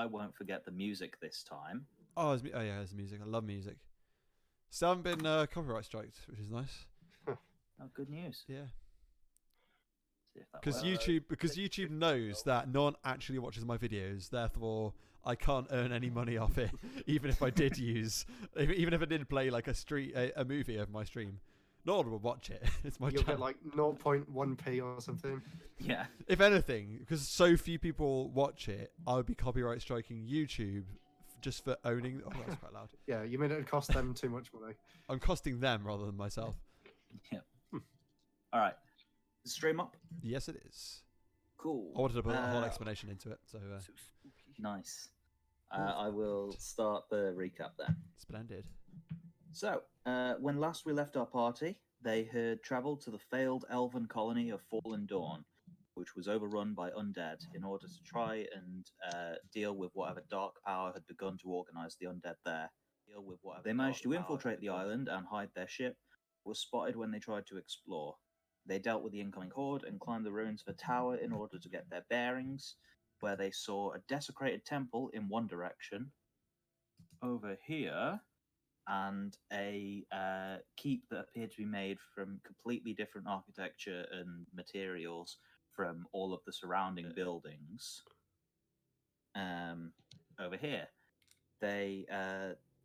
I won't forget the music this time. Oh, yeah, there's music. I love music. Still haven't been copyright striked, which is nice. Oh, good news. Yeah. See if that Because works. YouTube knows that no one actually watches my videos, therefore I can't earn any money off it, even if I did even if I did play like a movie of my stream. No one would watch it. It's my You'll channel. get like 0.1p or something. Yeah. If anything, because so few people watch it, I would be copyright striking YouTube just for owning. Oh, that's quite loud. Yeah, you mean it would cost them too much money? I'm costing them rather than myself. Yeah. All right. Stream up. Yes, it is. Cool. I wanted to put a whole explanation into it, so So spooky. Nice. I will start the recap then. splendid. So, when last we left our party, they had travelled to the failed elven colony of Fallen Dawn, which was overrun by undead, in order to try and deal with whatever dark power had begun to organise the undead there. They managed to infiltrate the island and hide their ship, but were spotted when they tried to explore. They dealt with the incoming horde and climbed the ruins of a tower in order to get their bearings, where they saw a desecrated temple in one direction, over here, and a keep that appeared to be made from completely different architecture and materials from all of the surrounding buildings. Over here, they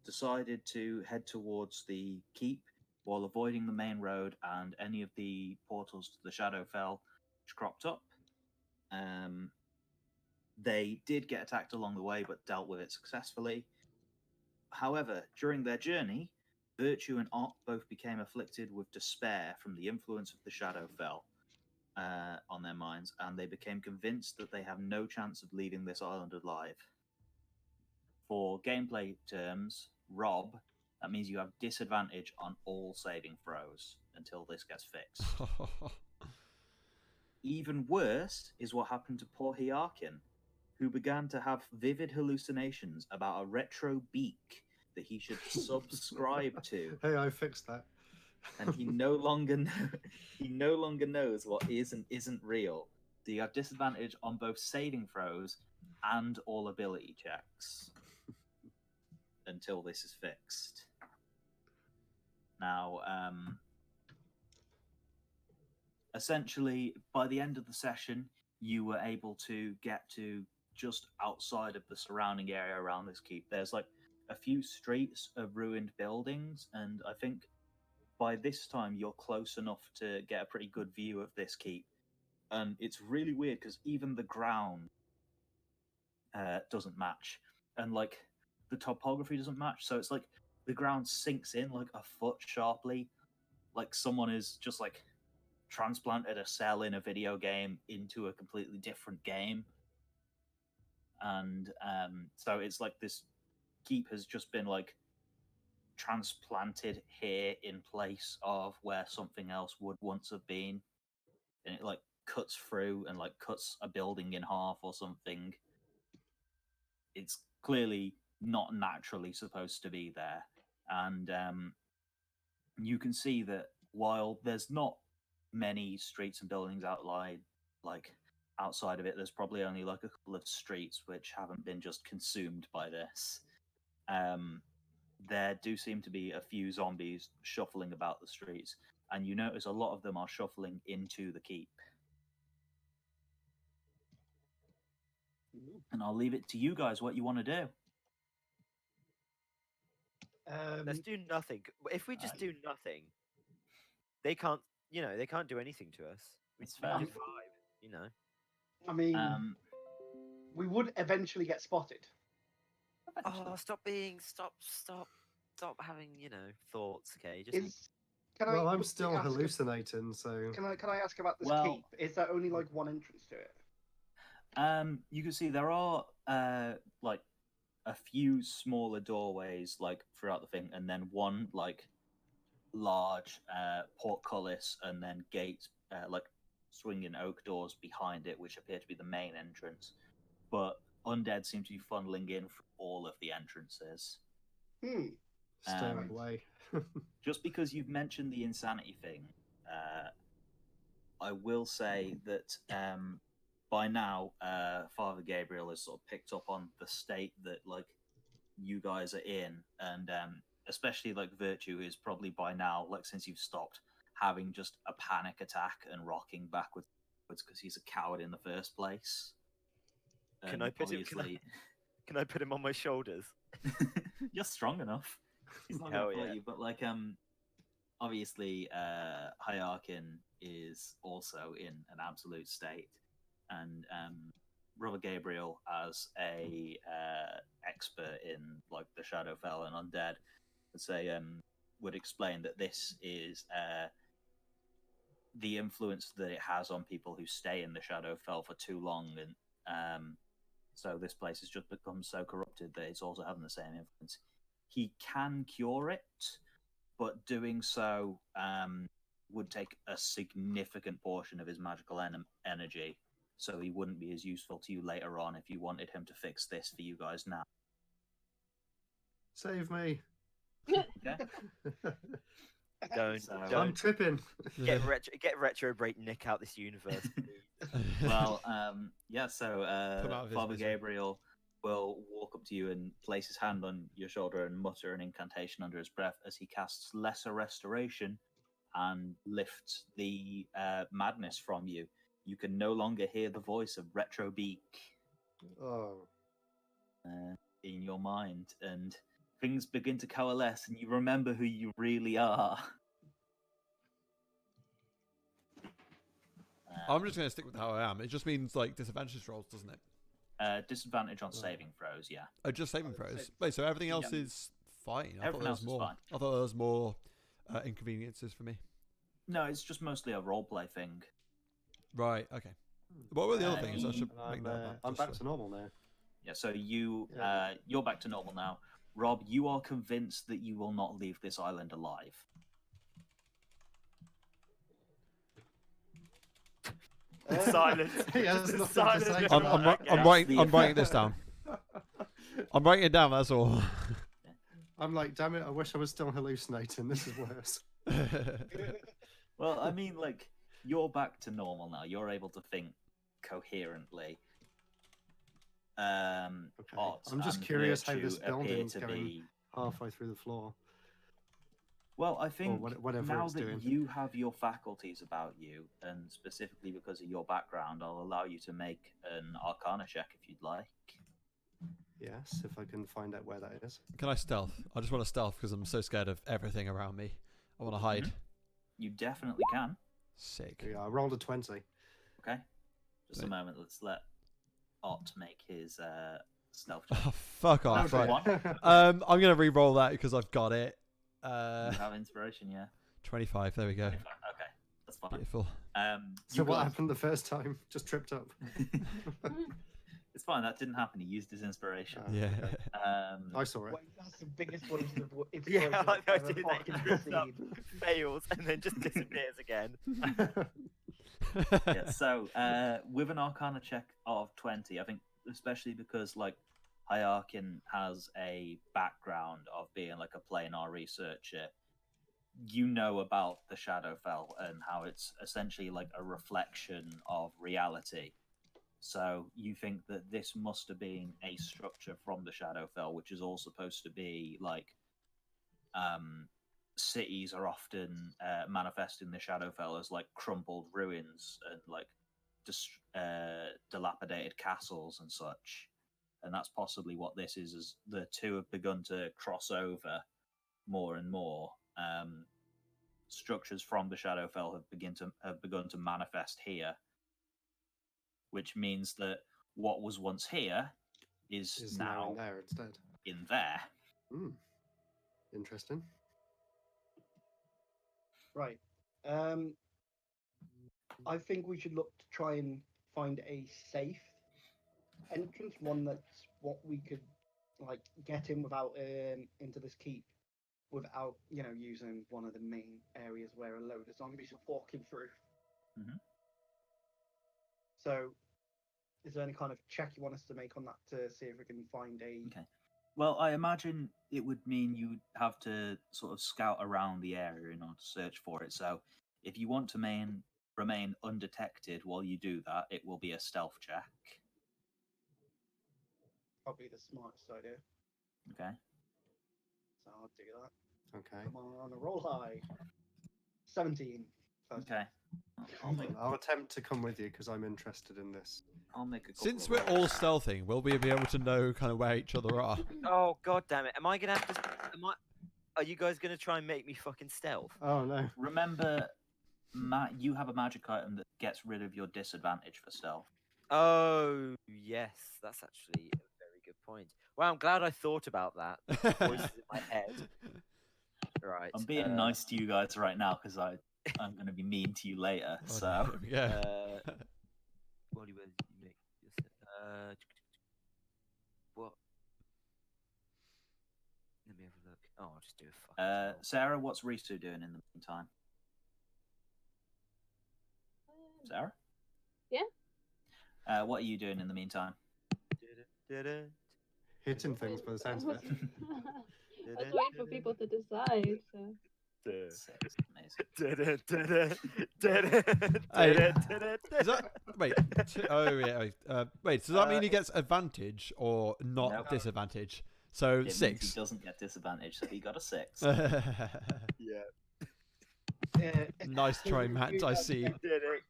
decided to head towards the keep while avoiding the main road and any of the portals to the Shadowfell which cropped up. They did get attacked along the way, but dealt with it successfully. However, during their journey, Virtue and Ott both became afflicted with despair from the influence of the Shadowfell on their minds, and they became convinced that they have no chance of leaving this island alive. For gameplay terms, Rob, that means you have disadvantage on all saving throws until this gets fixed. Even worse is what happened to poor Hyakin, who began to have vivid hallucinations about a retro beak that he should subscribe to. Hey, I fixed that. And he no longer knows what is and isn't real. So you have disadvantage on both saving throws and all ability checks until this is fixed. Now, essentially, by the end of the session, you were able to get to just outside of the surrounding area around this keep. There's like a few streets of ruined buildings, and I think by this time you're close enough to get a pretty good view of this keep. And it's really weird because even the ground doesn't match, and like the topography doesn't match. So it's like the ground sinks in like a foot sharply, like someone is just like transplanted a cell in a video game into a completely different game. And so it's like this keep has just been like transplanted here in place of where something else would once have been, and it like cuts through and like cuts a building in half or something. It's clearly not naturally supposed to be there, and you can see that while there's not many streets and buildings outside of it, there's probably only like a couple of streets which haven't been just consumed by this. There do seem to be a few zombies shuffling about the streets, and you notice a lot of them are shuffling into the keep. And I'll leave it to you guys what you want to do. Let's do nothing. If we just do nothing, they can't. They can't do anything to us. It's We fair. do 5. I mean, we would eventually get spotted. Oh, stop having thoughts. Okay, just Well, I'm still hallucinating, so... Can I ask about this Well- keep? Is there only like one entrance to it? You can see there are like a few smaller doorways like throughout the thing, and then one like large portcullis, and then gates like swinging oak doors behind it, which appear to be the main entrance. But undead seem to be funneling in from all of the entrances. Stay away. Just because you've mentioned the insanity thing, I will say that by now, Father Gabriel has sort of picked up on the state that like you guys are in, and especially like Virtue is probably by now, like since you've stopped, having just a panic attack and rocking backwards because he's a coward in the first place. Can I put him on my shoulders? You're strong enough. He's not gonna fight you, but like obviously Hierarchin is also in an absolute state, and Brother Gabriel, as a expert in like the Shadowfell and undead, would explain that this is the influence that it has on people who stay in the Shadowfell for too long, and so this place has just become so corrupted that it's also having the same influence. He can cure it, but doing so would take a significant portion of his magical energy, so he wouldn't be as useful to you later on if you wanted him to fix this for you guys now. Save me. Okay. Don't. I'm tripping. Get retro break Nick out this universe. Well, yeah. So Father misery. Gabriel will walk up to you and place his hand on your shoulder and mutter an incantation under his breath as he casts Lesser Restoration and lifts the madness from you. You can no longer hear the voice of Retro Beak in your mind, and things begin to coalesce, and you remember who you really are. I'm just going to stick with how I am. It just means like disadvantage rolls, doesn't it? Disadvantage on saving throws, yeah. Oh, just saving throws. Wait, so everything else is fine? Everything else is fine. I thought there was more inconveniences for me. No, it's just mostly a roleplay thing. Right, okay. What were the other things? I should make note of that. I'm back to normal now. Yeah, so you're back to normal now. Rob, you are convinced that you will not leave this island alive. Silence. Silence. I'm writing this down. I'm writing it down, that's all. I'm like, damn it, I wish I was still hallucinating. This is worse. Well, I mean, like, you're back to normal now. You're able to think coherently. Okay. Ott I'm just and curious how Virtue this building's appear to going be... halfway through the floor. Well, I think whatever now it's that doing. you have your faculties about you, and specifically because of your background, I'll allow you to make an Arcana check if you'd like. Yes, if I can find out where that is. Can I stealth? I just want to stealth because I'm so scared of everything around me. I want to hide. Mm-hmm. You definitely can. Sick. Yeah, I rolled a 20. Okay. Just a moment. Let's let Ott make his stealth check. Oh, fuck off. Right. One. I'm going to re-roll that because I've got it. You have inspiration, yeah. 25, there we go. 25. Okay, that's fine. Beautiful. So what happened the first time? Just tripped up. It's fine, that didn't happen. He used his inspiration. Yeah. I saw it. Wait, that's the biggest waste of Yeah, I ever did that. fucking seen. Fails and then just disappears again. Yeah, so with an Arcana check of 20, I think, especially because like Hierarchin has a background of being like a planar researcher, you know about the Shadowfell and how it's essentially like a reflection of reality. So you think that this must have been a structure from the Shadowfell, which is all supposed to be like cities are often manifest in the Shadowfell as like crumpled ruins and like dilapidated castles and such. And that's possibly what this is, as the two have begun to cross over more and more. Structures from the Shadowfell have begun to manifest here, which means that what was once here is now in there instead. In there. Interesting. Right. I think we should look to try and find a safe entrance, one that's what we could like get in without into this keep without using one of the main areas where a load of zombies are walking through. Mm-hmm. So is there any kind of check you want us to make on that to see if we can find a... Okay. Well, I imagine it would mean you'd have to sort of scout around the area in order to search for it. So if you want to remain undetected while you do that, it will be a stealth check. Probably the smartest idea. Okay. So I'll do that. Okay. Come on, a roll high. 17. First. Okay. I'll attempt to come with you because I'm interested in this. I'll make a couple Since of we're all rolls. stealthing, will we be able to know kind of where each other are? Oh god damn it! Am I gonna have to? Are you guys gonna try and make me fucking stealth? Oh no. Remember, Matt, you have a magic item that gets rid of your disadvantage for stealth. Oh yes, that's actually a very good point. Well, I'm glad I thought about that. Voices in my head. Right. I'm being nice to you guys right now because I'm going to be mean to you later. Oh, So no, yeah. What do you make? What? Let me have a look. Oh, I'll just do a fucking. roll. Sarah, what's Risu doing in the meantime? Sarah? Yeah? What are you doing in the meantime? Hitting things by the sounds of it. I was waiting for people to decide. So. Six. Amazing. Is that, wait. Wait. Does that mean he gets advantage or not Nope. disadvantage? So It means 6. he doesn't get disadvantage, so he got a 6. Yeah. Nice try, Matt. I see.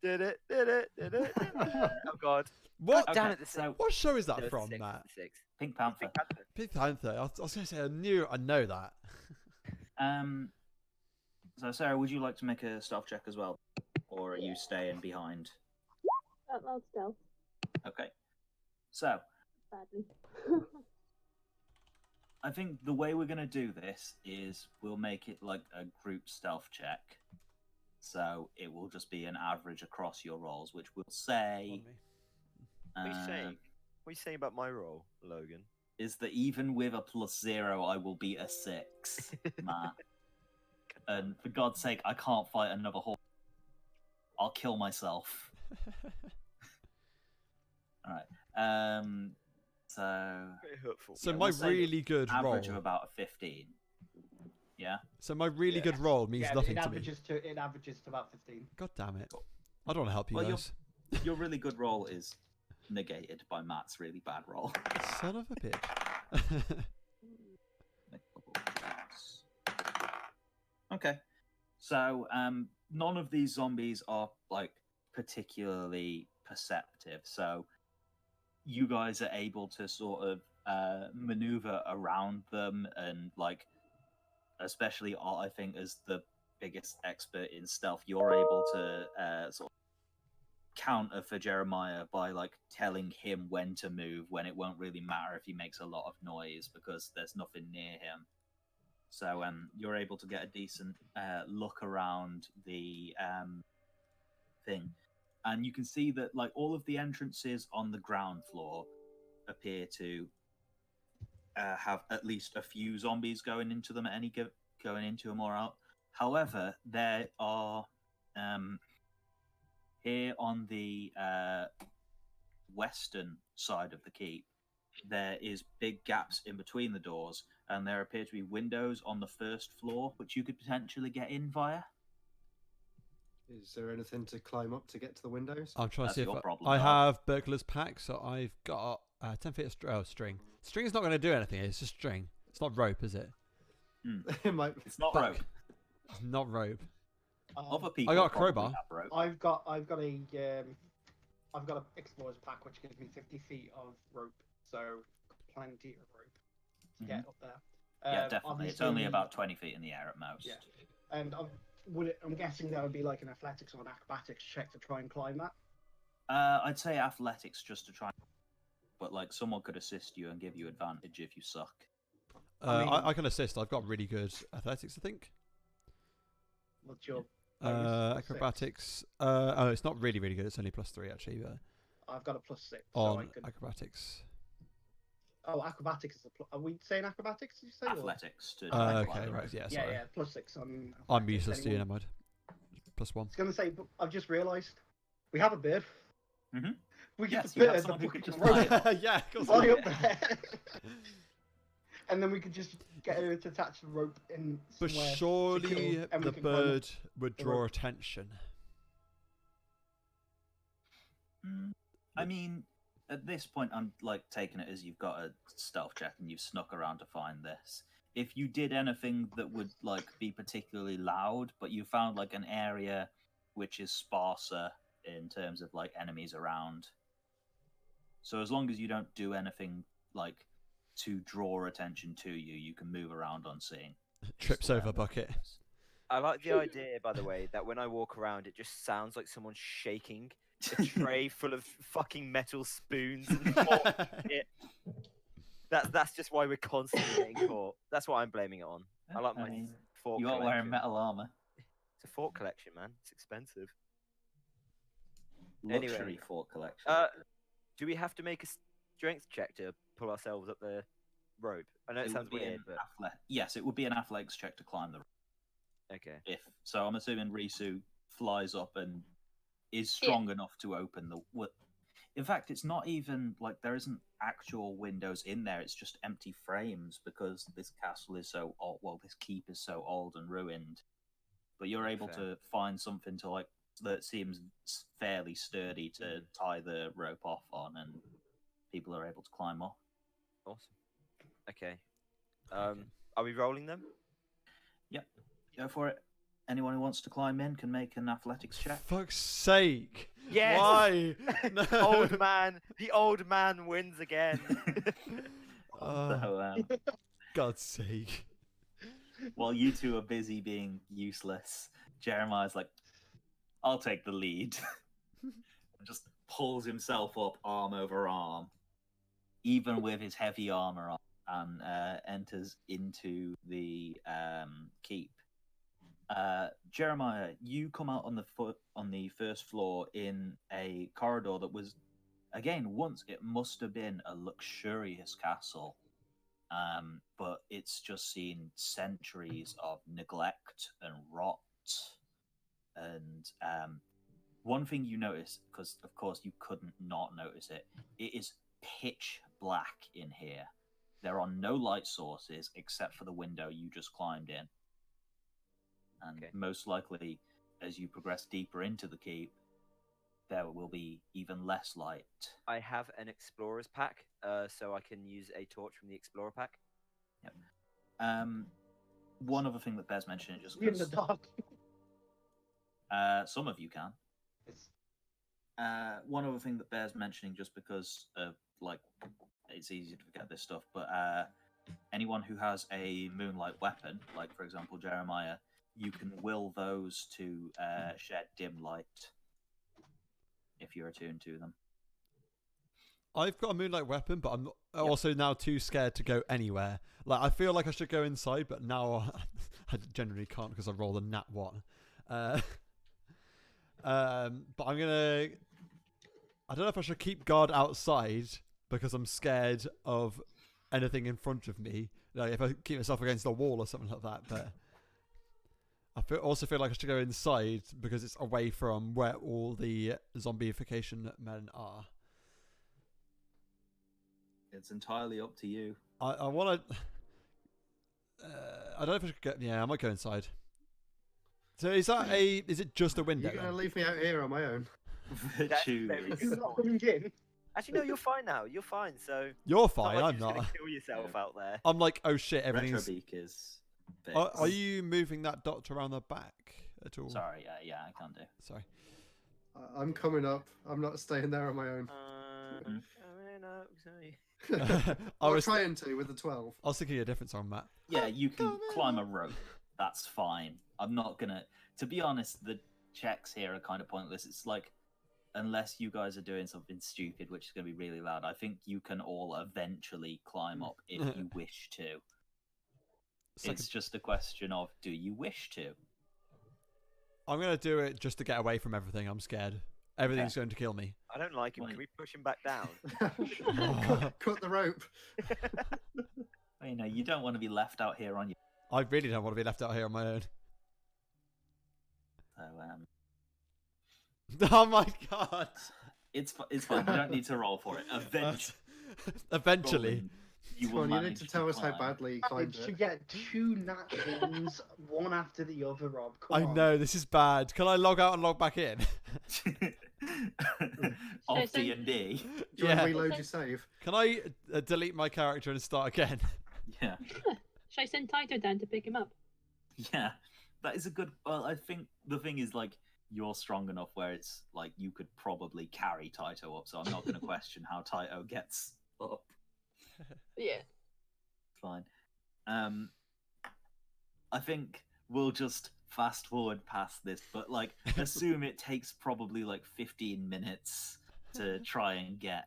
Did it. Oh god. What? Oh, damn it, the six. So What show is No, that it's from, six, Matt? it's six. Pink Panther. Pink Panther. Pink Panther. I was going to say I know that. So Sarah, would you like to make a stealth check as well, or are you staying behind? I'll stealth Okay. So badly. I think the way we're going to do this is we'll make it like a group stealth check. So it will just be an average across your rolls, which will say What are you saying? What are you saying about my role, Logan? is that even with a +0, I will beat a 6, Matt. And for God's sake, I can't fight another horse. I'll kill myself. All right. So Very hurtful. So Yeah, my we'll say really good roll. average of about a 15. Yeah. So my really good roll means Yeah, nothing it to me. averages to about 15. God damn it! I don't want to help you Well, guys. Your really good roll is negated by Matt's really bad roll. Son of a bitch. Okay. So none of these zombies are like particularly perceptive. So you guys are able to sort of maneuver around them, and like, especially I think as the biggest expert in stealth, you're able to sort of counter for Jeremiah by like telling him when to move when it won't really matter if he makes a lot of noise because there's nothing near him. So you're able to get a decent look around the thing, and you can see that like all of the entrances on the ground floor appear to have at least a few zombies going into them at any going into them or out. However, there are here on the western side of the keep, there is big gaps in between the doors, and there appear to be windows on the first floor which you could potentially get in via. Is there anything to climb up to get to the windows? I'm trying to That's see if your I problem, dog. have burglar's pack, so I've got 10 feet of string. String's not going to do anything. It's just string. It's not rope, is it? It might. It's not Fuck. rope. It's not rope. Other people I got a probably crowbar. have rope. I've got an explorer's pack which gives me 50 feet of rope, so plenty of rope to get up there. Yeah, definitely. It's obviously- only about 20 feet in the air at most. Yeah. And I'm guessing that would be like an athletics or an acrobatics check to try and climb that. I'd say athletics just to try, but like someone could assist you and give you advantage if you suck. I can assist. I've got really good athletics, I think. What's your bonus? Acrobatics. Oh, it's not really, really good. It's only +3 actually. But I've got a +6. So I on could... acrobatics. Oh, acrobatics is a plus. Are we saying acrobatics? Did you say? or- Athletics to try and Okay, climb the right. rope. Yeah, Yeah, sorry. yeah, +6 on. I'm athletics. useless to you, Anyone? never mind. +1. I was gonna say, but I've just realised we have a bird. Mhm. We Yes, get you the have bird someone who that could just fucking fly rope it. Yeah, of course. fly up there, and then we could just get her to attach the rope in But somewhere surely secure, and we the can climb up. bird would the draw rope. attention. I mean, at this point, I'm like taking it as you've got a stealth check and you've snuck around to find this. If you did anything that would like be particularly loud, but you found like an area which is sparser in terms of like enemies around. So as long as you don't do anything like to draw attention to you, you can move around unseen. Trips over bucket. I like the idea, by the way, that when I walk around, it just sounds like someone's shaking a tray full of fucking metal spoons and forks and shit. That's just why we're constantly getting caught. That's what I'm blaming it on. I like my fork You are collection. wearing metal armor. It's a fork collection, man. It's expensive. Luxury Anyway, fork collection. Do we have to make a strength check to pull ourselves up the rope? I know it sounds weird, but yes, it would be an athletics check to climb the rope. okay. So I'm assuming Risu flies up and is strong enough to open the. In fact, it's not even like there isn't actual windows in there. It's just empty frames because this castle is so old. Well, this keep is so old and ruined. But you're able to find something to like that seems fairly sturdy to tie the rope off on, and people are able to climb off. Awesome. Okay. Are we rolling them? Yep. Go for it. Anyone who wants to climb in can make an athletics check. Fuck's sake! Yes! Why? No. The old man wins again. So, God's sake! while you two are busy being useless, Jeremiah's like, "I'll take the lead." And just pulls himself up, arm over arm, even with his heavy armor on, and enters into the keep. Jeremiah, you come out on the first floor in a corridor that was, again, once it must have been a luxurious castle, but it's just seen centuries of neglect and rot. And one thing you notice, because of course you couldn't not notice it, it is pitch black in here. There are no light sources except for the window you just climbed in. And most likely, as you progress deeper into the keep, there will be even less light. I have an explorer's pack, so I can use a torch from the explorer pack. Yep. One other thing that bears mentioning, just in the dark. some of you can. One other thing that bears mentioning, just because of like it's easy to forget this stuff, but anyone who has a moonlight weapon, like for example Jeremiah, you can will those to shed dim light if you're attuned to them. I've got a moonlight weapon, but I'm also now too scared to go anywhere. Like, I feel like I should go inside, but now I generally can't because I rolled a nat 1. But I'm gonna. I don't know if I should keep guard outside because I'm scared of anything in front of me. Like if I keep myself against the wall or something like that. But I also feel like I should go inside because it's away from where all the zombification men are. It's entirely up to you. I want to. I don't know if I should go. Yeah, I might go inside. So is that a? Is it just a window? You're gonna leave me out here on my own? That's very good. You're not coming in. Actually, no, you're fine now. You're fine. So You're it's not fine. like I'm you're just not. gonna kill yourself out there. I'm like, oh shit, everything's. Retrobeak is. Are you moving that dot around the back at all? Sorry, yeah, I can't do. Sorry. I'm coming up. I'm not staying there on my own. I was trying to with the 12. I was thinking a different song, Matt. Yeah, you can climb a rope. That's fine. I'm not gonna. To be honest, the checks here are kind of pointless. It's like, unless you guys are doing something stupid, which is going to be really loud, I think you can all eventually climb up if you wish to. It's just a question of, do you wish to? I'm going to do it just to get away from everything. I'm scared. Everything's going to kill me. I don't like him. Can we push him back down? Cut the rope. Well, you know, you don't want to be left out here on your... I really don't want to be left out here on my own. So, oh my god. It's fine. You don't need to roll for it. Eventually. You need to tell us how badly you climbed Did you it. get 2 nat ones, one after the other, Rob? Come I on. know, this is bad. Can I log out and log back in? of D&D. Do you want Yeah. to reload your save? Can I delete my character and start again? Yeah, Should I send Taito down to pick him up? yeah, that is a good. Well, I think the thing is like you're strong enough where it's like you could probably carry Taito up. So I'm not going to question how Taito gets up. Yeah. Fine. I think we'll just fast forward past this, but like assume it takes probably like 15 minutes to try and get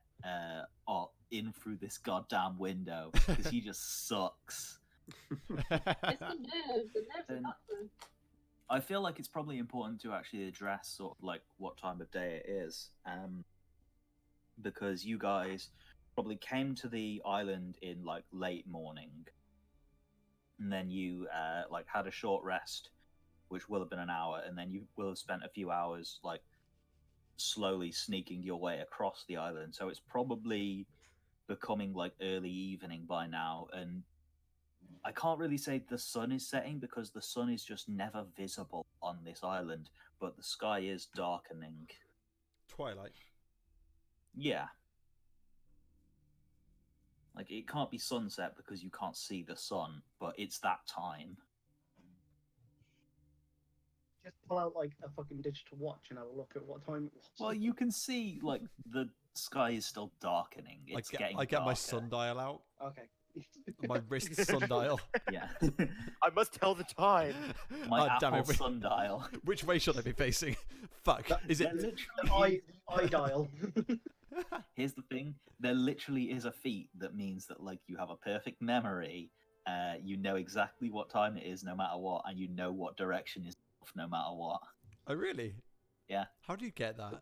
in through this goddamn window because he just sucks. It's the nerves. The nerves are Then- not good. I feel like it's probably important to actually address sort of like what time of day it is, because you guys probably came to the island in like late morning, and then you like had a short rest, which will have been an hour, and then you will have spent a few hours like slowly sneaking your way across the island. So it's probably becoming like early evening by now, and I can't really say the sun is setting because the sun is just never visible on this island, but the sky is darkening. Twilight. Yeah. Like, it can't be sunset because you can't see the sun, but it's that time. Just pull out like a fucking digital watch and have a look at what time it was. Well, you can see, like, the sky is still darkening. It's getting I get my darker. sundial out. Okay. My wrist sundial. Yeah. I must tell the time. My Oh, damn Apple it. sundial. Which way should I be facing? Fuck. Is it? The eye dial. Here's the thing: there literally is a feat that means that like you have a perfect memory. You know exactly what time it is, no matter what, and you know what direction is off, no matter what. Oh, really? Yeah. How do you get that?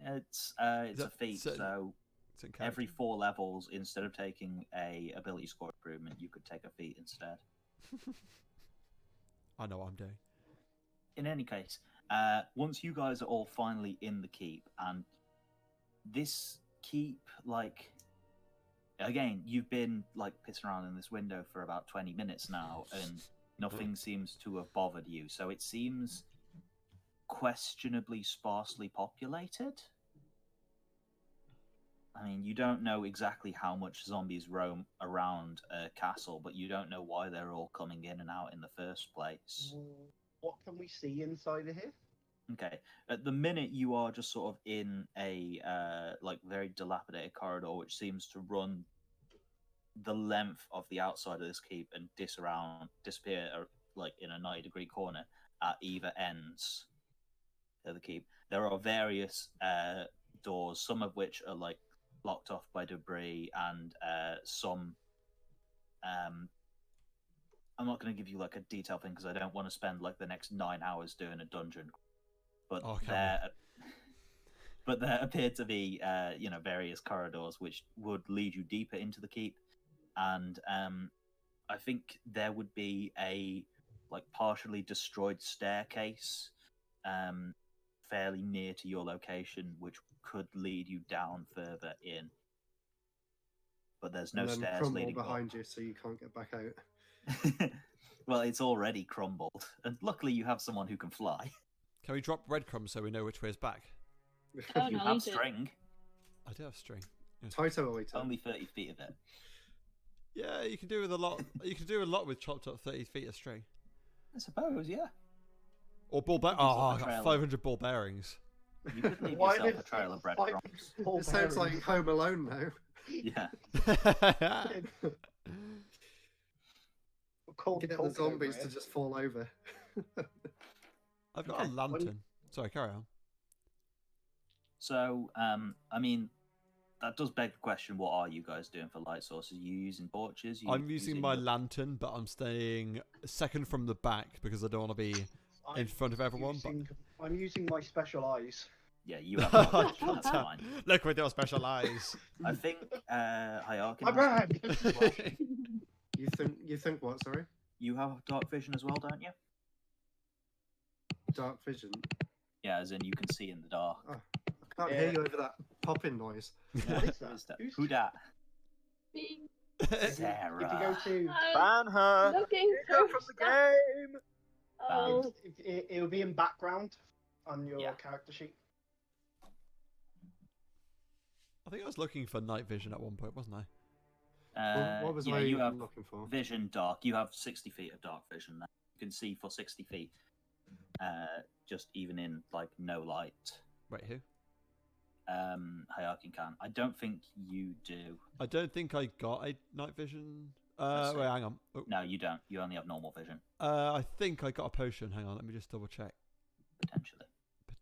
It's Is a that feat. certain- So It's in every character. 4 levels, instead of taking a ability score improvement, you could take a feat instead. I know what I'm doing. In any case, once you guys are all finally in the keep, and this keep, like, again, you've been like pissing around in this window for about 20 minutes now, and nothing seems to have bothered you. So it seems questionably sparsely populated. I mean, you don't know exactly how much zombies roam around a castle, but you don't know why they're all coming in and out in the first place. What can we see inside of here? Okay. At the minute, you are just sort of in a like very dilapidated corridor, which seems to run the length of the outside of this keep and disappear like in a 90-degree corner at either ends of the keep. There are various doors, some of which are like blocked off by debris, and some. I'm not going to give you like a detailed thing because I don't want to spend like the next 9 hours doing a dungeon. But Oh, can there appear to be various corridors which would lead you deeper into the keep, and I think there would be a like partially destroyed staircase fairly near to your location, which could lead you down further in. But there's no and then stairs crumble leading behind you, so you can't get back out. up. Well, it's already crumbled, and luckily you have someone who can fly. Can we drop breadcrumbs so we know which way is back? Oh, You no, have eat it. string, I do have string. Taito will eat it. only 30 feet of it. Yeah, you can do with a lot. You can do a lot with chopped up 30 feet of string. I suppose, yeah. Or ball bearings. Use Oh, like I a got trail. 500 ball bearings. You could leave Why yourself did a trail of fight breadcrumbs. Paul It sounds like Bearings? Home Alone now. Yeah. Cold Get the coconut zombies bread. to just fall over. I've got a Okay. lantern. Sorry, carry on. So, I mean, that does beg the question: what are you guys doing for light sources? Are you using torches? I'm using my the- lantern, but I'm staying second from the back because I don't want to be in front of everyone. I'm using my special eyes. Yeah, you have. But torches, that's fine. look with your special eyes. I think Hierarchy. My brand! You think what? Sorry, You have dark vision as well, don't you? dark vision. Yeah, as in you can see in the dark. I can't hear you over that popping noise. What is that? Is that- Who's- Who dat? Me. Sarah. If you go to, I'm Ban her. looking Kick her for from the stuff. game. Oh, it will be in background on your Yeah. character sheet. I think I was looking for night vision at one point, wasn't I? What was yeah, I you have looking for? vision dark. You have 60 feet of dark vision now. You can see for 60 feet, just even in like no light. Wait, who? Hayakin can. I don't think you do. I don't think I got a night vision. Let's see. Wait, hang on. Oh. No, you don't. You only have normal vision, I think I got a potion. Hang on, let me just double check.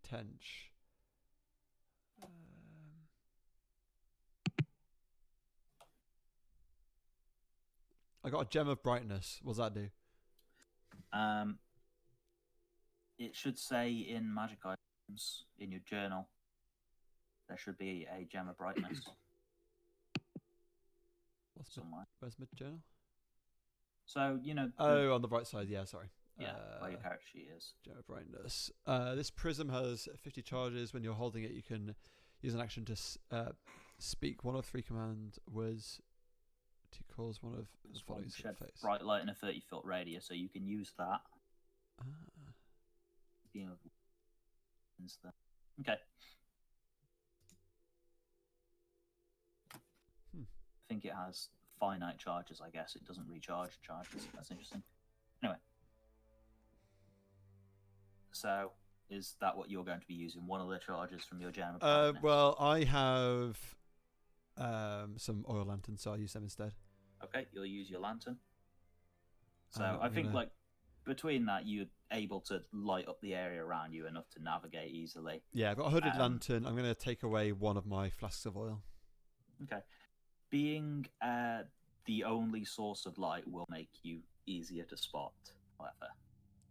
potentially. I got a gem of brightness. What does that do? It should say in magic items in your journal. There should be a gem of brightness somewhere. Where's my journal? So you know. Oh, on the right side. Yeah, sorry. Yeah, where your character sheet is. Gem of brightness. This prism has 50 charges. When you're holding it, you can use an action to speak one of 3 command words to cause one of the following Shed face. bright light in a 30-foot radius, so you can use that. Okay. I think it has finite charges, I guess. It doesn't recharge charges. That's interesting. Anyway. So, is that what you're going to be using? One of the charges from your gem? Well, I have some oil lanterns, so I'll use them instead. Okay, you'll use your lantern. So, I think, like, between that, you're able to light up the area around you enough to navigate easily. Yeah, I've got a hooded lantern. I'm going to take away one of my flasks of oil. Okay. Being the only source of light will make you easier to spot, however.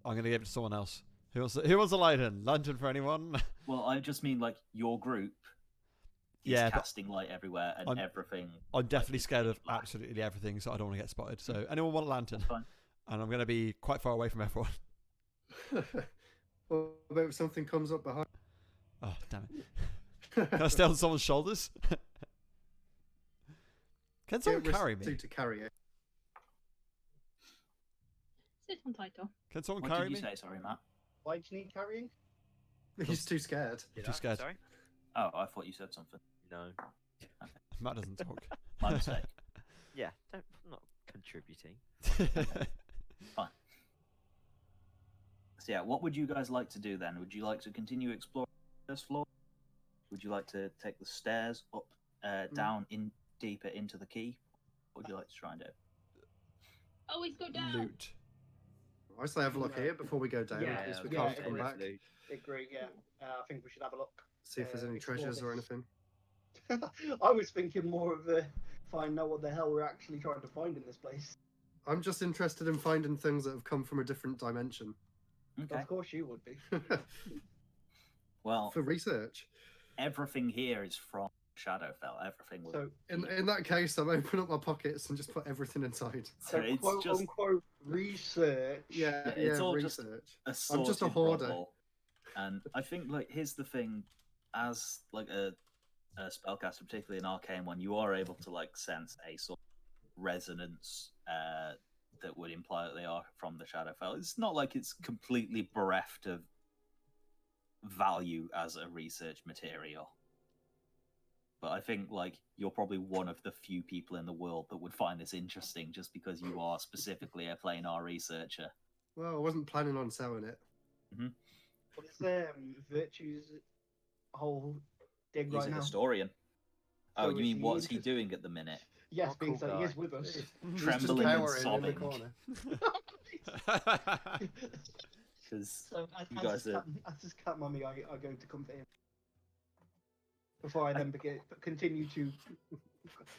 I'm going to give it to someone else. Who wants a lantern? Lantern for anyone? Well, I just mean, like, your group is casting light everywhere and everything. I'm definitely scared of black. absolutely everything, so I don't want to get spotted. So anyone want a lantern? That's fine. And I'm going to be quite far away from everyone. What about if something comes up behind? Oh, damn it. Can I stay on someone's shoulders? Can someone carry me? To carry it. Sit on title. Can someone What carry did you me? say? Sorry, Matt. Why do you need carrying? He's too scared. Too scared. Sorry? Oh, I thought you said something. No. Matt doesn't talk. My mistake. Yeah, I'm not contributing. Fine. So yeah, what would you guys like to do then? Would you like to continue exploring the first floor? Would you like to take the stairs up, down in deeper into the key? What would you like to try and do? Always go down. Loot. I say have a look here before we go down. Yeah, in case we yeah, can't come back. Agree, yeah. I think we should have a look. See if there's any explore treasures or this. anything. I was thinking more of the find out what the hell we're actually trying to find in this place. I'm just interested in finding things that have come from a different dimension. Okay. Of course you would be. Well, For research. everything here is from Shadowfell. Everything was. So in that case, I'm open up my pockets and just put everything inside. So it's quote just unquote research. Yeah, it's all just research. a I'm just a sorted hoarder. rubble. And I think, like, here's the thing: as like a spellcaster, particularly an arcane one, you are able to like sense a sort of resonance that would imply that they are from the Shadowfell. It's not like it's completely bereft of value as a research material. But I think, like, you're probably one of the few people in the world that would find this interesting just because you are specifically a planar researcher. Well, I wasn't planning on selling it. What is Virtue's whole dig He's right a now? historian. So Oh, you is mean he what's he interested? doing at the minute? Yes, Oh, being cool so he is guy. with us. He's Trembling and just cowering in the sobbing. corner. Because So you guys are... as his cat mummy, I go to comfort him before I then continue to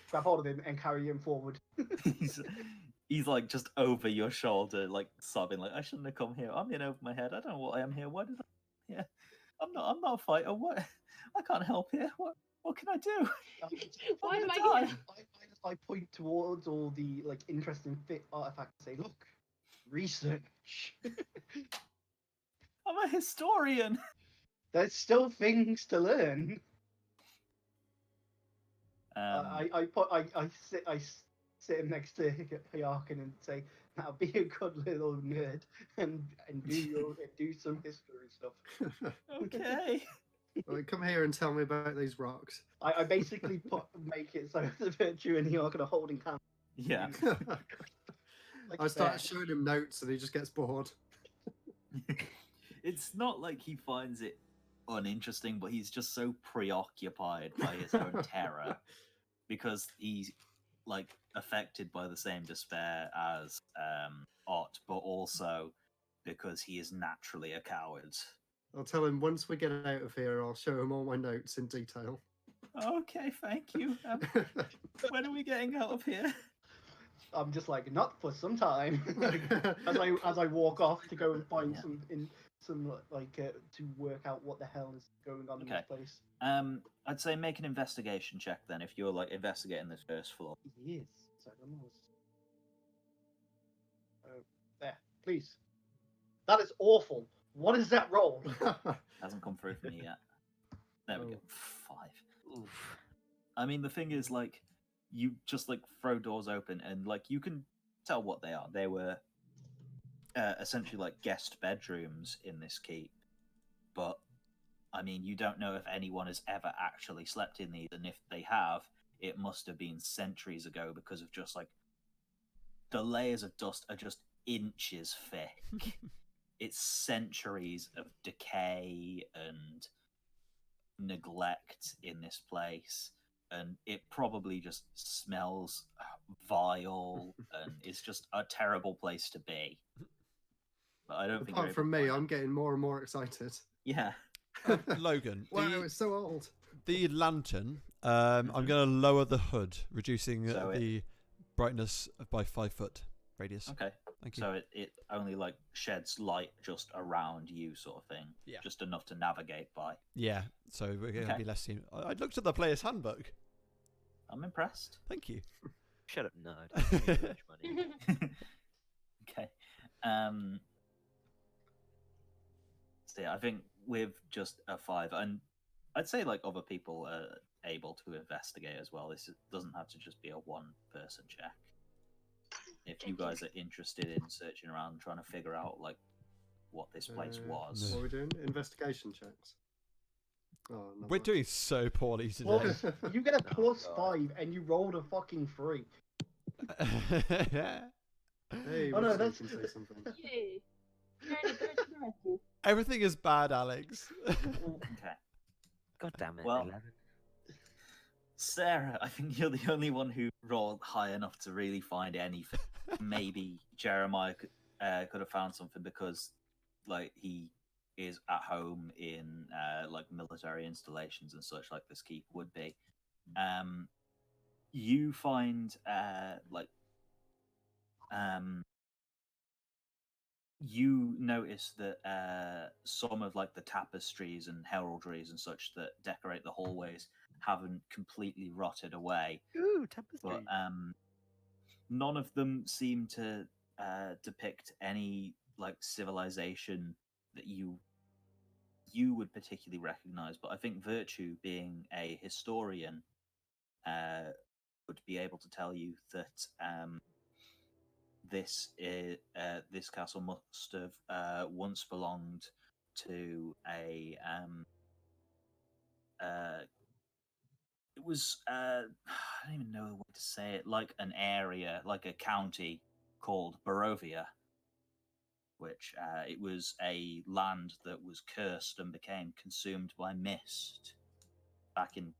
grab hold of him and carry him forward. he's like just over your shoulder, like sobbing, like, I shouldn't have come here. I'm in over my head. I don't know what I am here. Why did I? Yeah, I'm not a fighter. What? I can't help here. What can I do? Why I'm am gonna I die. here? I point towards all the like interesting fit artifacts and say, look, research. I'm a historian. There's still things to learn. I sit him next to Hyarkin and say, now be a good little nerd and do some history stuff. Okay. Well, come here and tell me about these rocks. I basically make it so the Virtue and he are going to hold in hand. Yeah. Like I start that. showing him notes and he just gets bored. It's not like he finds it uninteresting, but he's just so preoccupied by his own terror because he's like affected by the same despair as Ott, but also because he is naturally a coward. I'll tell him once we get out of here, I'll show him all my notes in detail. Okay, thank you. When are we getting out of here? I'm just like, not for some time. as I walk off to go and find some to work out what the hell is going on in this place. I'd say make an investigation check then if you're like investigating this first floor. Yes. So I don't know. There, please. That is awful. What is that roll? Hasn't come through for me yet. There we go. 5. Oof. I mean, the thing is, like, you just like throw doors open and like you can tell what they are. They were essentially like guest bedrooms in this keep, but I mean, you don't know if anyone has ever actually slept in these, and if they have, it must have been centuries ago because of just like the layers of dust are just inches thick. It's centuries of decay and neglect in this place, and it probably just smells vile and it's just a terrible place to be. But I don't think Apart from me, I'm getting more and more excited. Yeah. Logan, Wow, it's so old. the lantern, I'm going to lower the hood, reducing the brightness by 5 foot radius. Okay. Thank you. So it only like sheds light just around you, sort of thing. Yeah. Just enough to navigate by. Yeah. So we're going to be less seen. I looked at the player's handbook. I'm impressed. Thank you. Shut up, nerd. Don't give me much money. Okay. So yeah, I think with just a 5, and I'd say like other people are able to investigate as well. This doesn't have to just be a one-person check. If you guys are interested in searching around and trying to figure out like what this place was. What are we doing? Investigation checks. Oh, no. We're doing so poorly today. Well, you get a +5 and you rolled a fucking 3. Hey, Oh, no, Winston that's- can say something. Yay. Very Everything is bad, Alex. Okay. God damn it, Well, 11. Sarah, I think you're the only one who rolled high enough to really find anything. Maybe Jeremiah could have found something because, like, he is at home in like military installations and such, like this keep would be. You find you notice that some of like the tapestries and heraldries and such that decorate the hallways haven't completely rotted away. Ooh, tapestry. But none of them seem to depict any like civilization that you would particularly recognize. But I think Virtue, being a historian, would be able to tell you that this castle must have once belonged to a it was I don't even know the way to say it, like an area, like a county called Barovia, which it was a land that was cursed and became consumed by mist back in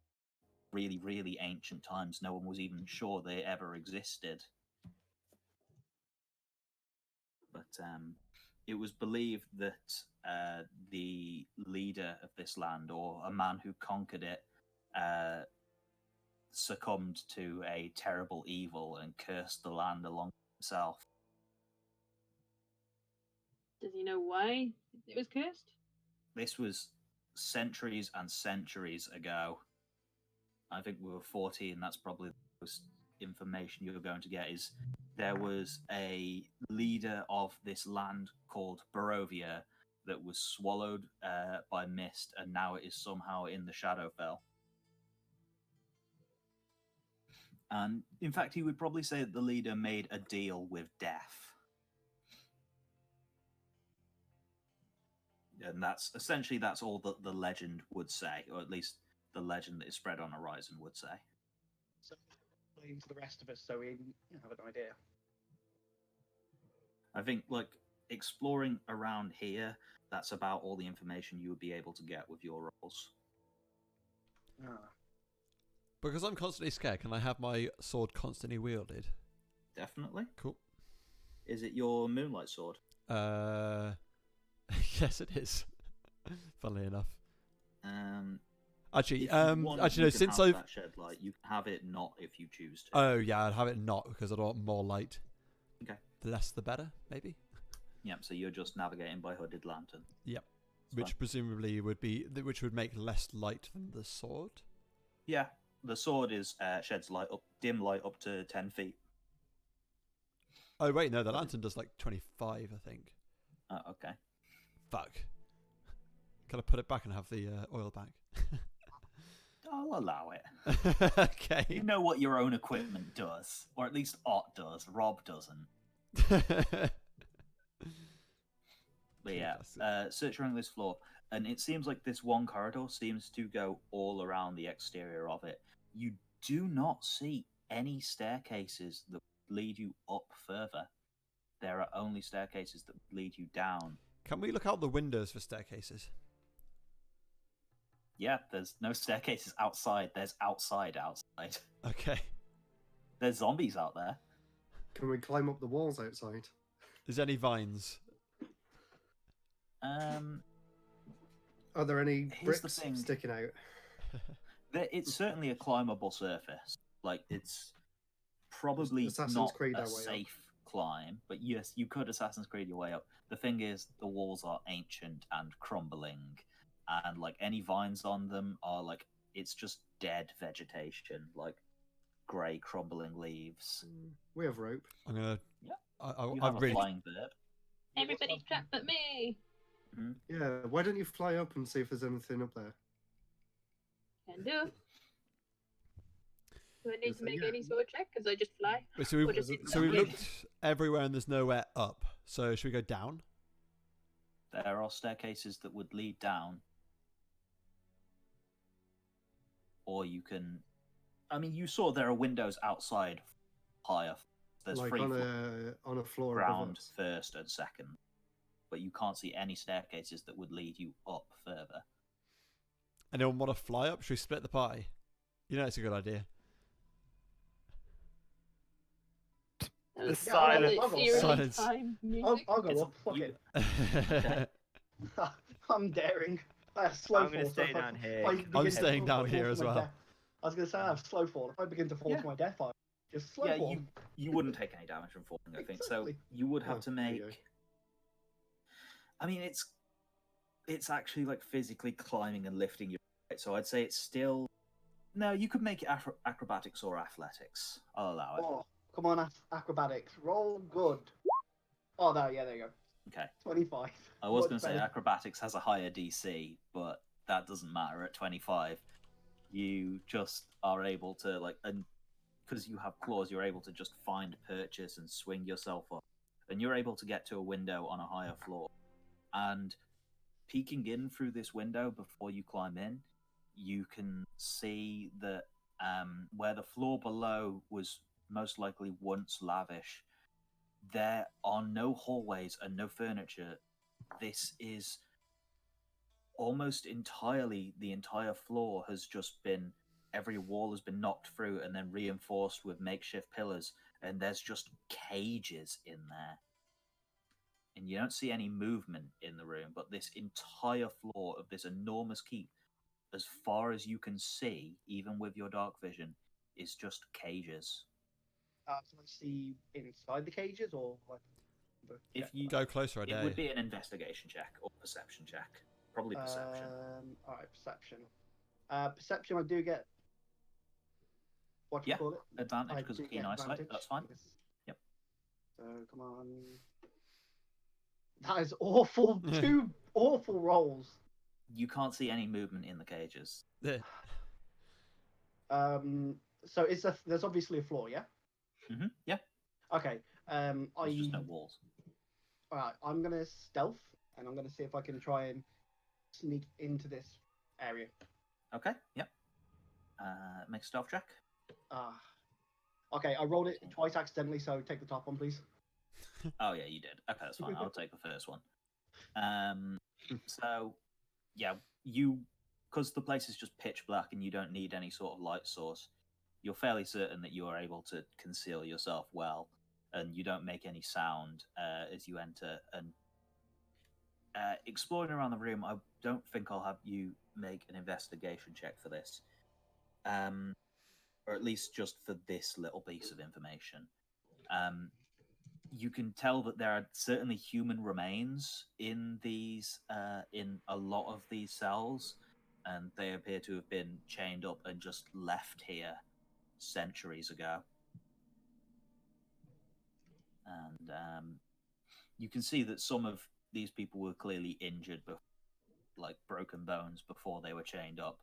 really, really ancient times. No one was even sure they ever existed. But it was believed that the leader of this land, or a man who conquered it, succumbed to a terrible evil and cursed the land along himself. Does he know why it was cursed? This was centuries and centuries ago. I think we were 14. That's probably the most information you're going to get. Is there was a leader of this land called Barovia that was swallowed by mist, and now it is somehow in the Shadowfell. And in fact, he would probably say that the leader made a deal with death. And that's essentially that's all that the legend would say, or at least the legend that is spread on Horizon would say. So, explain to the rest of us so we have an idea. I think like exploring around here, that's about all the information you would be able to get with your rolls. Because I'm constantly scared, can I have my sword constantly wielded? Definitely. Cool. Is it your moonlight sword? Yes, it is. Funnily enough. If you want, Actually, you no. can Since have I've that shed light, you can have it not if you choose to. oh yeah, I'd have it not because I don't want more light. Okay. The less, the better, maybe. Yep. So you're just navigating by hooded lantern. Yep. That's Which fine. presumably would be which would make less light than the sword. Yeah, the sword is sheds light up, dim light up to 10 feet. Oh wait, no, the lantern does like 25, I think. Okay. Fuck. Can I put it back and have the oil back? I'll allow it. Okay. You know what your own equipment does, or at least Ott does. Rob doesn't. But yeah, search around this floor, and it seems like this one corridor seems to go all around the exterior of it. You do not see any staircases that lead you up further. There are only staircases that lead you down. Can we look out the windows for staircases? Yeah, there's no staircases outside. There's outside. Okay. There's zombies out there. Can we climb up the walls outside? Is there any vines? Are there any Here's the bricks thing. sticking out? It's certainly a climbable surface. Like, it's probably Assassin's not Creed a our way up. safe climb, but yes, you could Assassin's Creed your way up. The thing is, the walls are ancient and crumbling, and like any vines on them are like, it's just dead vegetation, like grey crumbling leaves. We have rope. I'm gonna. Yeah. I You have a really. flying bird. Everybody's trapped but me. Yeah, why don't you fly up and see if there's anything up there? Can do. Do I need Yes, to make yeah. any sort of check? Because I just fly. Wait, so Or we've just so we've look. looked everywhere and there's nowhere up. So should we go down? There are staircases that would lead down, or you can. I mean, you saw there are windows outside higher. There's Like free on a floor above ground us. first and second, but you can't see any staircases that would lead you up further. Anyone want to fly up? Should we split the pie? You know, it's a good idea. The silence. Silence. Time I'll music. go It's up. Fuck you- it. I'm daring. I have slow I'm gonna fall, so stay if I- down if here. I I'm begin to staying fall, down I here fall as to my well. death. I was going to say I have slow fall. If I begin to fall Yeah. to my death, I just slow Yeah, fall. you wouldn't take any damage from falling, I think. So Exactly. you would have Oh, to there you make. go. I mean, it's actually like physically climbing and lifting your weight. So I'd say it's still. No, you could make it acrobatics or athletics. I'll allow it. Oh, come on, acrobatics. Roll good. Oh, no, yeah, there you go. Okay. 25. I was Much going to say better. acrobatics has a higher DC, but that doesn't matter at 25. You just are able to like, and because you have claws, you're able to just find purchase and swing yourself up, and you're able to get to a window on a higher floor. And peeking in through this window before you climb in, you can see that where the floor below was most likely once lavish, there are no hallways and no furniture. This is almost entirely, the entire floor has just been, every wall has been knocked through and then reinforced with makeshift pillars, and there's just cages in there. And you don't see any movement in the room, but this entire floor of this enormous keep, as far as you can see, even with your dark vision, is just cages. Can I see inside the cages or like? If you Go closer, I it dare would you. be an investigation check or perception check. Probably perception. All right, perception. Perception, I do get. What do you Yeah, call it? advantage I because do of keen get eyesight. advantage. That's fine. Yes. Yep. So come on. That is awful. Two awful rolls. You can't see any movement in the cages. There. So there's obviously a floor, yeah. Yeah, Okay. there's just no walls. All right. I'm gonna stealth and I'm going to see if I can try and sneak into this area. Okay, yep. Make a stealth check. Okay, I rolled it twice accidentally, so take the top one, please. Oh yeah, you did. Okay, that's fine. I'll take the first one. So yeah, because the place is just pitch black and you don't need any sort of light source, you're fairly certain that you are able to conceal yourself well, and you don't make any sound as you enter. And exploring around the room, I don't think I'll have you make an investigation check for this, or at least just for this little piece of information. You can tell that there are certainly human remains in these, in a lot of these cells, and they appear to have been chained up and just left here centuries ago. And you can see that some of these people were clearly injured, like broken bones, before they were chained up.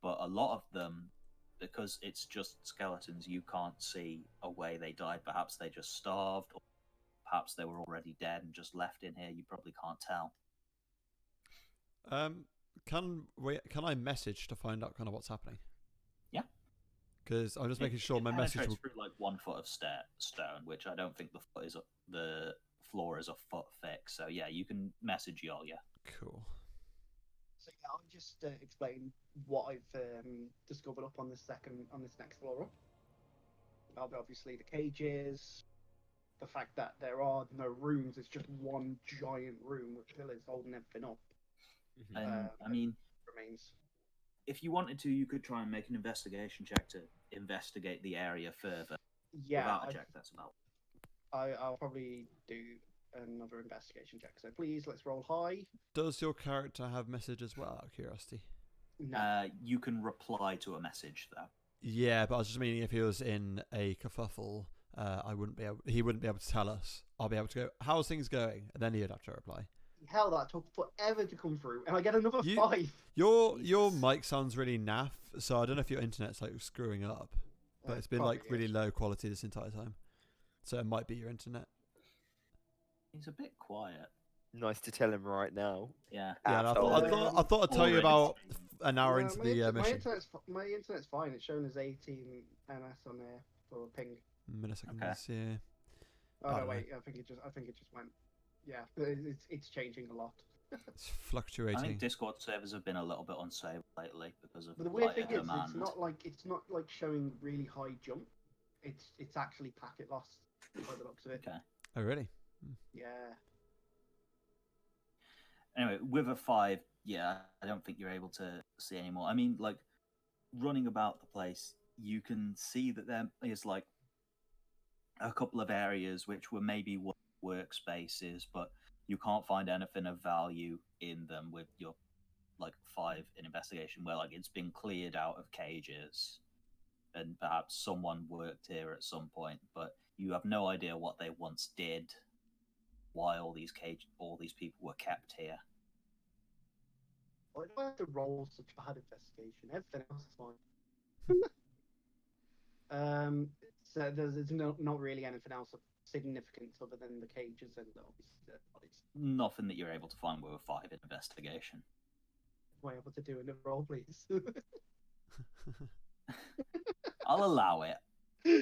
But a lot of them, because it's just skeletons, you can't see a way they died. Perhaps they just starved, or perhaps they were already dead and just left in here. You probably can't tell. Can I message to find out kind of what's happening? Yeah. Because I'm just making sure my message will... through like 1 foot of stone, which I don't think the floor is a foot thick. So yeah, you can message Yolya. Cool. So yeah, I'll just explain what I've discovered up on this next floor up. Obviously the cages, the fact that there are no rooms, it's just one giant room with pillars holding everything up. And I mean, remains. If you wanted to, you could try and make an investigation check to investigate the area further. Yeah, without a check, that's about. I'll probably do another investigation check. So please, let's roll high. Does your character have message as well, out of curiosity? No. You can reply to a message, though. Yeah, but I was just meaning if he was in a kerfuffle, he wouldn't be able to tell us. I'll be able to go, how's things going? And then he'd have to reply. Hell, that took forever to come through, and I get another 5. Your mic sounds really naff, so I don't know if your internet's like screwing up, but it's been like really low quality this entire time. So it might be your internet. He's a bit quiet. Nice to tell him right now. Yeah. Yeah, and I thought I'd tell you about an hour into the mission. My internet's fine. It's shown as 18 ms on there for ping. Milliseconds. Okay. Yeah. Oh no, wait. I think it just went. Yeah, it's changing a lot. It's fluctuating. I think Discord servers have been a little bit unstable lately because of. But the weird thing is, demand. it's not like showing really high jump. It's actually packet loss by the looks of it. Okay. Oh really? Yeah. Anyway, with a 5, yeah, I don't think you're able to see anymore. I mean, like, running about the place, you can see that there is like a couple of areas which were maybe workspaces, but you can't find anything of value in them with your like 5 in investigation, where like it's been cleared out of cages and perhaps someone worked here at some point, but you have no idea what they once did, why all these people were kept here. Why do I have to roll such bad investigation? Everything else is fine. So there's not really anything else of significance other than the cages and obviously the bodies. Nothing that you're able to find with a 5 in investigation. Am I able to do another roll, please? I'll allow it,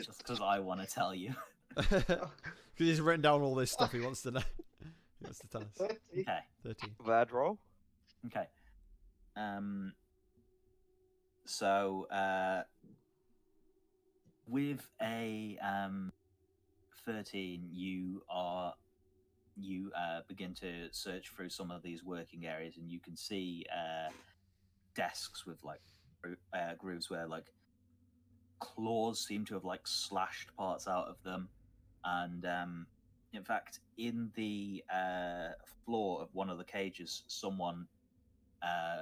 just because I want to tell you. Because he's written down all this stuff he wants to know. He wants to tell us. 30. Okay. 13. Bad roll. Okay. So with a 13, you begin to search through some of these working areas, and you can see desks with like grooves where like claws seem to have like slashed parts out of them, and in fact, in the floor of one of the cages, someone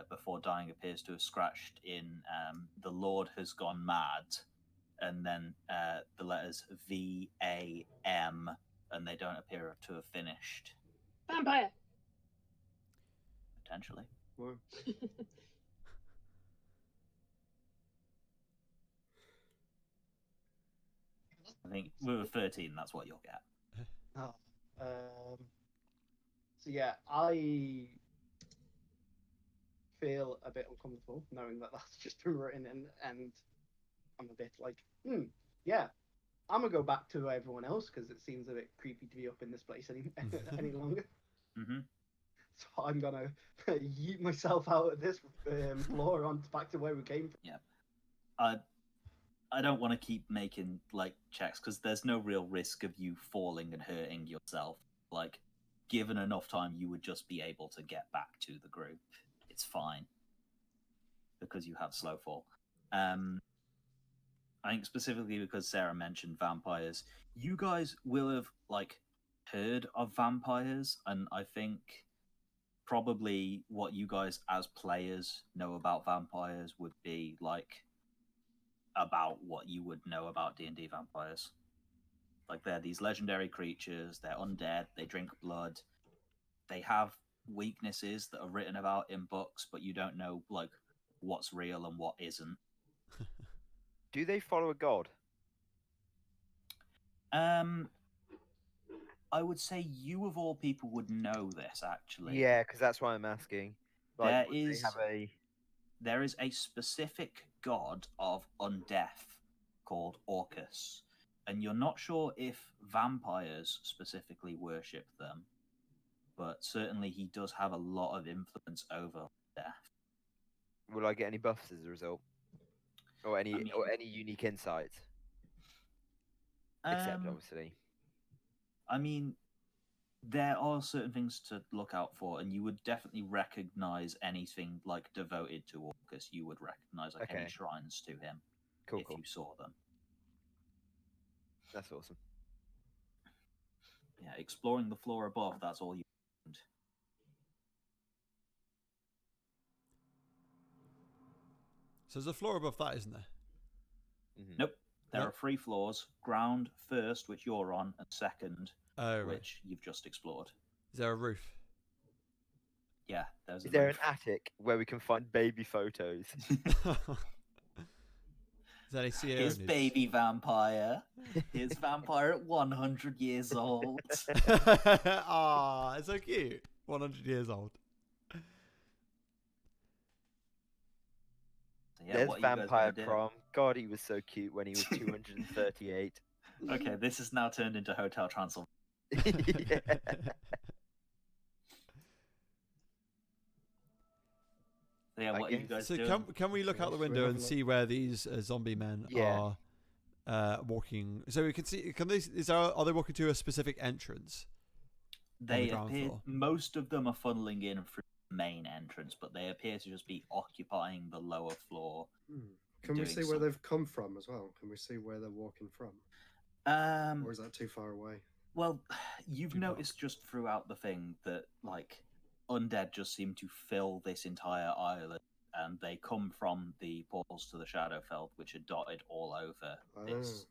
before dying appears to have scratched in "The Lord has gone mad," and then the letters VAM, and they don't appear to have finished. Vampire. Potentially. Whoa. I think with a 13, that's what you'll get. Oh, So yeah, I feel a bit uncomfortable knowing that that's just been written in, and I'm a bit like, yeah, I'm gonna go back to everyone else because it seems a bit creepy to be up in this place any longer. Mm-hmm. So I'm gonna yeet myself out of this floor on back to where we came from. Yeah. I don't want to keep making like checks because there's no real risk of you falling and hurting yourself. Like, given enough time, you would just be able to get back to the group. It's fine because you have slow fall. I think specifically because Sarah mentioned vampires, you guys will have like heard of vampires, and I think probably what you guys as players know about vampires would be like about what you would know about D&D vampires. Like, they're these legendary creatures, they're undead, they drink blood, they have weaknesses that are written about in books, but you don't know like what's real and what isn't. Do they follow a god? I would say you of all people would know this actually. Yeah, because that's why I'm asking. Like, There would they is have a there is a specific god of undeath called Orcus, and you're not sure if vampires specifically worship them, but certainly he does have a lot of influence over death. will I get any buffs as a result? Or any mean- or any unique insights? Except obviously. I mean, there are certain things to look out for, and you would definitely recognize anything like devoted to Orcus. You would recognize like any Okay. shrines to him Cool, if cool. you saw them. That's awesome. Yeah, exploring the floor above, that's all you need. So there's a floor above that, isn't there? Mhm. Nope. There Nope. are 3 floors. Ground first, which you're on, and second, Oh, right. which you've just explored. Is there a roof? Yeah, there's a Is there roof. an attic where we can find baby photos? Is there any Sierra Here's nudes? baby vampire. Here's vampire at 100 years old. Ah, it's so cute. 100 years old. So yeah, There's what are you guys Vampire gonna do? Prom. God, he was so cute when he was 238. Okay, this has now turned into Hotel Transylvania. Yeah. So yeah, I what are you guess. guys So doing? can we look out the Should we window have and a look? see where these zombie men Yeah. are walking? So we can see. Are they walking to a specific entrance? They ground appear. floor. Most of them are funneling in through the main entrance, but they appear to just be occupying the lower floor. Can we doing see where some- they've come from as well? Can we see where they're walking from? Or is that too far away? Well, you've Too noticed just throughout the thing that like undead just seem to fill this entire island, and they come from the portals to the Shadowfell, which are dotted all over this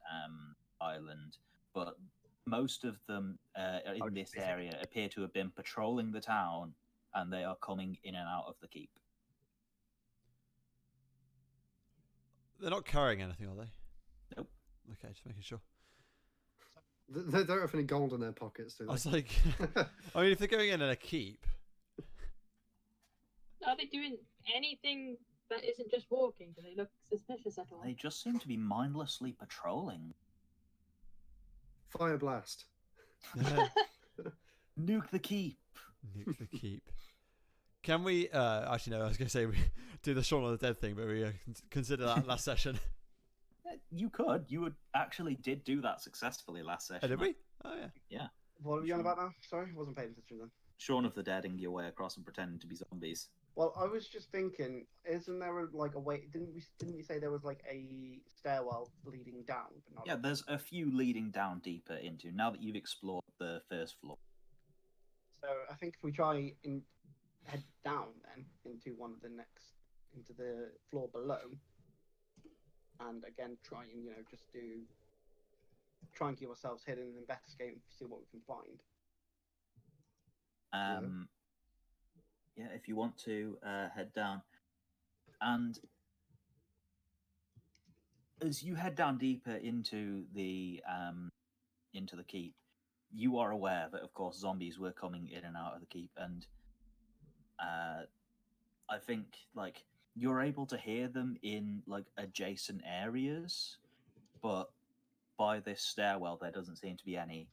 island. But most of them in just this missing. area appear to have been patrolling the town, and they are coming in and out of the keep. They're not carrying anything, are they? Nope. Okay, just making sure. They don't have any gold in their pockets, do I they? was like, I mean, if they're going in a keep, Are they doing anything that isn't just walking? Do they look suspicious at all? They just seem to be mindlessly patrolling. Fire blast. Nuke the keep. nuke the keep. Can we? Actually, no. I was going to say we do the Shaun of the Dead thing, but we consider that last session. You could. You actually did do that successfully last session. Oh, did we? Oh yeah. What are we on about now? Sorry, I wasn't paying attention then. Shaun of the Deading your way across and pretending to be zombies. Well, I was just thinking, isn't there like a way? Didn't we say there was like a stairwell leading down? But not Yeah, up? there's a few leading down deeper into, now that you've explored the first floor. So I think if we try and head down then into one of the next, into the floor below, and again try and just try and keep ourselves hidden and investigate and see what we can find. Yeah, if you want to head down. And as you head down deeper into the keep, you are aware that, of course, zombies were coming in and out of the keep, and I think like you're able to hear them in like adjacent areas, but by this stairwell there doesn't seem to be any,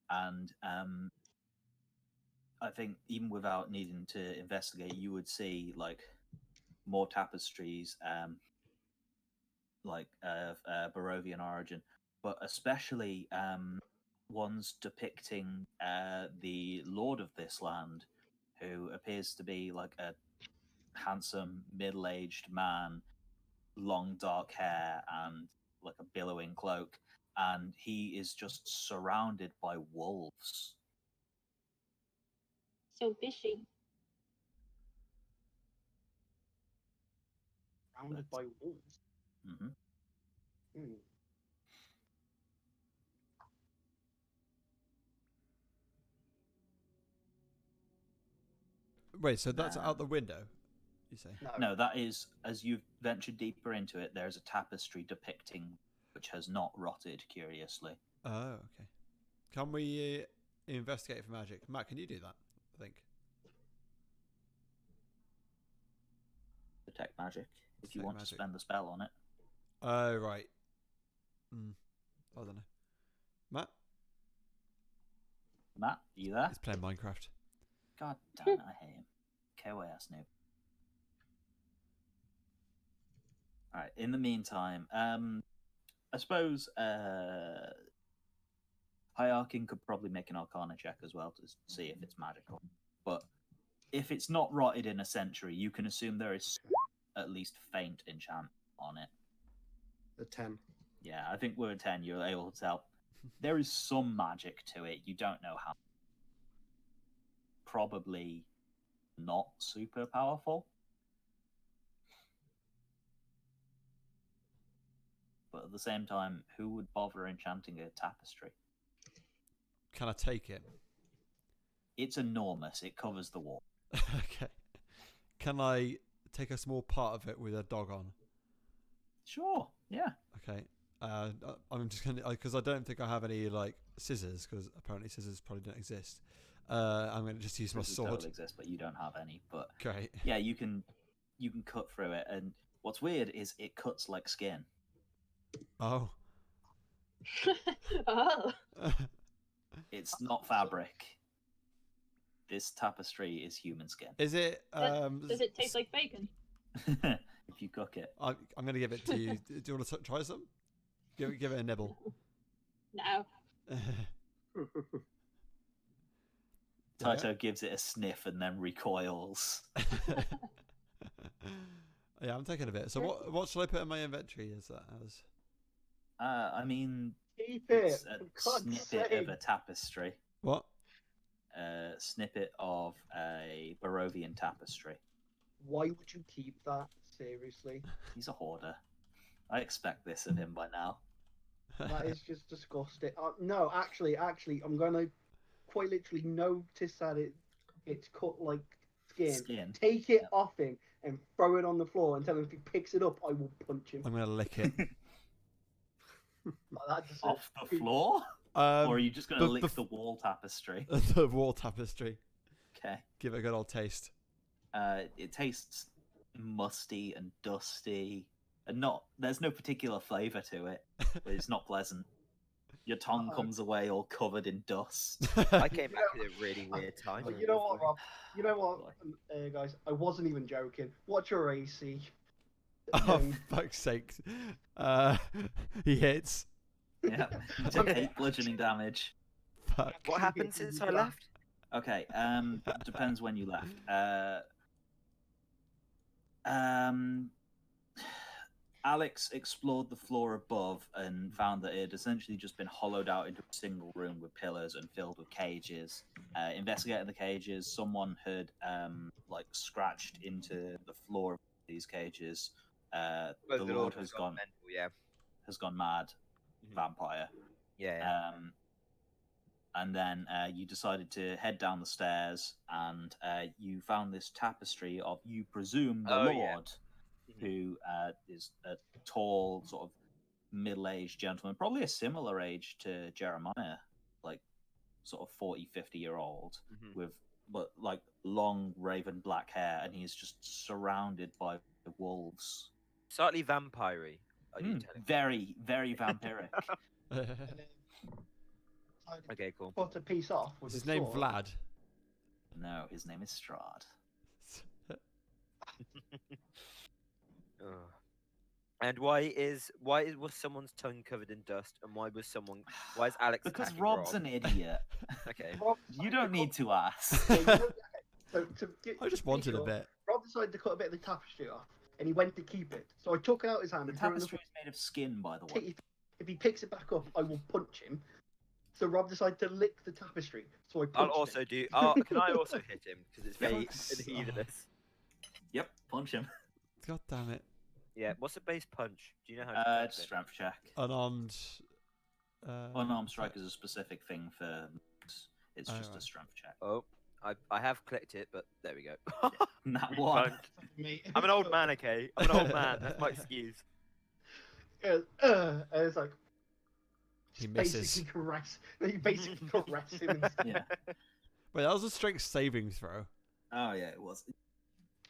and I think even without needing to investigate, you would see like more tapestries, like Barovian origin, but especially ones depicting the lord of this land, who appears to be like a handsome middle-aged man, long dark hair and like a billowing cloak, and he is just surrounded by wolves. So fishy. Surrounded by wolves. Hmm. Hmm. Wait, so that's out the window, you say? No, that is, as you've ventured deeper into it, there's a tapestry depicting which has not rotted, curiously. Oh, okay. Can we investigate for magic? Matt, can you do that? I think. Detect magic, if you Detect want magic. to spend the spell on it. Oh, right. I don't know. Matt? Matt, are you there? He's playing Minecraft. God damn it, I hate him. KOS noob. Alright, in the meantime, I suppose Hierarchin could probably make an Arcana check as well to see if it's magical. But if it's not rotted in a century, you can assume there is at least faint enchant on it. A 10. Yeah, I think with a 10, you're able to tell. There is some magic to it. You don't know how. Probably not super powerful. But at the same time, who would bother enchanting a tapestry? Can I take it? It's enormous. It covers the wall. Okay. Can I take a small part of it with a dog on? Sure, yeah. Okay. I'm just gonna, because I don't think I have any like scissors, because apparently scissors probably don't exist. I'm gonna just use my Scissors sword. don't exist, but you don't have any. But Okay. yeah, you can cut through it. And what's weird is it cuts like skin. Oh. Oh. It's not fabric. This tapestry is human skin. Is it? Does it taste like bacon? If you cook it. I'm gonna give it to you. Do you want to try some? Give it a nibble. No. Taito gives it a sniff and then recoils. Yeah, I'm taking a bit. So what should I put in my inventory? Is that as? I mean, Keep it's it. a For God's snippet sake. of a tapestry. What? A snippet of a Barovian tapestry. Why would you keep that? Seriously. He's a hoarder. I expect this of him by now. That is just disgusting. No, actually, I'm gonna quite literally notice that it's cut like skin. Take it off him and throw it on the floor and tell him if he picks it up, I will punch him. I'm gonna lick it. Off the floor? Or are you just going to lick the wall tapestry? The wall tapestry. Okay. Give it a good old taste. It tastes musty and dusty, and there's no particular flavour to it, but it's not pleasant. Your tongue comes away all covered in dust. I came back at a really weird time. You know what, Rob? You know what, guys? I wasn't even joking. What's your AC? Oh, fuck's sake. He hits. Yeah, you take 8 bludgeoning damage. Fuck. What happened since I left? Okay, depends when you left. Alex explored the floor above and found that it had essentially just been hollowed out into a single room with pillars and filled with cages. Investigating the cages, someone had scratched into the floor of these cages. The Lord has gone mental, has gone mad. Vampire. Yeah. And then you decided to head down the stairs, and you found this tapestry of, you presume, the Lord, who is a tall, sort of middle-aged gentleman, probably a similar age to Jeremiah, like sort of 40, 50-year-old Mhm. with like long raven black hair, and he's just surrounded by wolves. Slightly vampire-y, are you telling me? Very, very vampiric. And then decided Okay, to cool. cut a piece off with Is his his name sword. Vlad? No, his name is Strahd. Ugh. And was someone's tongue covered in dust, and why is Alex Because attacking Rob's Rob? an idiot. Okay. Rob You decided don't to need to ask. cut- okay, so I just be wanted a sure, bit. Rob decided to cut a bit of the tapestry off, and he went to keep it. So I took it out his hand. The and threw it in the tapestry is made of skin, by the way. If he picks it back up, I will punch him. So Rob decided to lick the tapestry. So I punched I'll also him. do. Can I also hit him because it's very Yes. heathenous? Yep, punch him. God damn it. Yeah. What's a base punch? Do you know how to punch It's it? strength check. Unarmed. Unarmed strike is a specific thing for. It's Oh, just right. a strength check. Oh, I have clicked it, but there we go. That We one. punched. Mate. I'm an old man, okay? I'm an old man. That's my excuse. And it's like He just misses. basically caress. You basically caress him. And Yeah. Wait, that was a strength saving throw. Oh yeah, it was.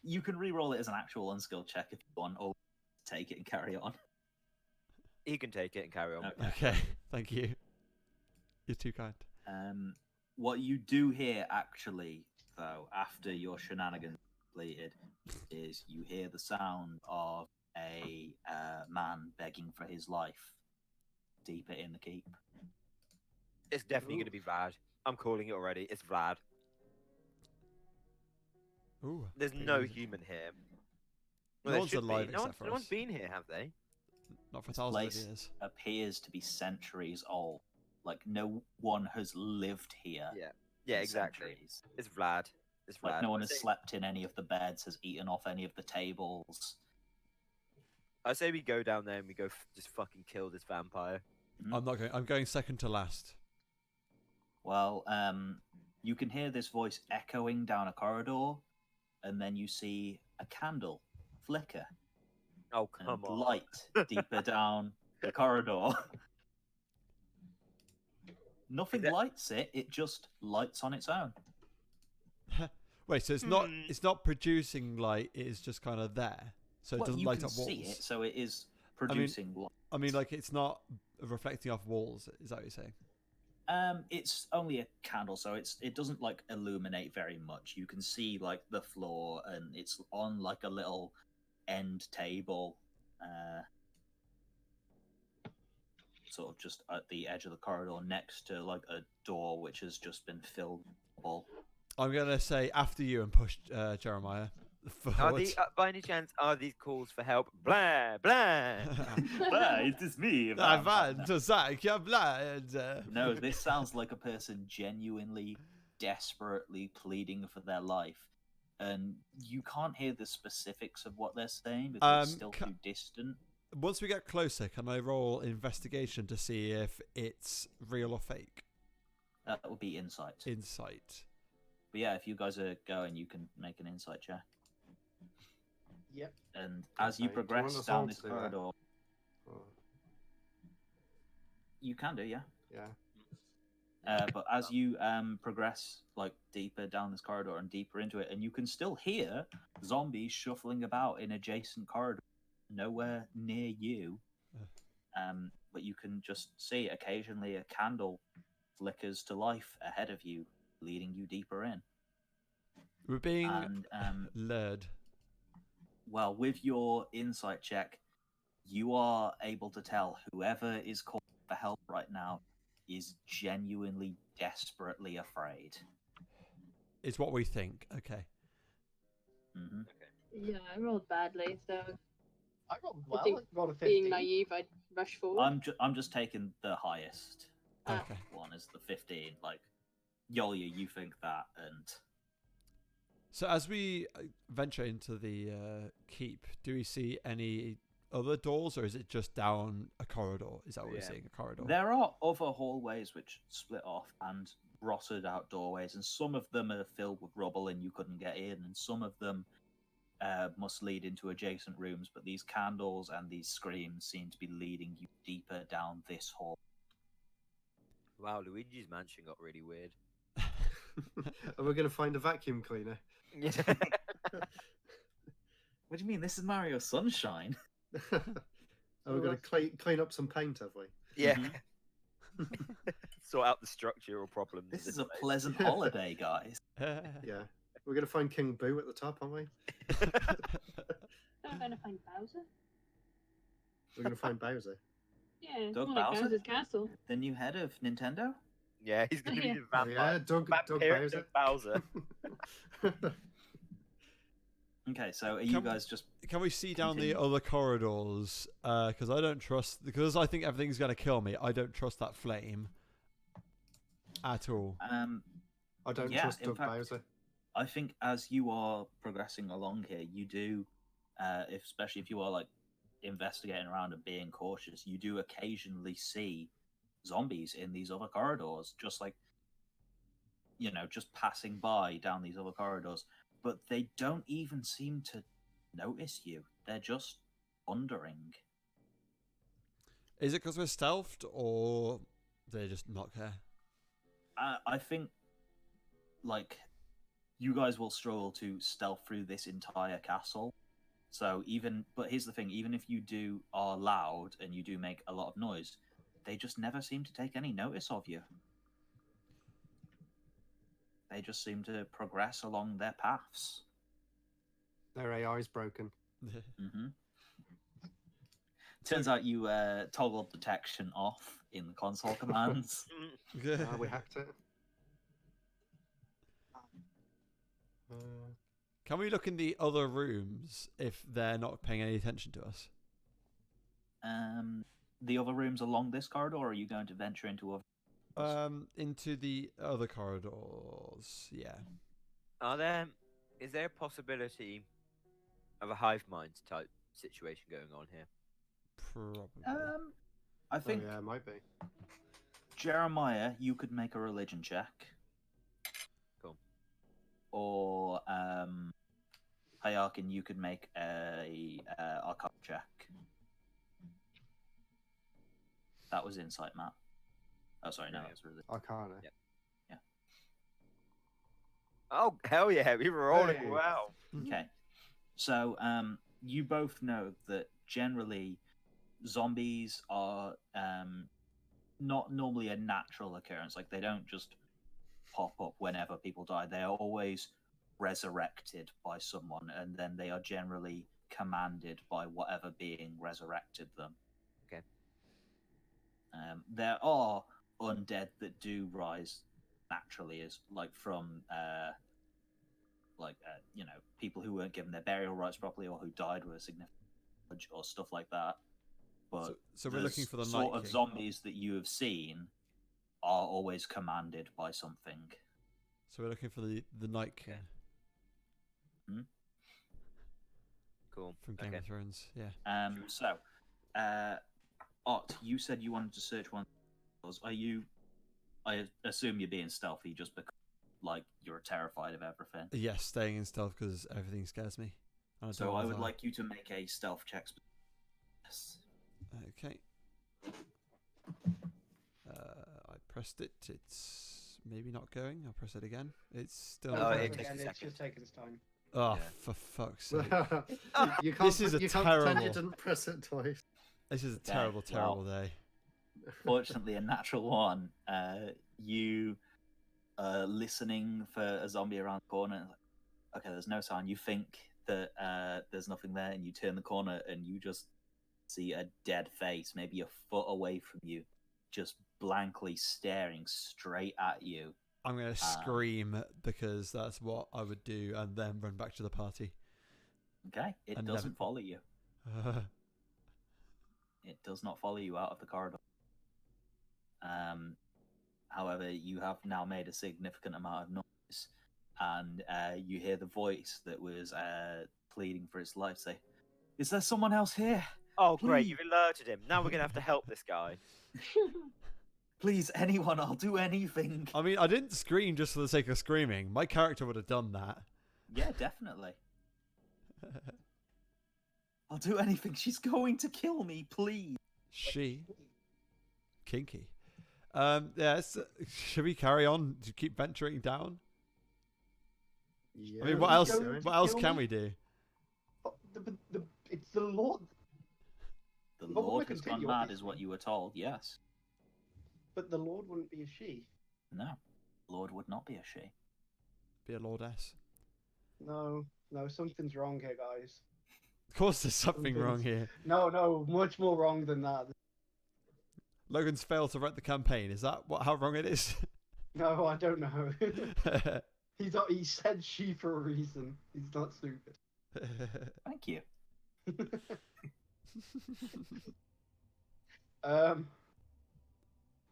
You can re-roll it as an actual unskilled check if you want, or take it and carry on. He can take it and carry on. Okay. Okay, thank you. You're too kind. What you do hear, actually, though, after your shenanigans completed, is you hear the sound of a man begging for his life deeper in the keep. It's definitely going to be Vlad. I'm calling it already. It's Vlad. Ooh. There's pretty no amazing. human here. No there one's should be. alive No except for one's us. been here, have they? Not for This thousands place of years. appears to be centuries old. Like no one has lived here. Yeah. in Yeah, exactly. centuries. It's Vlad. It's Vlad. Like no one I has say- slept in any of the beds, has eaten off any of the tables. I say we go down there and we go just fucking kill this vampire. I'm not going. I'm going second to last. Well, you can hear this voice echoing down a corridor, and then you see a candle flicker Oh, and come on. light deeper down the corridor. Nothing that- lights it; it just lights on its own. Wait, so it's not producing light. It is just kind of there, so it Well, doesn't you light can up walls. see it, so it is producing light. I mean, like it's not reflecting off walls. Is that what you're saying? It's only a candle, so it doesn't like illuminate very much. You can see like the floor, and it's on like a little end table, sort of just at the edge of the corridor, next to like a door which has just been filled with bubble. I'm gonna say after you and push Jeremiah forward. By any chance, are these calls for help? Blah, blah. It is me. No, this sounds like a person genuinely, desperately pleading for their life, and you can't hear the specifics of what they're saying because it's still too distant. Once we get closer, can I roll investigation to see if it's real or fake? That would be insight. Insight. But yeah, if you guys are going, you can make an insight check. Yep. And as you Okay, do you want progress us down all this to do that? corridor, Oh, you can do, yeah. yeah. But as you progress like deeper down this corridor and deeper into it, and you can still hear zombies shuffling about in adjacent corridors, nowhere near you. But you can just see occasionally a candle flickers to life ahead of you, leading you deeper in. We're being And lured. well, with your insight check, you are able to tell whoever is calling for help right now is genuinely, desperately afraid. It's what we think. Okay. Hmm. Yeah, I rolled badly, so I rolled I well. think I rolled a 15. being naive, I'd rush forward. I'm just taking the highest Ah. Okay. one as the 15. Like, Yolya, you think that, and So as we venture into the keep, do we see any other doors, or is it just down a corridor? Is that what we're Yeah. seeing? A corridor. there are other hallways which split off and rotted out doorways, and some of them are filled with rubble and you couldn't get in, and some of them must lead into adjacent rooms, but these candles and these screams seem to be leading you deeper down this hall. Wow, Luigi's Mansion got really weird. And we're going to find a vacuum cleaner. Yeah. What do you mean? This is Mario Sunshine. And we're going to clean up some paint, have we? Yeah. Mhm. Sort out the structural problems. This of is a place. pleasant holiday, guys. Yeah. We're going to find King Boo at the top, aren't we? I'm going to find Bowser. We're going to find Bowser. Yeah, it's Doug more like Bowser? Bowser's Castle. The new head of Nintendo? Yeah, he's going to be Yeah. the Oh, vampire. yeah, Doug Vampiric Bowser. Doug Bowser. Okay, so are you Can- guys just... Can we see down the Continue. other corridors? Because I don't trust. Because I think everything's going to kill me. I don't trust that flame at all. I don't Yeah, trust in Doug fact- Bowser. I think as you are progressing along here, you do, especially if you are like investigating around and being cautious, you do occasionally see zombies in these other corridors, just like, you know, just passing by down these other corridors. But they don't even seem to notice you. They're just wandering. Is it because we're stealthed, or they just not care? I think, like, you guys will struggle to stealth through this entire castle. So but here's the thing: even if you are loud and you do make a lot of noise, they just never seem to take any notice of you. They just seem to progress along their paths. Their AI's broken. Hmm Turns out you toggled detection off in the console commands. We hacked it. Can we look in the other rooms if they're not paying any attention to us? The other rooms along this corridor, or are you going to venture into other? Into the other corridors. Yeah. Is there a possibility of a hive mind type situation going on here? Probably. I think Oh, yeah, it might be. Jeremiah, you could make a religion check. Cool. Or Hayakin, you could make a arcana check. That was insight, Matt. Oh, sorry, no, Yeah. that's religion. Arcana. Yep. Oh hell yeah, we were rolling Hey. well. Okay. So you both know that generally zombies are not normally a natural occurrence. Like, they don't just pop up whenever people die. They are always resurrected by someone, and then they are generally commanded by whatever being resurrected them. Okay. There are undead that do rise naturally, as like from you know, people who weren't given their burial rights properly, or who died with a significant age, or stuff like that. But So we're looking for the sort Night of King. zombies that you have seen are always commanded by something. So we're looking for the Night King Cool. from Game Okay. of Thrones. Yeah. Ott, you said you wanted to search one of those. I assume you're being stealthy just because, like, you're terrified of everything. Yes, staying in stealth because everything scares me. And So don't I wanna would die. like you to make a stealth check. Yes. Okay. I pressed it. It's maybe not going. I'll press it again. It's still. Oh, not it going. takes a Again, it's second. just taking its time. Oh, Yeah. for fuck's sake! You can't, This is a you can't pretend terrible- you didn't press it twice. This is a Okay, terrible, terrible well. day. Fortunately, a natural one. You listening for a zombie around the corner. And like, okay, there's no sign. You think that there's nothing there, and you turn the corner and you just see a dead face, maybe a foot away from you, just blankly staring straight at you. I'm going to scream because that's what I would do, and then run back to the party. Okay, it And doesn't never- follow you. It does not follow you out of the corridor. However, you have now made a significant amount of noise, and you hear the voice that was pleading for its life say, "Is there someone else here? Oh great, Please. you've alerted him. Now we're gonna have to help this guy. Please, anyone, I'll do anything." I mean, I didn't scream just for the sake of screaming. My character would have done that. Yeah, definitely. I'll do anything. She's going to kill me, please. She. Kinky. Yes. Should we carry on to keep venturing down? Yeah, I mean, what let's else? go. What else Kill can me? we do? Oh, it's the Lord. The But we'll Lord has gone continue, mad, is what obviously. you were told. Yes. But the Lord wouldn't be a she. No. Lord would not be a she. Be a lordess. No, something's wrong here, guys. Of course, there's something wrong here. No, much more wrong than that. Logan's failed to write the campaign. Is that how wrong it is? No, I don't know. He said she for a reason. He's not stupid. Thank you.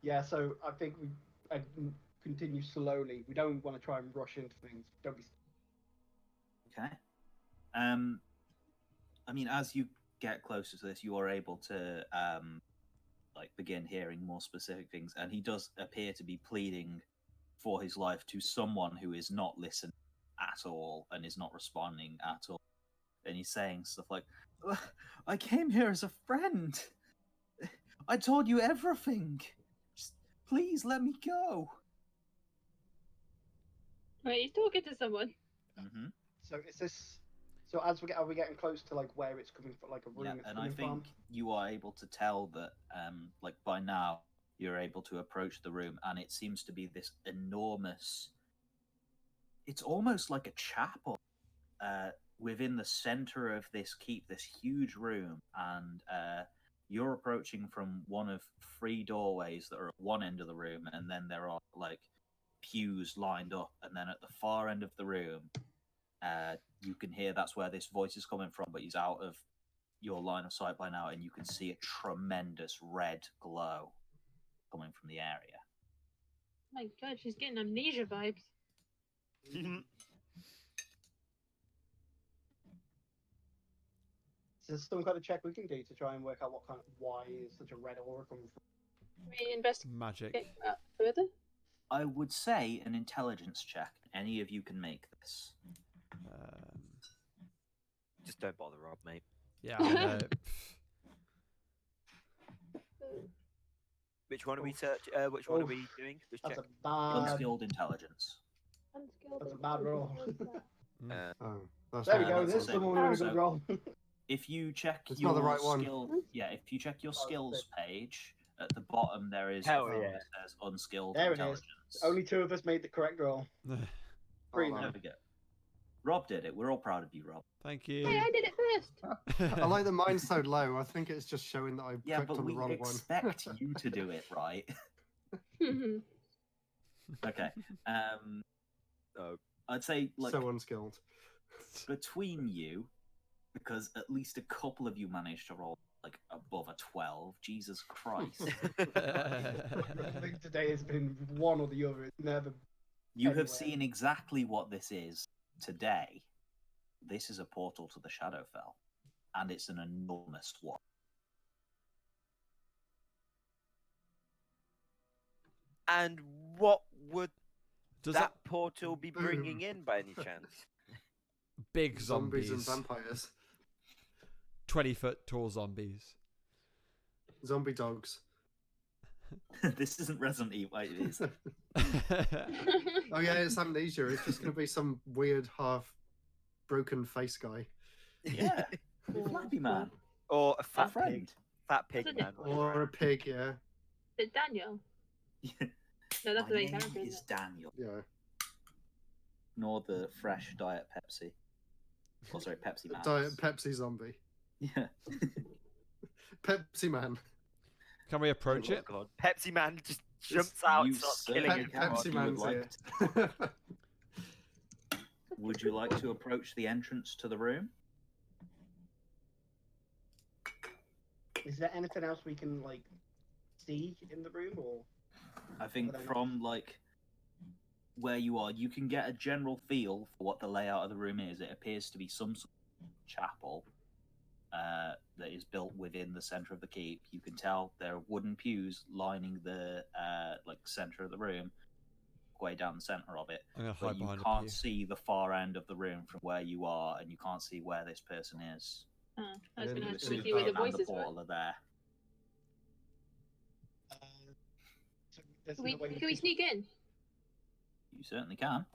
Yeah, so I think I continue slowly. We don't want to try and rush into things. Don't be. Okay. I mean, as you get closer to this, you are able to like begin hearing more specific things, and he does appear to be pleading for his life to someone who is not listening at all and is not responding at all. And he's saying stuff like, "I came here as a friend. I told you everything. Just please let me go." Wait, he's talking to someone. Mm-hmm. So is this? So are we getting close to like where it's coming from, like a room? Yeah, it's and I coming think from? you are able to tell that, like by now, you're able to approach the room, and it seems to be this enormous. It's almost like a chapel, within the center of this keep, this huge room, and you're approaching from one of 3 doorways that are at one end of the room, and then there are like pews lined up, and then at the far end of the room, you can hear that's where this voice is coming from, but he's out of your line of sight by now, and you can see a tremendous red glow coming from the area. My God, she's getting amnesia vibes. Is there some kind of check we can do to try and work out why is such a red aura coming from? We investigate Magic. further. I would say an intelligence check. Any of you can make this. Just don't bother, Rob, mate. Yeah, I know. Which one are we Which one are we doing? Which That's check? a bad. Unskilled intelligence. That's a bad roll. Oh, that's There we right, go. that's This is the the same. one with a So- good roll. If you check It's your not the right one. skill, yeah, if you check your skills page at the bottom, there is Hell a thing yeah. that says unskilled There it is. intelligence. Only 2 of us made the correct roll. Pretty Hold There on. we go. Rob did it. We're all proud of you, Rob. Thank Hey, you. I did it first. I like that mine's so low. I think it's just showing that I Yeah, clicked but on the we wrong expect one. you to do it right. Okay. Oh. I'd say like So unskilled. between you, because at least a couple of you managed to roll like above a 12. Jesus Christ. I think today has been one or the other. It's never. You have Anyway. seen exactly what this is today. This is a portal to the Shadowfell, and it's an enormous one. And what would Does that that portal be bringing in by any chance? big Zombies zombies, and vampires. 20-foot tall zombies? Zombie dogs. This isn't Resident Evil. It is. Oh yeah, it's amnesia. It's just going to be some weird half broken face guy. Yeah. Flappy Man. Or a Our fat pig? friend. Fat pig Wasn't man. it? running Or a around. pig, yeah. Is it Daniel? No, that's My the main name character. is Isn't Daniel. Yeah. Nor the fresh Diet Pepsi. Oh, sorry, Pepsi Man. Diet Pepsi zombie. Yeah. Pepsi man. Can we approach Oh it? God. Pepsi man just jumps Yes, out you and starts certainly killing can. everyone. Pepsi You would man's like here. Would you like to approach the entrance to the room? Is there anything else we can like see in the room, or? I think Would I not- from like where you are, you can get a general feel for what the layout of the room is. It appears to be some sort of chapel that is built within the center of the keep. You can tell there are wooden pews lining the like center of the room, way down the center of it. I'm gonna But hide you behind a can't pew. see the far end of the room from where you are, and you can't see where this person is. it? I was And going to then ask it's you in see where the And the voices were. portal are there. So There's Can we, no way can we sneak in? You certainly can.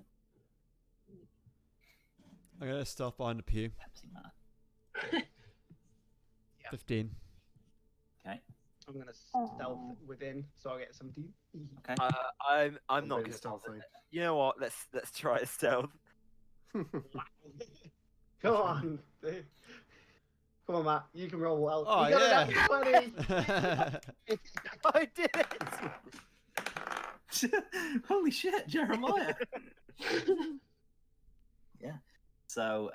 I'm gonna stealth behind the pew. Pepsi Man. 15. Okay. I'm gonna stealth within, so I get 17. Okay. I'm not gonna stealth. You know what? Let's try a stealth. Come on. Come on, Matt. You can roll well. Oh, you got yeah. a nat 20. I did it. Holy shit, Jeremiah. Yeah. So,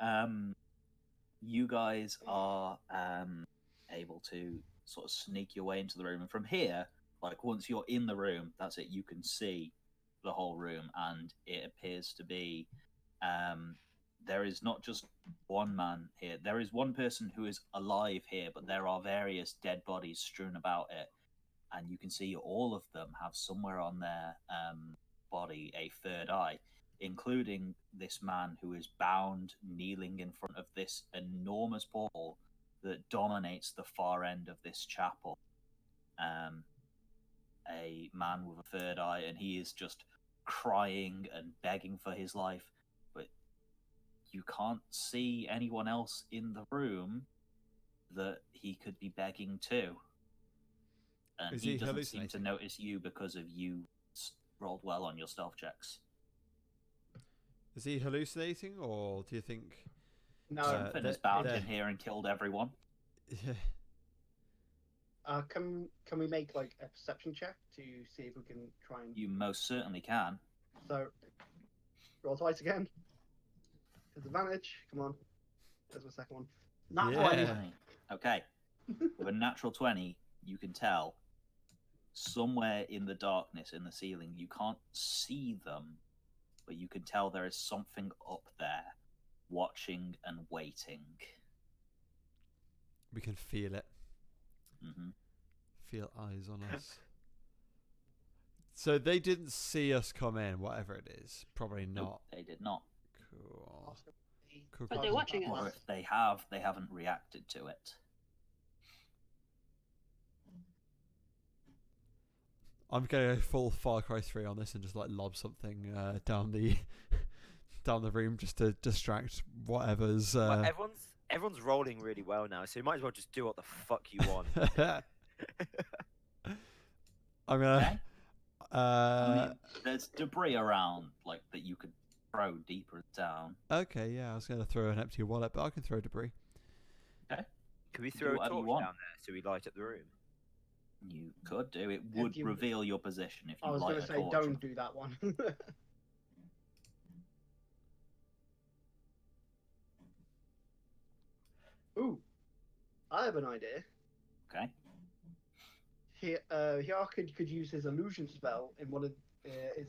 you guys are able to sort of sneak your way into the room, and from here, like once you're in the room, that's it. You can see the whole room, and it appears to be there is not just one man here. There is one person who is alive here, but there are various dead bodies strewn about it, and you can see all of them have somewhere on their body a third eye, including this man who is bound, kneeling in front of this enormous portal that dominates the far end of this chapel. A man with a third eye, and he is just crying and begging for his life, but you can't see anyone else in the room that he could be begging to. And Is he he doesn't seem to hallucinating? notice you because of you rolled well on your stealth checks. Is he hallucinating, or do you think? No. Something has bound in here and killed everyone. Can we make like a perception check to see if we can try and? You most certainly can. So roll twice again. Disadvantage. Come on. There's my second one. Not Yeah. 20. 20. Okay. With a natural 20, you can tell somewhere in the darkness in the ceiling, you can't see them, but you can tell there is something up there watching and waiting. We can feel it. Hmm. Feel eyes on us. So they didn't see us come in, whatever it is. Probably not. Nope, they did not. Cool. Cool. But they're watching Or us. if they have, they haven't reacted to it. I'm gonna go full Far Cry 3 on this and just like lob something down the down the room just to distract whatever's. Well, everyone's rolling really well now, so you might as well just do what the fuck you want. I'm gonna. Okay. I mean, there's debris around, like that you could throw deeper down. Okay, yeah, I was gonna throw an empty wallet, but I can throw debris. Can we Do throw a whatever you torch want. down there so we light up the room? You could do. It If would you- reveal your position if I you was light going a to say, torch. don't do that one. Ooh, I have an idea. Okay. Here could use his illusion spell in one of his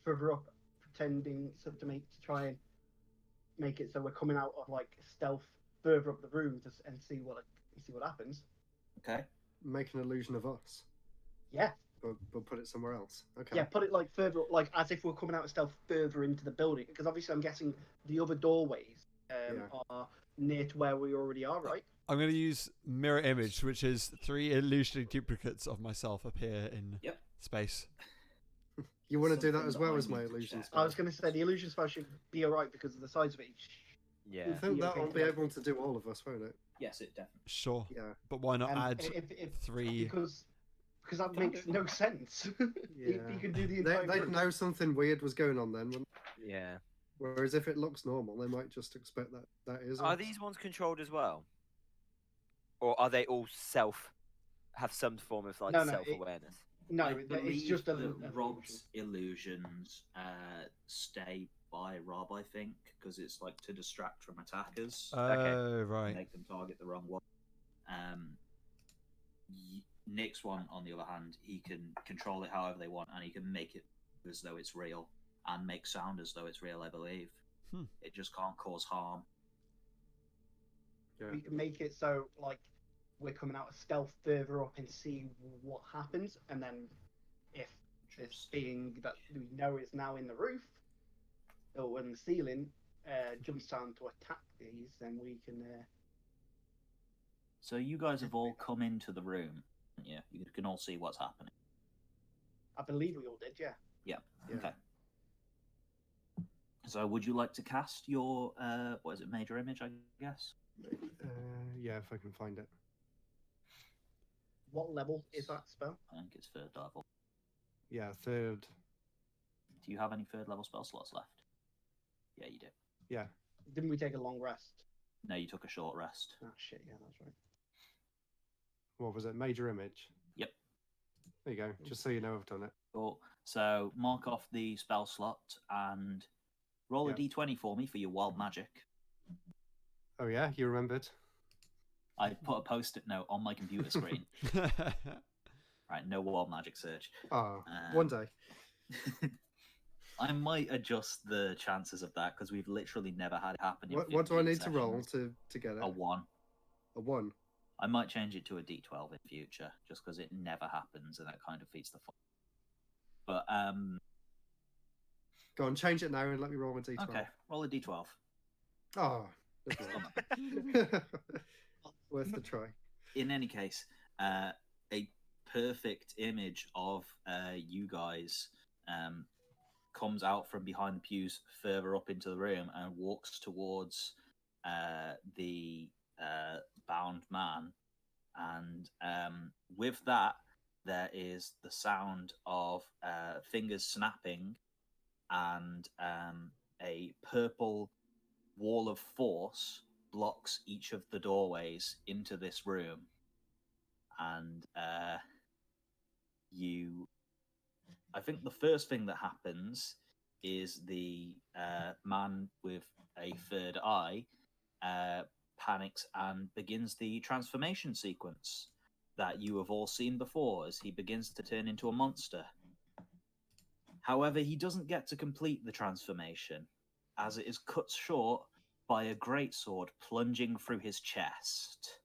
further up, pretending to try and make it so we're coming out of like stealth further up the room and see what happens. Okay. Make an illusion of us, Yeah, but put it somewhere else. Okay. yeah. Put it like further, like as if we're coming out of stealth further into the building, because obviously I'm guessing the other doorways are near to where we already are, right? I'm gonna use mirror image, which is 3 illusionary duplicates of myself appear in Yep. space. You want to do that Something as that well I as my need to illusion check. spell? I was going to say the illusion spell should be alright because of the size of it. Yeah. You think Yeah, that'll okay. be able to do all of us, won't it? Yes, it definitely. Sure, Yeah. but why not add if 3? because that Can't makes do it. no sense. Yeah. You can do the entire They'd room. know something weird was going on then. Yeah. Whereas if it looks normal, they might just expect that is. Are us. these ones controlled as well? Or are they all have some form of like No, self-awareness? No, I it's believe just a that Rob's illusions stay by Rob, I think, because it's like to distract from attackers. Oh, and right. make them target the wrong one. Nick's one, on the other hand, he can control it however they want, and he can make it as though it's real and make sound as though it's real, I believe. It just can't cause harm. Yeah. We can make it so like we're coming out of stealth further up and see what happens, and then if this being that we know is now in the roof or in the ceiling jumps down to attack these, then we can. So you guys have all come into the room. didn't you? You can all see what's happening. I believe we all did, yeah. Yeah. Yeah. Okay. So, would you like to cast your what is it, major image? I guess. Yeah, if I can find it. What level is that spell? I think it's third level. Yeah, third. Do you have any third level spell slots left? Yeah, you do. Yeah. Didn't we take a long rest? No, you took a short rest. Oh shit, yeah, that's right. What was it? Major image. Yep. There you go. Just so you know, I've done it. Cool. So mark off the spell slot and roll a Yeah. d20 for me for your wild magic. Oh yeah, you remembered. I put a post-it note on my computer screen. Right, no wild magic search. Ah, one day. I might adjust the chances of that because we've literally never had it happen. In What do I 15 need to roll sessions. to get it? A 1. A 1. I might change it to a d12 in future, just because it never happens, and that kind of feeds the fun. But Go on, change it now and let me roll a d12. okay, roll a d12. Oh, worth the try. In any case, a perfect image of you guys comes out from behind the pews further up into the room and walks towards the bound man. And with that, there is the sound of fingers snapping and a purple wall of force blocks each of the doorways into this room. And I think the first thing that happens is the man with a third eye panics and begins the transformation sequence that you have all seen before as he begins to turn into a monster. However, he doesn't get to complete the transformation, as it is cut short by a greatsword plunging through his chest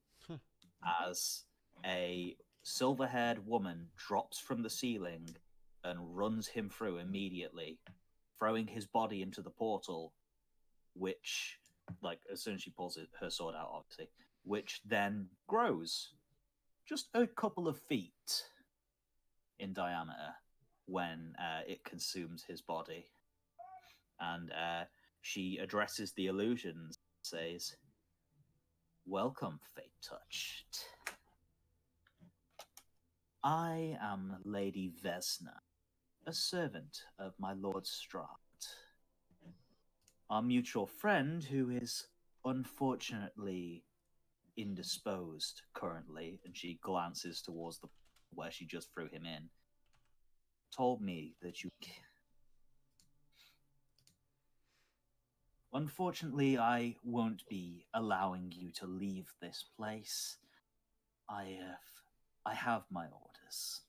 as a silver-haired woman drops from the ceiling and runs him through immediately, throwing his body into the portal, which, like, as soon as she pulls her sword out, obviously, which then grows just a couple of feet in diameter when it consumes his body. And she addresses the illusions, says, "Welcome, Fate-touched. I am Lady Vesna, a servant of my Lord Strahd. Our mutual friend, who is unfortunately indisposed currently," and she glances towards the where she just threw him in, "told me that you... Unfortunately, I won't be allowing you to leave this place. I have my orders."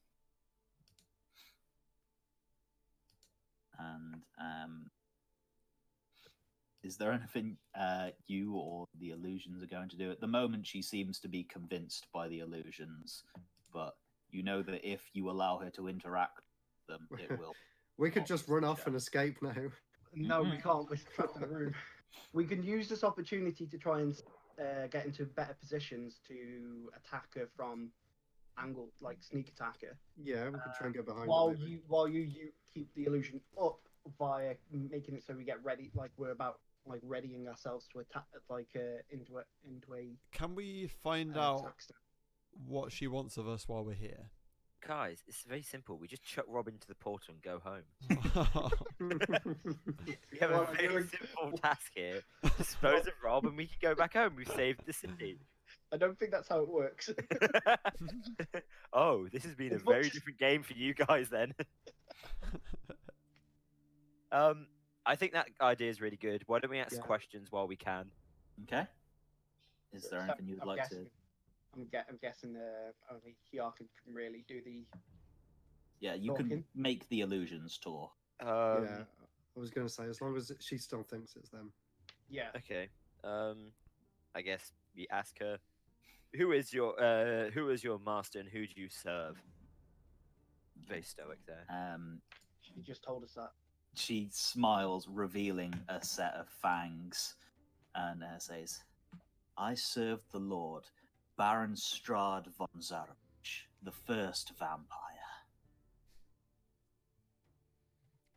And is there anything you or the illusions are going to do? At the moment, she seems to be convinced by the illusions, but you know that if you allow her to interact with them, it will... We could just run off and escape now. No, we can't. We're trapped in the room. We can use this opportunity to try and get into better positions to attack her from angle, like sneak attack her. Yeah, we could try and get behind While it. maybe. you keep the illusion up via making it so we get ready, like we're about like readying ourselves to attack, like into a. Can we find out what she wants of us while we're here? Guys, it's very simple. We just chuck Rob into the portal and go home. We have a very simple task here. Dispose of Rob and we can go back home. We've saved the city. I don't think that's how it works. Oh, this has been a very different game for you guys then. I think that idea is really good. Why don't we ask questions while we can? Okay. Is there anything you'd like to... I'm guessing only Hyar can really do the... Yeah, you can make the illusions tour. Yeah, I was going to say, as long as she still thinks it's them. Yeah. Okay. I guess we ask her, who is your master and who do you serve? Very stoic there. She just told us that. She smiles, revealing a set of fangs, and says, "I serve the Lord, Baron Strahd von Zarovich, the first vampire.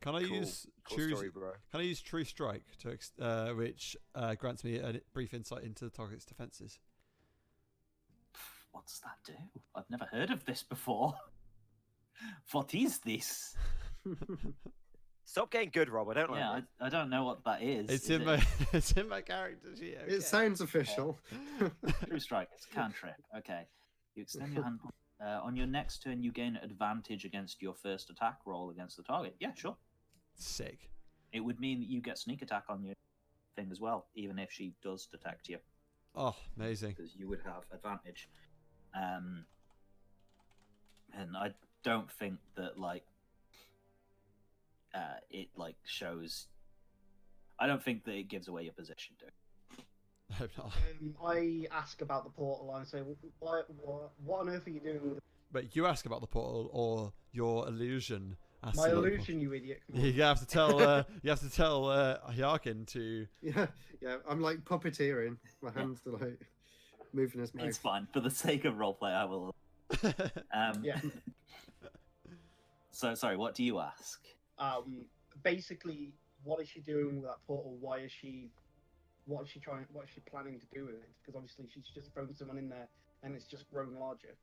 Can I Cool. use Cool choose? story, bro. Can I use True Strike to which grants me a brief insight into the target's defenses? What does that do? I've never heard of this before. What is this? Stop getting good, Rob. I don't like Yeah, it. I don't know what that is. It's Is in it my it's in my character sheet. Okay. It sounds official. True Strike. It's a cantrip. Okay. You extend your hand. On your next turn, you gain advantage against your first attack roll against the target. Yeah, sure. Sick. It would mean that you get sneak attack on your thing as well, even if she does detect you, Oh, amazing. because you would have advantage. And I don't think that it shows. I don't think that it gives away your position, dude. I hope not. I ask about the portal and I say, what on earth are you doing with But you ask about the portal or your illusion. asks my about the illusion, you idiot? Come portal. on. You have to tell Hyarkin to. Yeah, I'm like puppeteering. My hands are like moving his mouth. It's fine. For the sake of roleplay, I will. Yeah. So sorry. What do you ask? Basically, what is she doing with that portal? What is she planning to do with it? Because obviously she's just thrown someone in there and it's just grown larger.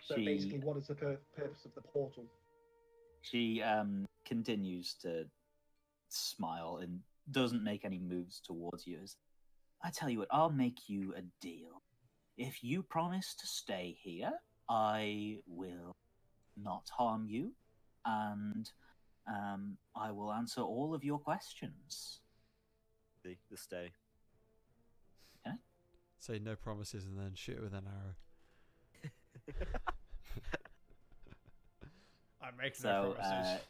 So basically, what is the purpose of the portal? She continues to smile and doesn't make any moves towards you. I tell you what, I'll make you a deal. If you promise to stay here, I will not harm you, and I will answer all of your questions. The stay. Say no promises and then shoot it with an arrow. I make no So promises.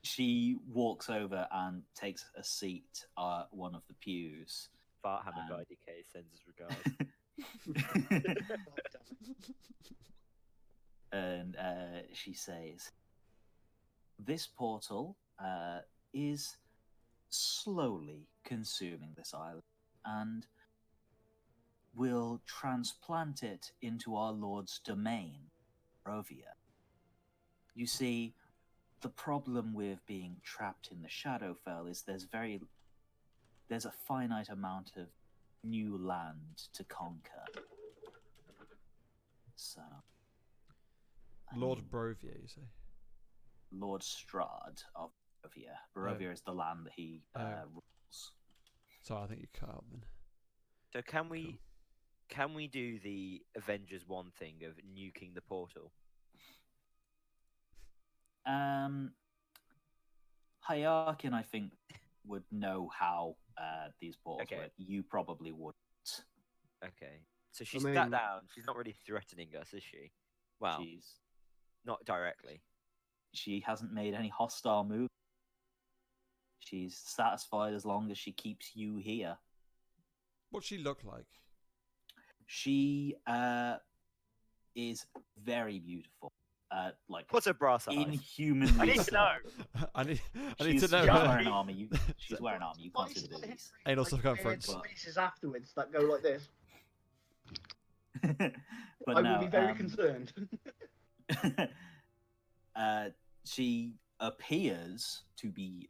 she walks over and takes a seat at one of the pews. Farthammer Guy DK sends his regards. And she says, "This portal is slowly consuming this island, and will transplant it into our Lord's domain, Barovia. You see, the problem with being trapped in the Shadowfell is there's a finite amount of new land to conquer. So, Lord Barovia, you say? Lord Strahd of Barovia. Barovia is the land that he rules. Sorry, I think you cut out then. So can we do the Avengers 1 thing of nuking the portal? Hyarkin, I think, would know how these portals Okay. work. You probably wouldn't. Okay. So she's mean- sat down. She's not really threatening us, is she? Well, She's not directly. She hasn't made any hostile moves. She's satisfied as long as she keeps you here. What's she look like? She is very beautiful. What's her bra size? Inhumanly I need to so. know. I need She's to know. wearing armor. She's wearing armor. You can't see the boobies. Anal Like circumference. weird spaces afterwards that go like this. But I no, would be very concerned. she appears to be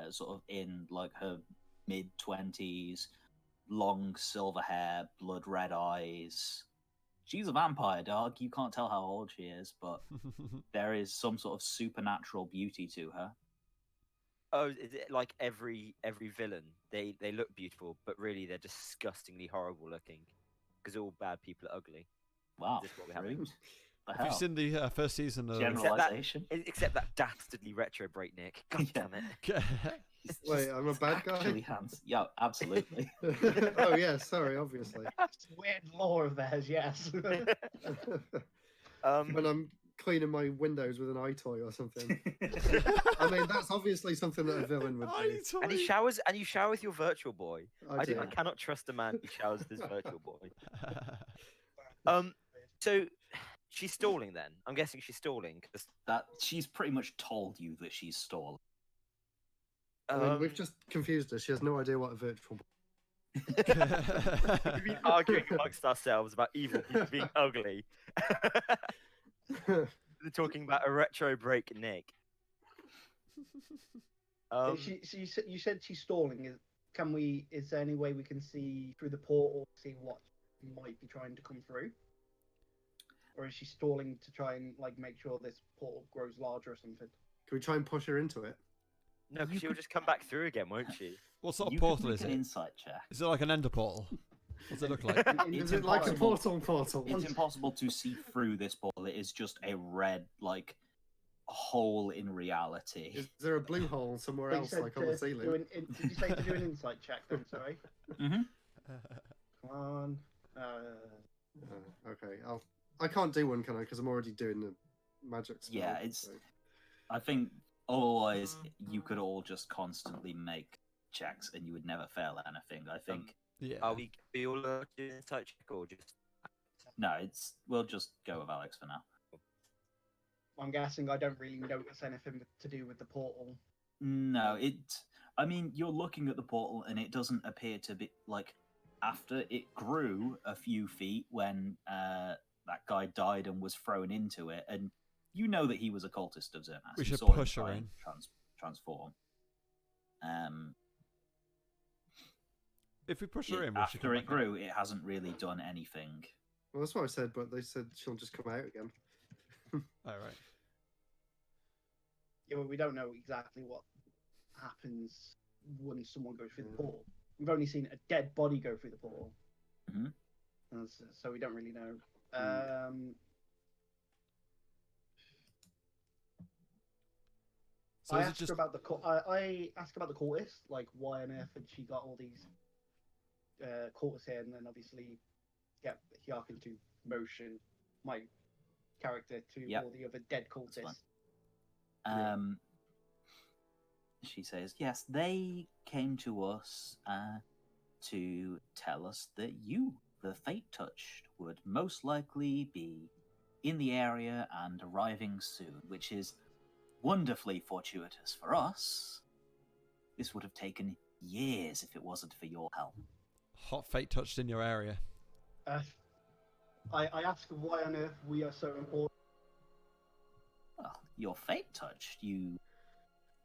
sort of in like her mid-20s, long silver hair, blood red eyes. She's a vampire, dog. You can't tell how old she is, but there is some sort of supernatural beauty to her. Oh, is it like every villain? They look beautiful, but really they're disgustingly horrible looking. Because all bad people are ugly. Wow, Is this what we have? rude. The Have you hell? seen the first season of... Generalization. Except that dastardly retro breakneck. God Yeah. damn it. He's Wait, just I'm a bad guy? actually handsome. Yeah, absolutely. Oh yeah, sorry, obviously. That's weird lore of theirs, yes. When I'm cleaning my windows with an eye toy or something. I mean, that's obviously something that a villain would do. And you shower with your virtual boy. I do. cannot trust a man who showers with his virtual boy. So she's stalling then. I'm guessing she's stalling. That she's pretty much told you that she's stalling. I mean, we've just confused her. She has no idea what a virtual. We've been arguing amongst ourselves about evil people being ugly. They're talking about a retro break Nick. You said she's stalling. Is there any way we can see through the portal, see what might be trying to come through? Or is she stalling to try and like make sure this portal grows larger or something? Can we try and push her into it? No, because she'll just come back through again, won't she? What sort of You could portal make is an it? insight check. Is it like an ender portal? What's it look like? Is it like a impossible. portal? It's impossible to see through this portal. It is just a red, like, hole in reality. Is there a blue hole somewhere But you else, said like on the ceiling? did you say to do an insight check then? Sorry. Mm-hmm. Come on. Okay, I can't do one, can I? Because I'm already doing the magic spell. Yeah, it's. so- I think otherwise you could all just constantly make checks and you would never fail at anything. I think. Yeah. Are we all doing an insight check or just? No, it's. We'll just go with Alex for now. I'm guessing I don't really notice anything to do with the portal. No, it. I mean, you're looking at the portal and it doesn't appear to be like. After it grew a few feet when that guy died and was thrown into it, and you know that he was a cultist of Zermatt. We You should saw him push her try in. and transform. If we push her in, will she come After it back out? grew, it hasn't really done anything. Well, that's what I said, but they said she'll just come out again. Oh, right. Yeah, well, we don't know exactly what happens when someone goes through the portal. We've only seen a dead body go through the portal, Mhm. So we don't really know. So I is it asked just her about I asked about the cultist, like why on earth had she got all these cultists here, and then obviously get Hyak into motion, my character, to Yep. all the other dead fine. cultists. She says, yes, they came to us to tell us that you, the Fate Touched, would most likely be in the area and arriving soon, which is wonderfully fortuitous for us. This would have taken years if it wasn't for your help. hot fate touched in your area? I asked her why on earth we are so important. Well, you're Fate Touched. You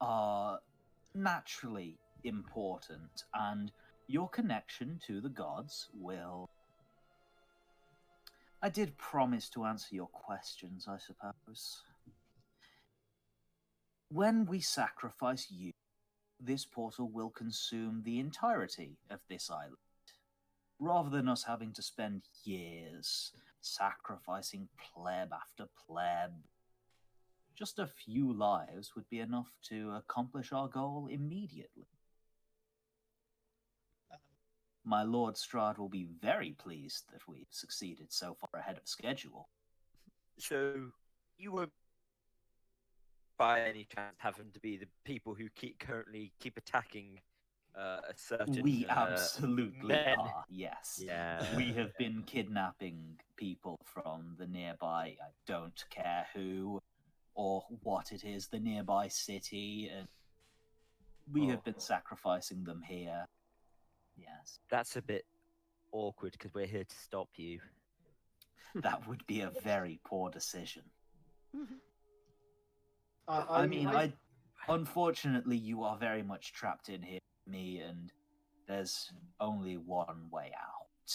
are naturally important, and your connection to the gods will... I did promise to answer your questions, I suppose. When we sacrifice you, this portal will consume the entirety of this island. Rather than us having to spend years sacrificing pleb after pleb, just a few lives would be enough to accomplish our goal immediately. My Lord Strahd will be very pleased that we've succeeded so far ahead of schedule. So you won't, by any chance, happen to be the people who currently keep attacking a certain? We absolutely men. are, yes. Yeah. We have been kidnapping people from the nearby, I don't care who or what it is, the nearby city, and we have been sacrificing them here. Yes. That's a bit awkward because we're here to stop you. That would be a very poor decision. I mean, unfortunately, you are very much trapped in here with me, and there's only one way out.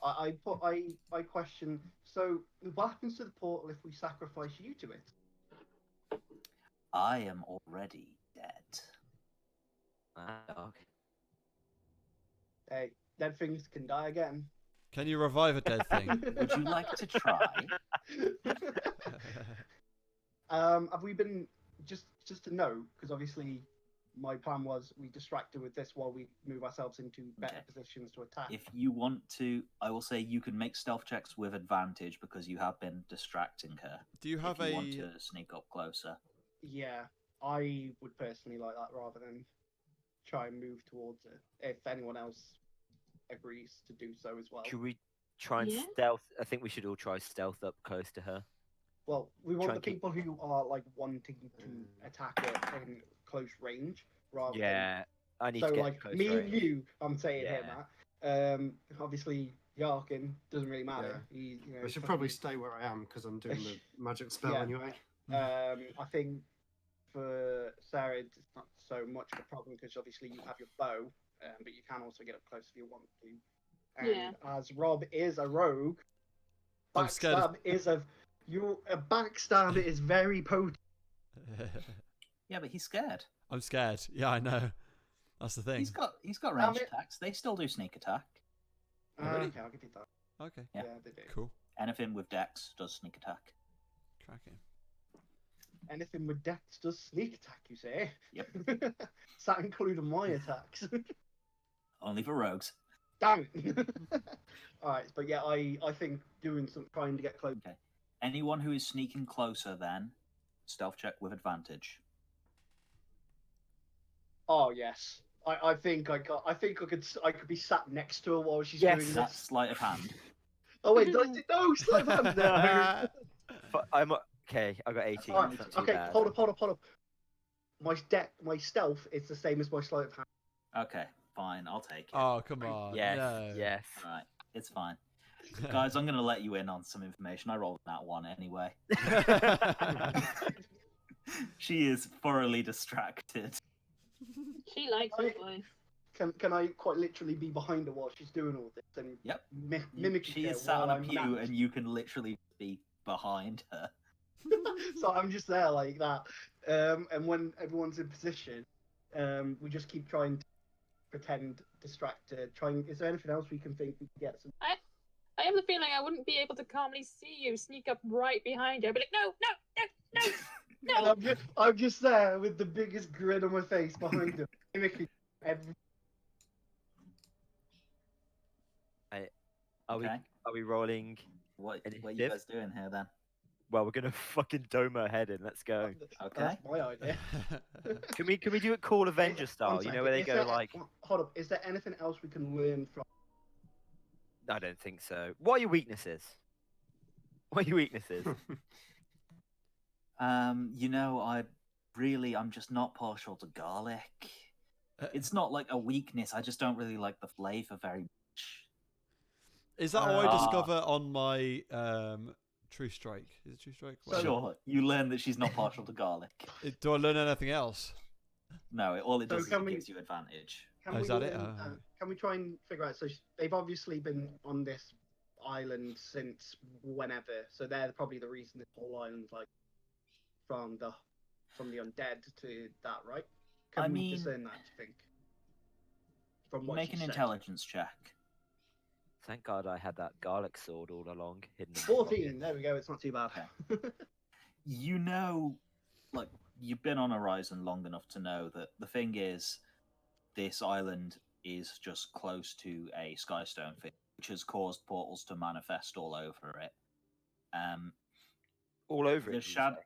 I question. So, what happens to the portal if we sacrifice you to it? I am already dead. Okay. Hey, dead things can die again. Can you revive a dead thing? Would you like to try? Have we been just to know? Because obviously, my plan was we distract her with this while we move ourselves into better Okay. positions to attack. If you want to, I will say you can make stealth checks with advantage because you have been distracting her. Do you have if you a? want to sneak up closer. Yeah, I would personally like that rather than try and move towards it. If anyone else agrees to do so as well. Should we try and Yeah. stealth? I think we should all try stealth up close to her. Well, we want Try the and keep- people who are like wanting to attack her in close range rather Yeah. I need So to get like close me and range. you, I'm saying here, Yeah. Matt. Obviously Yarkin doesn't really matter. Yeah. He, you know, I should fucking- probably stay where I am because I'm doing the magic spell Yeah. anyway. I think for Sarah, it's not so much of a problem because obviously you have your bow, but you can also get up close if you want to. And Yeah. as Rob is a rogue, I'm scared of- backstab is a backstab is very potent. Yeah, but he's scared. I'm scared. Yeah, I know. That's the thing. He's got Damn ranged it. attacks. They still do sneak attack. Oh, really? Okay, I'll give you that. Okay. Yeah. they do. Cool. Anything with dex does sneak attack. Cracking. Anything with dex does sneak attack, you say? Yep. Does that include my attacks? Only for rogues. Damn it! Alright, but yeah, I think doing some trying to get close. Okay. Anyone who is sneaking closer, then stealth check with advantage. Oh yes, I think I could be sat next to her while she's Yes. doing That's this. sleight of hand. Oh wait, did I do no sleight of hand? No. But I'm okay. I got 18. Alright, It's not too okay, bad. hold up. My stealth is the same as my sleight of hand. Okay, fine. I'll take it. Oh, come on. Yes. No. Yes. All right, it's fine. Guys, I'm going to let you in on some information. I rolled that one anyway. She is thoroughly distracted. She likes it, boy. Can I quite literally be behind her while she's doing all this and Yep. mimic She her is sat on while a I'm pew, napped? and you can literally be behind her. So I'm just there like that. And when everyone's in position, we just keep trying to pretend distracted. Is there anything else we can think we can get some? I have the feeling I wouldn't be able to calmly see you sneak up right behind you. I'd be like, no. And I'm just there with the biggest grin on my face behind him, mimicking every. Are we Okay. are we rolling? What are you Initiative? guys doing here then? Well, we're gonna fucking dome her head in. Let's go. Okay. That's my idea. Can we do it Call Avenger style? You know where they go like. Hold up. Is there anything else we can learn from? I don't think so. What are your weaknesses? What are your weaknesses? I'm just not partial to garlic. It's not like a weakness. I just don't really like the flavor very much. Is that what I discover on my True Strike? Is it True Strike? So- Sure, you learn that she's not partial to garlic. Do I learn anything else? No, all it So does is can it we- gives you advantage. Can Oh, is that it? Can we try and figure out? So they've obviously been on this island since whenever. So they're probably the reason this whole island's like from the undead to that, right? Can I we mean, discern that? Do you think? From what Make she an said? intelligence check. Thank God I had that garlic sword all along hidden. in my 14. pocket. There we go. It's not too bad. You know, like, you've been on Horizon long enough to know that the thing is, this island is just close to a skystone field, which has caused portals to manifest all over it. All over The it. did you shadow, say?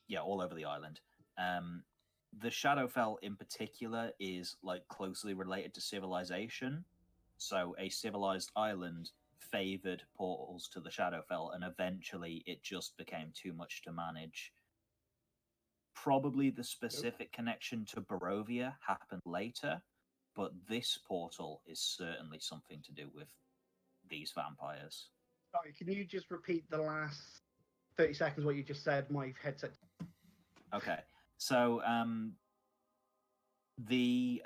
yeah, all over the island. The Shadowfell in particular is like closely related to civilization. So a civilized island favored portals to the Shadowfell, and eventually it just became too much to manage. Probably the specific connection to Barovia happened later, but this portal is certainly something to do with these vampires. Sorry, can you just repeat the last 30 seconds what you just said? My headset. Okay, so the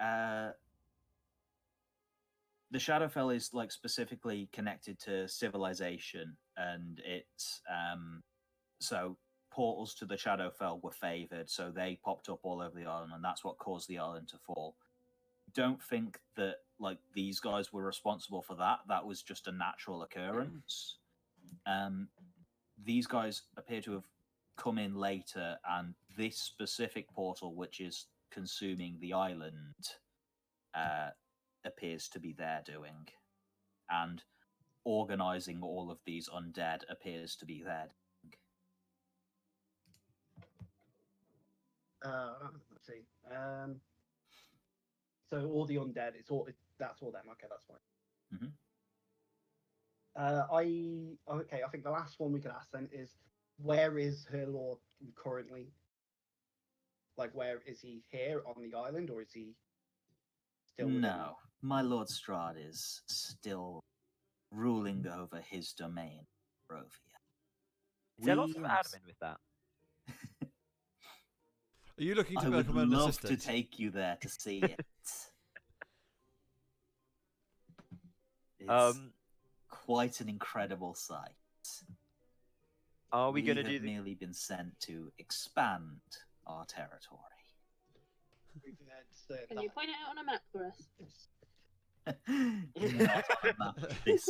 Shadowfell is like specifically connected to civilization, and it's so portals to the Shadowfell were favored, so they popped up all over the island, and that's what caused the island to fall. Don't think that like these guys were responsible for that. That was just a natural occurrence. These guys appear to have come in later, and this specific portal, which is consuming the island, appears to be their doing, and organizing all of these undead appears to be their doing. Let's see. So all the undead, that's all them. Okay, that's fine. Mhm. I think the last one we could ask then is, where is her lord currently? Like, where is he here on the island, or is he still within- No, my Lord Strahd is still ruling over his domain, Barovia. Is there lots of We- admin with that? Are you looking to I would become an love assistant? to take you there to see it. It's quite an incredible sight. Are we going to have do the? merely been sent to expand our territory. We've had, Can you point it out on a map for us? Not on a map of this.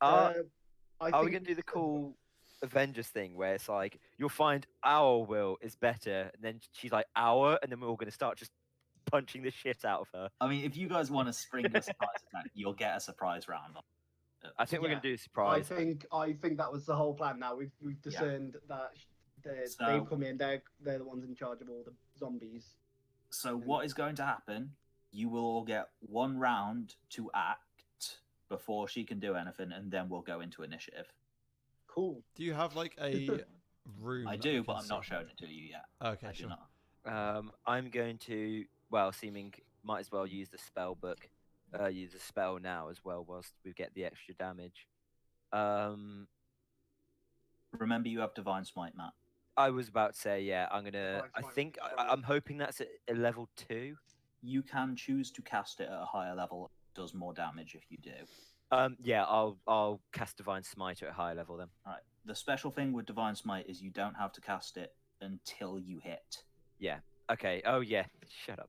Are I Are we think going to do the cool Avengers thing where it's like you'll find our will is better, and then she's like our, and then we're all going to start just punching the shit out of her? I mean, if you guys want to spring a surprise attack, you'll get a surprise round. I think we're going to do a I surprise. think that was the whole plan. Now we've discerned that they've So- come in. They're the ones in charge of all the zombies. So what is going to happen? You will all get 1 round to act before she can do anything, and then we'll go into initiative. Cool. Do you have like a room? I that do, we but can I'm not see? showing it to you yet. Okay, I do sure. not. I'm going to, well, seeming might as well use the spell book, use the spell now as well, whilst we get the extra damage. Remember, you have Divine Smite, Matt. I was about to say, yeah, I'm gonna. Divine I Smite think would be I'm hoping that's at a level 2. You can choose to cast it at a higher level. It does more damage if you do. Yeah, I'll cast Divine Smite at a higher level then. All right. The special thing with Divine Smite is you don't have to cast it until you hit. Okay. Oh yeah. Shut up.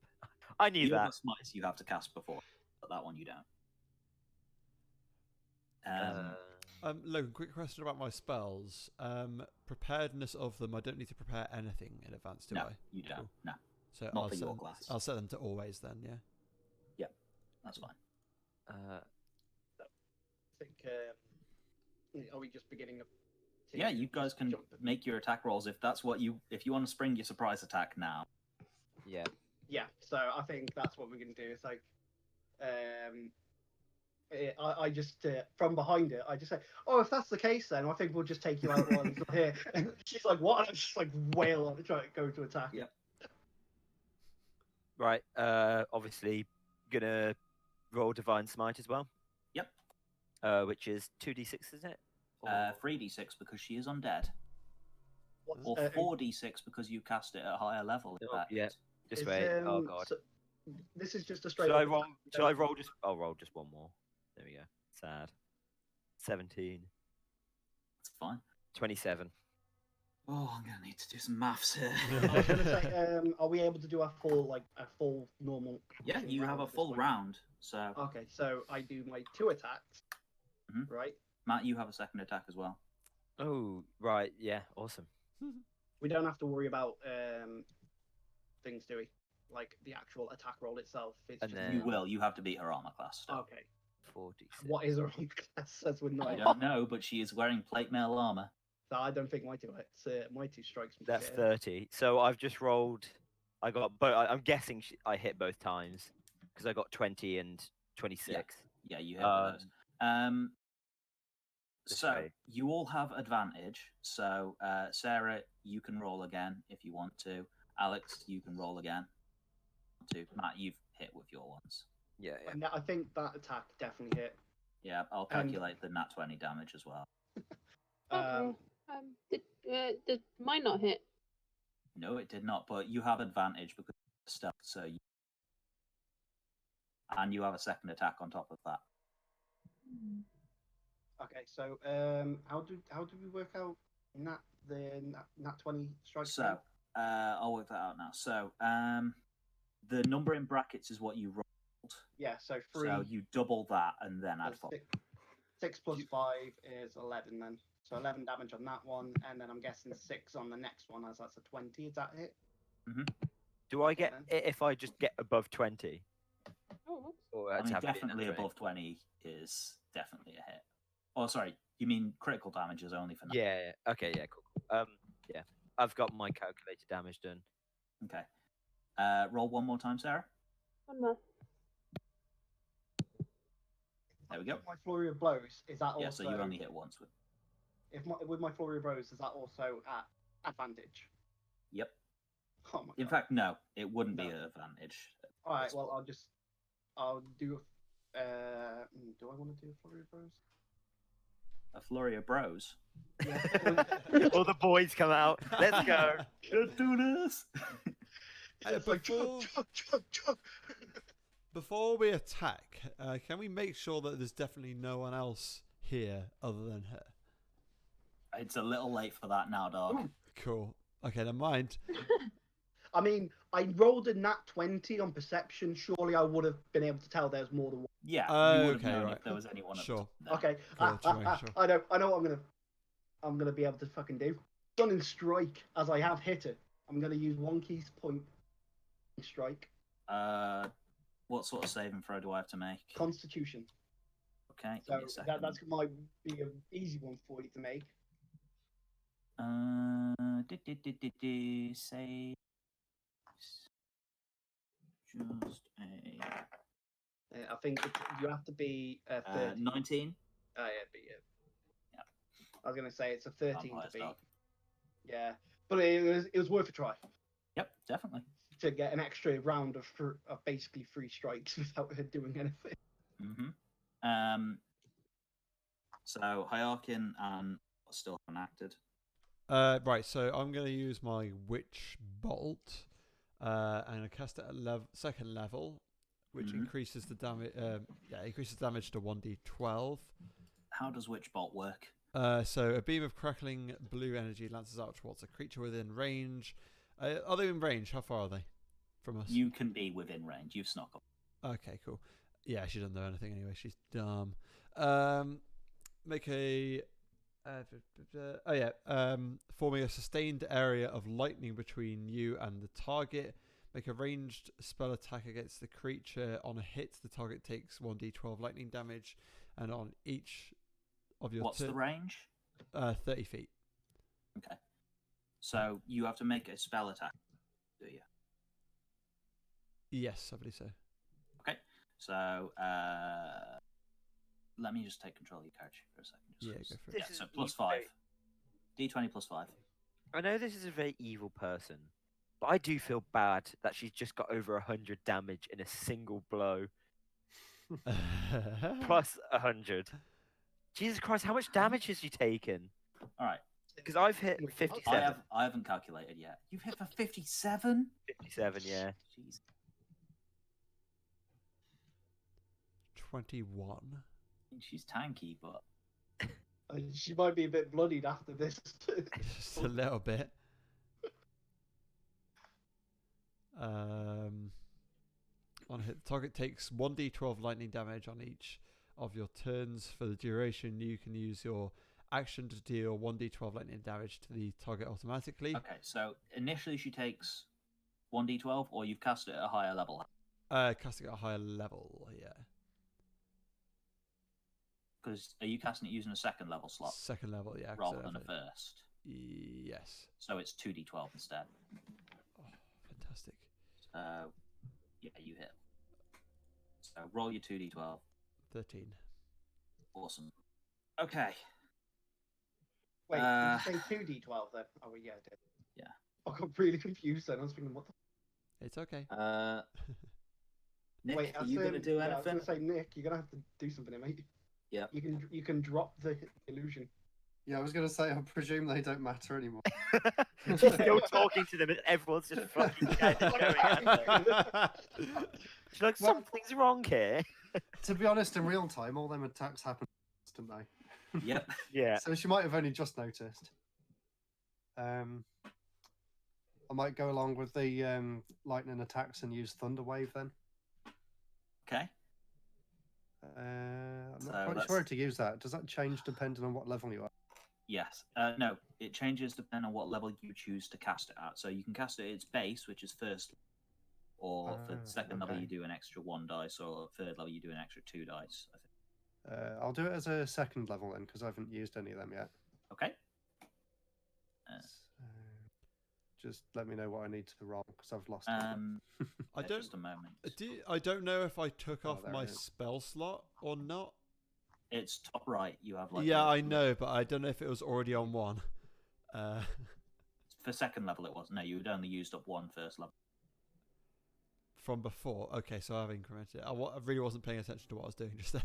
I knew The that. other smites you have to cast before, but that one you don't. Logan, quick question about my spells. Preparedness of them. I don't need to prepare anything in advance, do no, I? you don't. Cool. No, So Not I'll for set your them, class. I'll set them to always then. Yeah. that's fine. I think. Are we just beginning of? Yeah, you guys can make your attack rolls if that's what you. If you want to spring your surprise attack now. Yeah. Yeah. So I think that's what we're gonna do. It's like, I just from behind it, I just say, "Oh, if that's the case, then I think we'll just take you out while he's not here." And she's like, "What?" And I just like wail on it, trying to go to attack. Yep. Right. Obviously, gonna roll Divine Smite as well. Yep. Which is 2d6, is it? 3d6 because she is undead, What's, or 4d6 because you cast it at a higher level. in Oh, fact. yeah. This is, way. Oh god. so- this is just a straight. Should I up roll? attack. Should I roll just? I'll roll just one more. There we go. Sad. 17. That's fine. 27. Oh, I'm gonna need to do some maths here. I was gonna say, are we able to do a full normal? Yeah, action you have round a at this full point? round. So, Okay, so I do my 2 attacks, Mhm. right? Matt, you have a second attack as well. Oh, right. Yeah. Awesome. We don't have to worry about things, do we? Like the actual attack roll itself. It's And just then- You will. You have to beat her armor class. Still. okay. 46. What is her own class? As we're I not. don't know, but she is wearing plate mail armor. So I don't think my 2 hits. My 2 strikes me. That's hit. 30. So I've just rolled. I got. But I'm guessing I hit both times because I got 20 and 26. Yeah, you hit with those. This So way. you all have advantage. So Sarah, you can roll again if you want to. Alex, you can roll again. Matt, you've hit with your ones. Yeah. Yeah. And I think that attack definitely hit. Yeah, I'll And- calculate the nat 20 damage as well. Um, Did mine not hit? No, it did not. But you have advantage because of stuff. So, and you have a second attack on top of that. Okay, so how do we work out nat 20 strikes? So I'll work that out now. So the number in brackets is what you rolled. yeah, so 3. So you double that and then add plus 4. 6 plus 5 is 11 then. So 11 damage on that one, and then I'm guessing 6 on the next one, as that's a 20. Is that it? Do I get then. it if I just get above 20? Oh, whoops. Or I it's mean, have to be definitely natural? above 20 is definitely a hit. Oh, sorry. You mean critical damage is only for now? Yeah. Yeah. Okay. Yeah. Cool. Yeah. I've got my calculated damage done. Okay. Roll one more time, Sarah. One more. There we go. My flurry of blows, is that also? Yeah, so you only hit once with. With my flurry of blows, is that also at advantage? Yep. Oh my In God. fact, no, it wouldn't be No. an advantage. All right. Well, I'll do. Do I want to do a flurry of blows? A flurry of bros. Yeah. All the boys come out. Let's go. Let's do this. It's like, before- chug. Before we attack, can we make sure that there's definitely no one else here other than her? It's a little late for that now, dog. Ooh. Cool. Okay, never mind. I mean, I rolled a nat 20 on perception. Surely I would have been able to tell there's more than one. Yeah, Oh, you would have okay, known right. if there was anyone. Sure. Okay. Cool, sure. I know what I'm gonna be able to fucking do. Stunning strike, as I have hit it. I'm gonna use 1 key point strike. What sort of saving throw do I have to make? Constitution. Okay, give So me a second. that might be an easy one for you to make. Say just a I think you have to be 13. 19. Oh yeah, but yeah. I was gonna say it's a 13 to Vampire beat. style. Yeah, but it was worth a try Yep, definitely. to get an extra round of basically 3 strikes without her doing anything. So Hierarchin and still haven't acted. Right, so I'm going to use my Witch Bolt. And I cast it at second level, which increases the damage. Increases damage to 1d12. How does Witch Bolt work? So a beam of crackling blue energy lances out towards a creature within range. Are they in range? How far are they from us? You can be within range. You've snuck up. Okay, cool. Yeah, she doesn't know anything anyway. She's dumb. Make a. Forming a sustained area of lightning between you and the target. Make a ranged spell attack against the creature. On a hit, the target takes 1d12 lightning damage, and on each of your What's the range? 30 feet. Okay. So you have to make a spell attack, do you? Yes, I believe so. Okay. So let me just take control of your character for a second. Yeah, go for it. Yeah, so plus 5. D20 plus 5. I know this is a very evil person, but I do feel bad that she's just got over 100 damage in a single blow. Plus 100. Jesus Christ, how much damage has she taken? All right. Because I've hit 57. I haven't calculated yet. You've hit for 57? 57, yeah. Jeez. 21. She's tanky, but She might be a bit bloodied after this. Just a little bit. On hit, the target takes 1d12 lightning damage on each of your turns. For the duration, you can use your action to deal 1d12 lightning damage to the target automatically. okay. So initially she takes 1d12, or you've cast it at a higher level. Casting at a higher level, yeah. Because are you casting it using a second level slot Second level, yeah. 'cause rather I than a have first? Yes. So it's 2d12 instead. Oh, fantastic. So yeah, you hit. So roll your 2d12. 13. Awesome. Okay. Wait, did you say 2d12 then? Oh, yeah, I did. Yeah. I got really confused then. I was thinking, what the It's okay. Nick, Wait, are you going to do I was anything? going to say, Nick, you're going to have to do something, mate. Yeah. You can drop the illusion. Yeah, I was going to say, I presume they don't matter anymore. She's still talking to them, and everyone's just fucking going at her. She's like, something's wrong here. To be honest, in real time, all them attacks happen instantly. Yep. Yeah. So she might have only just noticed. I might go along with the lightning attacks and use Thunder Wave then. Okay. I'm So not quite let's- sure how to use that. Does that change depending on what level you are? Yes. No, it changes depending on what level you choose to cast it at. So you can cast it at its base, which is first, or for the second level okay. you do an extra 1 dice, or third level you do an extra 2 dice. I think. I'll do it as a second level then, because I haven't used any of them yet. Okay. So, just let me know what I need to roll, because I've lost it. I don't. Just a moment. I don't know if I took Oh, off there my it is. spell slot or not. It's top right. You have like. Yeah, I know, but I don't know if it was already on one. For second level, it was. No, you had only used up 1 first level. from before. Okay, so I've incremented it. I really wasn't paying attention to what I was doing just then.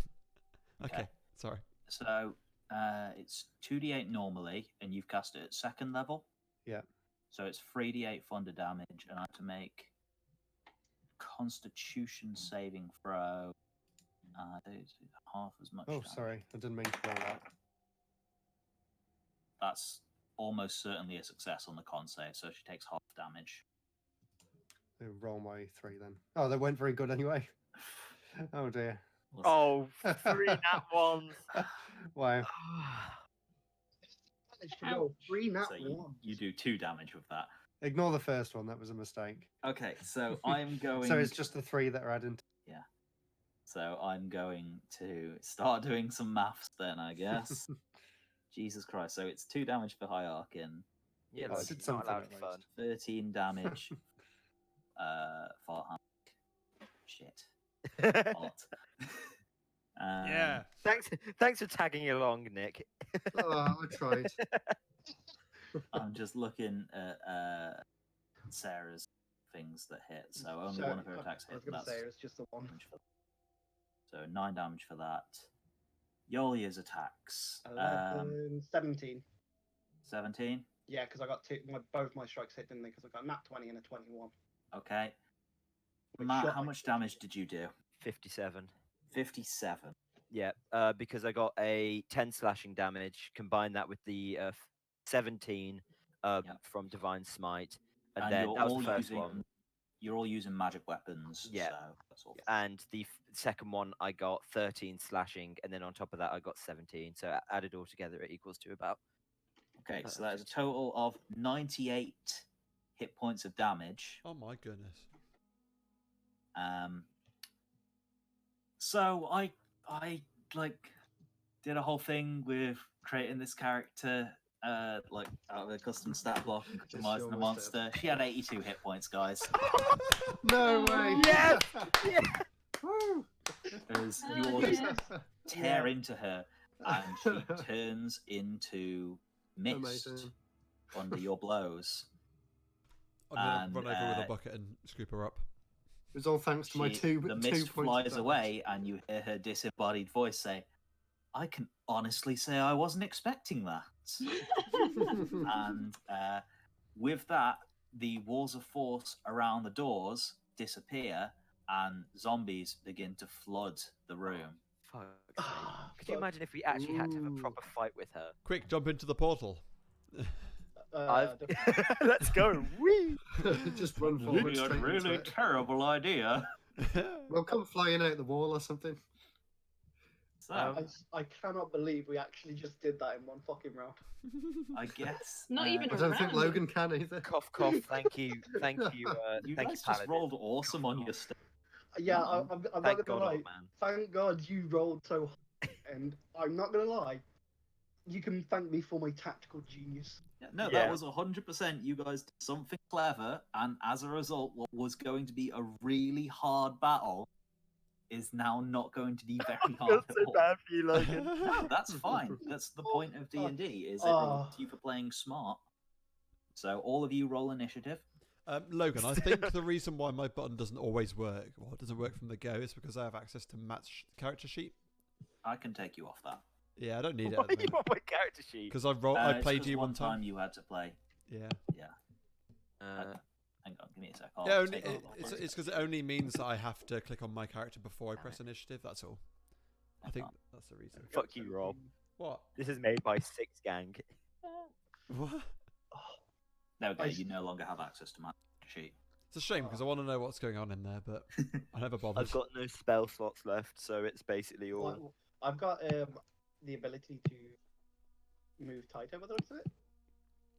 Okay, sorry. So it's 2d8 normally, and you've cast it at 2nd level. Yeah. So it's 3d8 thunder damage, and I have to make Constitution saving throw. It's half as much. Oh, damage. sorry, I didn't mean to roll that. That's almost certainly a success on the con save, so she takes half damage. Roll my 3 then. Oh, they weren't very good anyway. Oh dear. Oh, 3 nat ones. Wow. Managed to roll 3 nat So ones. you do 2 damage with that. Ignore the first one. That was a mistake. Okay, so I'm going. So it's just the 3 that are added. So I'm going to start doing some maths then, I guess. Jesus Christ! So it's 2 damage for Hierarchin, Yeah, Oh, I like, did you're not something allowed at fun. least. 13 damage for Hamik. Shit. Hot. Yeah. Thanks for tagging along, Nick. Oh, I tried. I'm just looking at Sarah's things that hit. So only one of her attacks I hit. was going to That's say it's just the one. damage for that. So 9 damage for that. Yolia's attacks. 17. 17. Yeah, because I got both my strikes hit, didn't they? Because I got a nat 20 and a 21. Okay. Which Matt, shot how my much damage did you do? 57. 57. Yeah, because I got a 10 slashing damage. Combine that with the 17 from Divine Smite, and then you're that was all the first using, one. You're all using magic weapons. Yeah. So that's all. And the second one, I got 13 slashing, and then on top of that, I got 17. So added all together, it equals to about. Okay, so that is a total of 98 hit points of damage. Oh my goodness. So I like did a whole thing with creating this character like out of a custom stat block and customizing the almost monster. She had 82 hit points, guys. No way. Yes! Woo! As Oh, you all yeah. just tear into her, and she turns into mist Amazing. under your blows. I'm gonna And, run over with a bucket and scoop her up. It was all thanks to my The 2 mist 2 points of flies damage. away, and you hear her disembodied voice say, "I can honestly say I wasn't expecting that." And with that, the walls of force around the doors disappear, and zombies begin to flood the room. Fuck's sake. Could you imagine if we actually had to have a proper fight with her? Quick, jump into the portal. Let's go. Whee! Just run forward Really, a straight into really it. terrible idea. We'll come flying out the wall or something. So, I cannot believe we actually just did that in one fucking round. I guess Not even I don't think around. Logan can either. Cough, cough. Thank you. Thank you. you Thank guys you, just Paladin. rolled awesome on your stuff. Yeah, No. I'm Thank not God, gonna lie. old man. Thank God you rolled so high, and I'm not gonna lie. You can thank me for my tactical genius. Yeah, no, Yeah. that was 100%. You guys did something clever, and as a result, what was going to be a really hard battle is now not going to be very I feel hard at so all. bad for you, Logan. No, that's fine. That's the point of D&D, is it Oh. rewards you for playing smart. So all of you roll initiative. Logan, I think the reason why my button doesn't always work, well, it doesn't work from the go, is because I have access to Matt's character sheet. I can take you off that. Yeah, I don't need it Why at are the you moment. on my character sheet? Because I It's played 'cause you one one time. you had to play. Yeah. Hang on, give me a sec. Yeah, I'll only, take off it's mine. because it only means that I have to click on my character before I press initiative. That's all. I think that's the reason. Fuck you, Rob. What? This is made by Six Gang. What? There we go. I- You no longer have access to my sheet. It's a shame because I want to know what's going on in there, but I never bothered. I've got no spell slots left, so it's basically all. Well, I've got the ability to move tighter by the looks of it.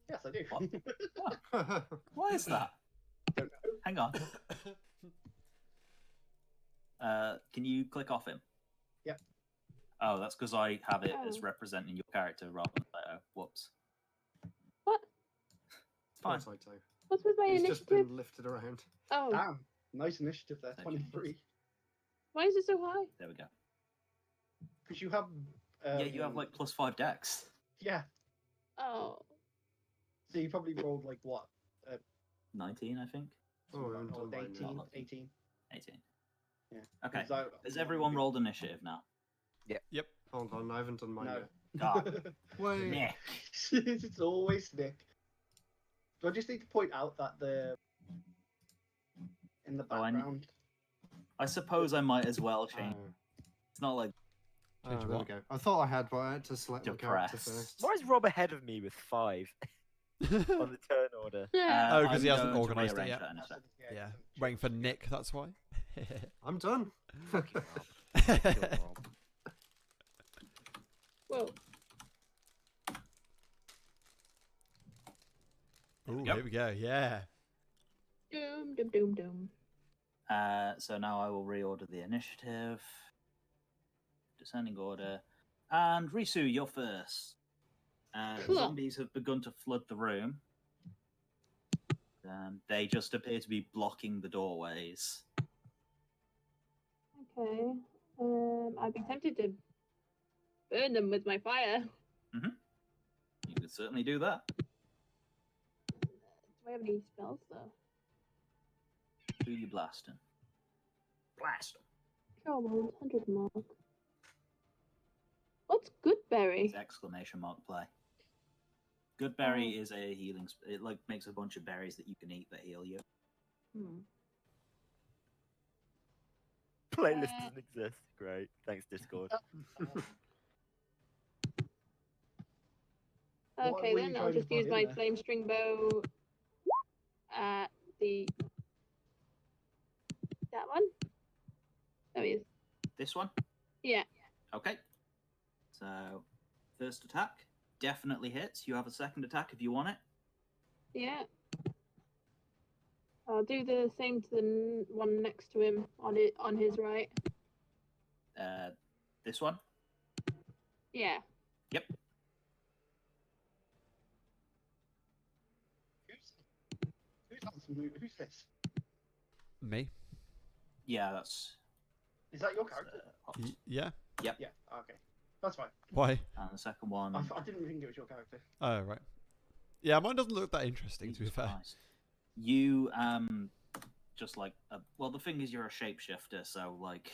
Yes, I do. What? Why is that? Don't know. Hang on. Can you click off him? Yep. Oh, that's because I have it as Oh. representing your character rather than Plato. Whoops. What? Fine. Potato. What's with my He's just initiative? been lifted around. Oh, Damn, nice initiative there. Thank you. 23. why is it so high? There we go. Because you have. Yeah, you have like +5 dex. Yeah, Oh, so you probably rolled like what? 19, I think. Oh, I Or haven't done mine 18, yet. 18. 18. Yeah. Okay. So, Has everyone rolled initiative now? Yep. Hold on, I haven't done mine No. yet. God. Wait. Nick. It's always Nick. Do I just need to point out that in the Oh, background? I suppose I might as well change. Oh. It's not like Change There we what? go. I thought I had, but I had to select my character Depressed. first. Why is Rob ahead of me with 5 on the turn order? Yeah. Oh, 'cause I'm he hasn't going to organised it rearrange yet. that in a second. Yeah. Waiting for Nick, that's why. I'm done. Fuck you, Rob. Fuck you, Rob. Whoa. Ooh, Yep. here we go. Yeah. Doom, doom, doom, doom. So now I will reorder the initiative. Descending order. And Risu, you're first. Cool. Zombies have begun to flood the room. They just appear to be blocking the doorways. Okay. I'd be tempted to burn them with my fire. You could certainly do that. Do I have any spells though? Who you blasting? Blast 'em. Come on, 100 mark. What's Goodberry? It's exclamation mark play. Good berry is a healing. It like makes a bunch of berries that you can eat that heal you. Hmm. Playlist doesn't exist. Great. Thanks, Discord. What Okay, were you then I'll trying to just put use in my there? flame string bow at the that one. There he is. This one. Yeah. Okay. So first attack definitely hits. You have a second attack if you want it. Yeah. I'll do the same to the one next to him on his right. This one. Yeah. Yep. Who's this? Me? Yeah, that's. Is that your character? Yeah. Yeah. Okay. That's fine. Why? And the second one. I didn't think it was your character. Oh, right. Yeah, mine doesn't look that interesting, to be Jesus fair. Christ. You just like well, the thing is, you're a shapeshifter, so like,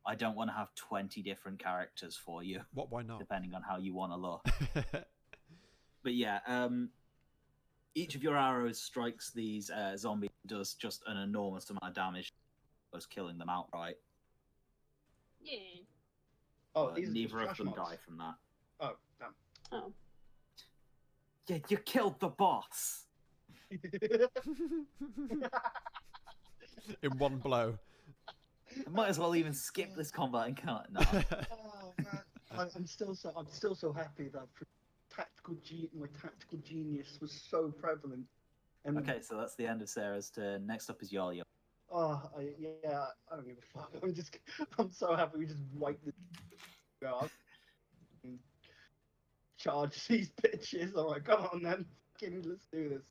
I don't want to have 20 different characters for you, What? Why not? depending on how you want to look. But yeah, each of your arrows strikes these zombies, does just an enormous amount of damage, was killing them outright. Yeah. Oh, But these are neither of trash them mobs. die from that. Oh, damn. Oh. Yeah, you killed the boss. In one blow. I might as well even skip this combat and cut. No. Oh man, I'm still so happy that my tactical genius was so prevalent. And Okay, so that's the end of Sarah's turn. Next up is Yo-Yo. yeah, I don't give a fuck. I'm so happy we just wiped this out. Charge these bitches. Alright, come on then. Fucking let's do this.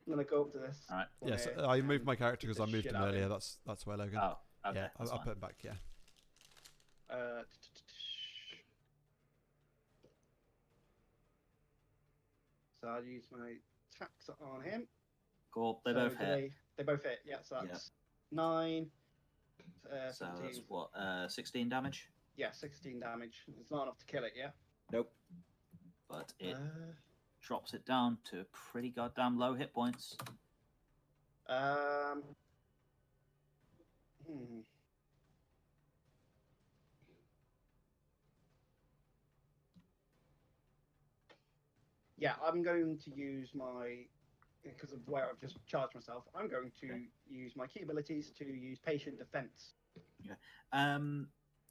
I'm gonna go up to this. Alright. Yes, corner I moved and my character beat because the I moved shit him out of earlier. him. That's where Logan. Oh, okay. Yeah, that's I'll fine. put him back. Yeah. So I'll use my attacks on him. Cool. They So both do hit. They both hit. Yeah, so Yeah. that's 9. So 17. that's what, 16 damage? Yeah, 16 damage. It's not enough to kill it, yeah? Nope. But it Uh, drops it down to pretty goddamn low hit points. um. Hmm. Yeah, I'm going to use my, because of where I've just charged myself, I'm going to Okay. use my key abilities to use patient defense.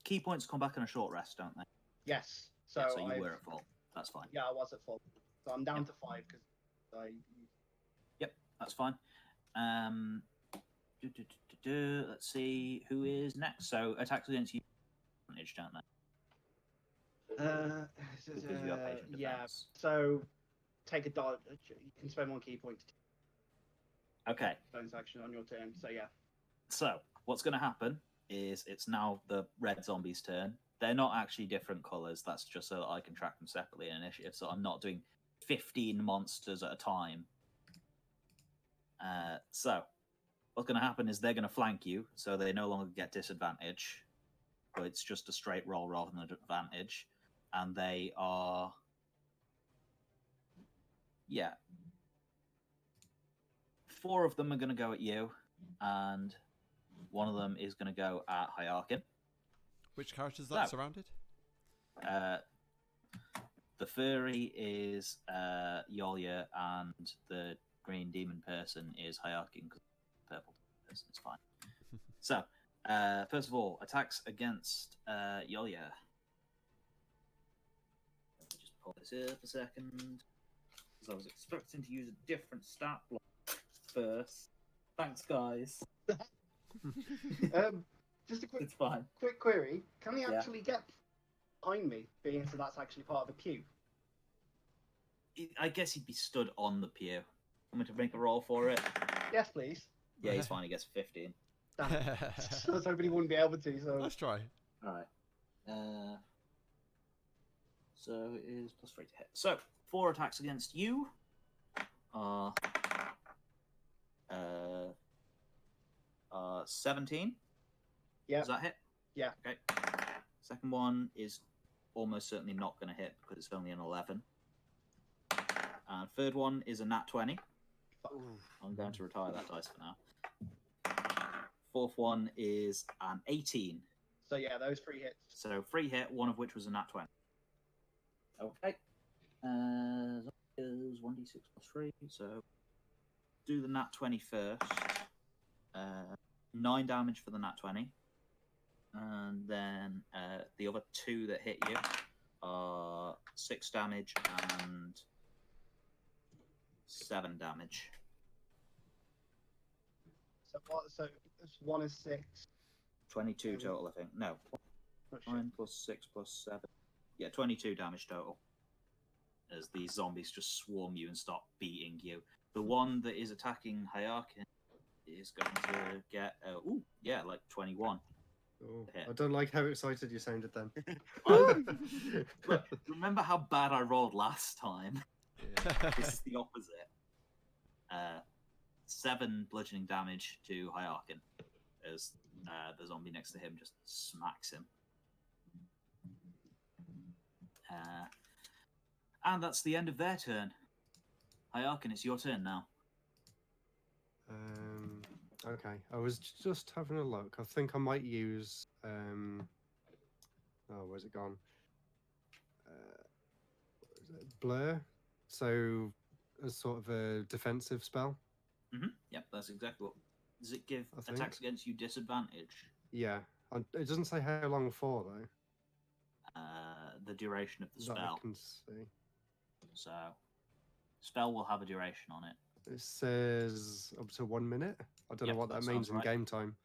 Key points come back on a short rest, don't they? Yes. So, Yeah, so you I've- were at full. That's fine. Yeah, I was at full. So I'm down to 5 because I. Yep, that's fine. Let's see who is next. So attacks against you advantage, don't they? Because you have patient yeah. defense. So take a dodge. You can spend 1 key point to Okay. bonus action on your turn. So yeah. So what's going to happen is it's now the red zombie's turn. They're not actually different colors. That's just so that I can track them separately in initiative. So I'm not doing 15 monsters at a time. So what's going to happen is they're going to flank you, so they no longer get disadvantage. But it's just a straight roll rather than an advantage. And they are... Yeah. 4 of them are going to go at you, and 1 of them is going to go at Hyarkin. Which character is that So, surrounded? The furry is Yolya, and the green demon person is Hyarkin, because purple person is fine. So, first of all, attacks against Yolya. Let me just pull this up a second, because I was expecting to use a different stat block first. Thanks, guys. Just a It's fine. quick query. Can he Yeah. actually get behind me, being so that's actually part of a queue? I guess he'd be stood on the pew. Want me to make a roll for it? Yes, please. Yeah, he's fine. He gets 15. Damn it. I was hoping he wouldn't be able to, so... Let's try. All right. So it is +3 to hit. So 4 attacks against you are 17. Yeah. Does that hit? Yeah. Okay. Second one is almost certainly not going to hit because it's only an 11. And third one is a nat 20. I'm going to retire that dice for now. Fourth one is an 18. So yeah, those 3 hits. So 3 hit, one of which was a nat 20. Okay. That is 1d6 plus 3. So do the nat 20 first. 9 damage for the nat 20. And then the other 2 that hit you are 6 damage and 7 damage. So what? So 1 is 6. 22 total, I think. No. Oh, shit. 9 plus 6 plus 7. Yeah, 22 damage total. As these zombies just swarm you and start beating you. The one that is attacking Hyarkin is going to get, like 21. Oh, Yeah. I don't like how excited you sounded then. Look, remember how bad I rolled last time? Yeah. This is the opposite. 7 bludgeoning damage to Hyarkin as the zombie next to him just smacks him. And that's the end of their turn. Hyarkin, it's your turn now. Okay, I was just having a look. I think I might use. Oh, where's it gone? What is it? Blur. So, as sort of a defensive spell. Yep, that's exactly what. Does it give I think. attacks against you disadvantage? Yeah, it doesn't say how long for though. The duration of the That I spell. can see. So, spell will have a duration on it. It says up to 1 minute. I don't Yep, know what that that means sounds in right. game time.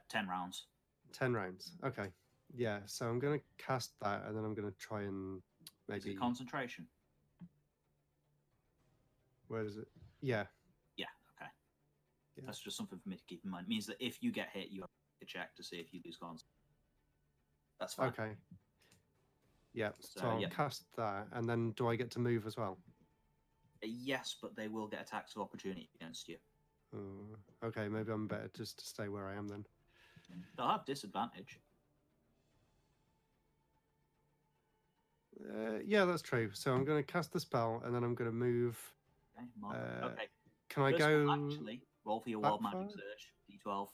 10 rounds. 10 rounds. Okay. Yeah, so I'm going to cast that and then I'm going to try and Is maybe. it concentration? Where is it? Yeah. Yeah, okay. Yeah. That's just something for me to keep in mind. It means that if you get hit, you have to check to see if you lose concentration. That's fine. Okay. Yeah, so So, I'll yeah. cast that and then do I get to move as well? Yes, but they will get attacks of opportunity against you. Okay, maybe I'm better just to stay where I am then. They'll have disadvantage. Yeah, that's true. So I'm going to cast the spell and then I'm going to move. Okay, mark. Okay. Can I First go? one, actually, roll for your back wild magic far? search. D12.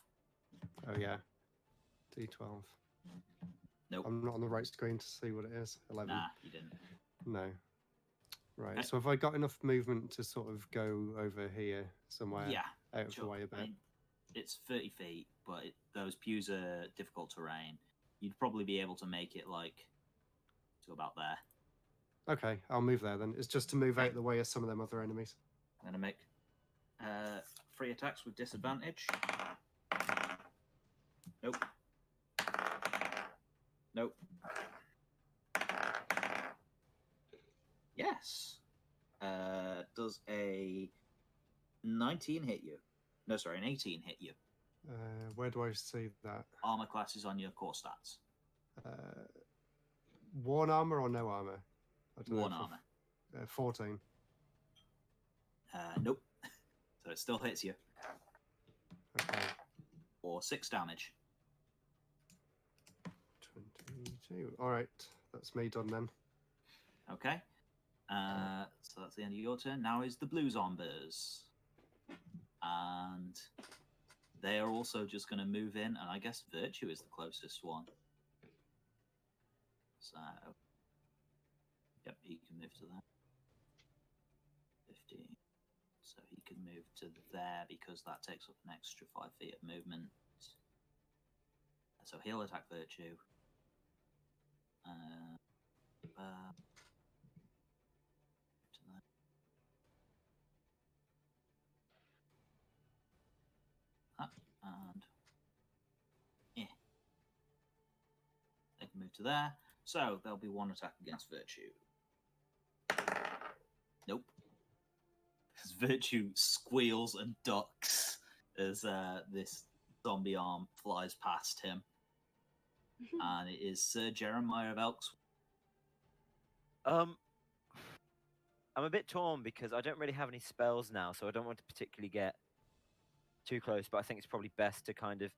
Oh yeah, D12. Nope. I'm not on the right screen to see what it is. 11. Nah, you didn't. No. Right. Okay. So have I got enough movement to sort of go over here somewhere Yeah. out of Sure. the way a I bit? mean, it's 30 feet, but those pews are difficult terrain. You'd probably be able to make it like to about there. Okay, I'll move there then. It's just to move Okay. out the way of some of them other enemies. I'm gonna make 3 attacks with disadvantage. Nope. Nope. Yes. Does a 19 hit you? No, sorry, an 18 hit you. Where do I see that? Armor class is on your core stats. Worn armor or no armor? I don't know Worn if I've- armor. 14. Nope. So it still hits you. Okay. for 6 damage. 22. All right, that's me done then. Okay. So that's the end of your turn. Now is the blue zombies. And they are also just going to move in, and I guess Virtue is the closest one. So, yep, he can move to there. 15. So he can move to there because that takes up an extra 5 feet of movement. So he'll attack Virtue. To there. And yeah, they can move to there. So there'll be 1 attack against Virtue. Nope. As Virtue squeals and ducks as this zombie arm flies past him. And it is Sir Jeremiah of Elks. I'm a bit torn because I don't really have any spells now, so I don't want to particularly get too close. But I think it's probably best to kind of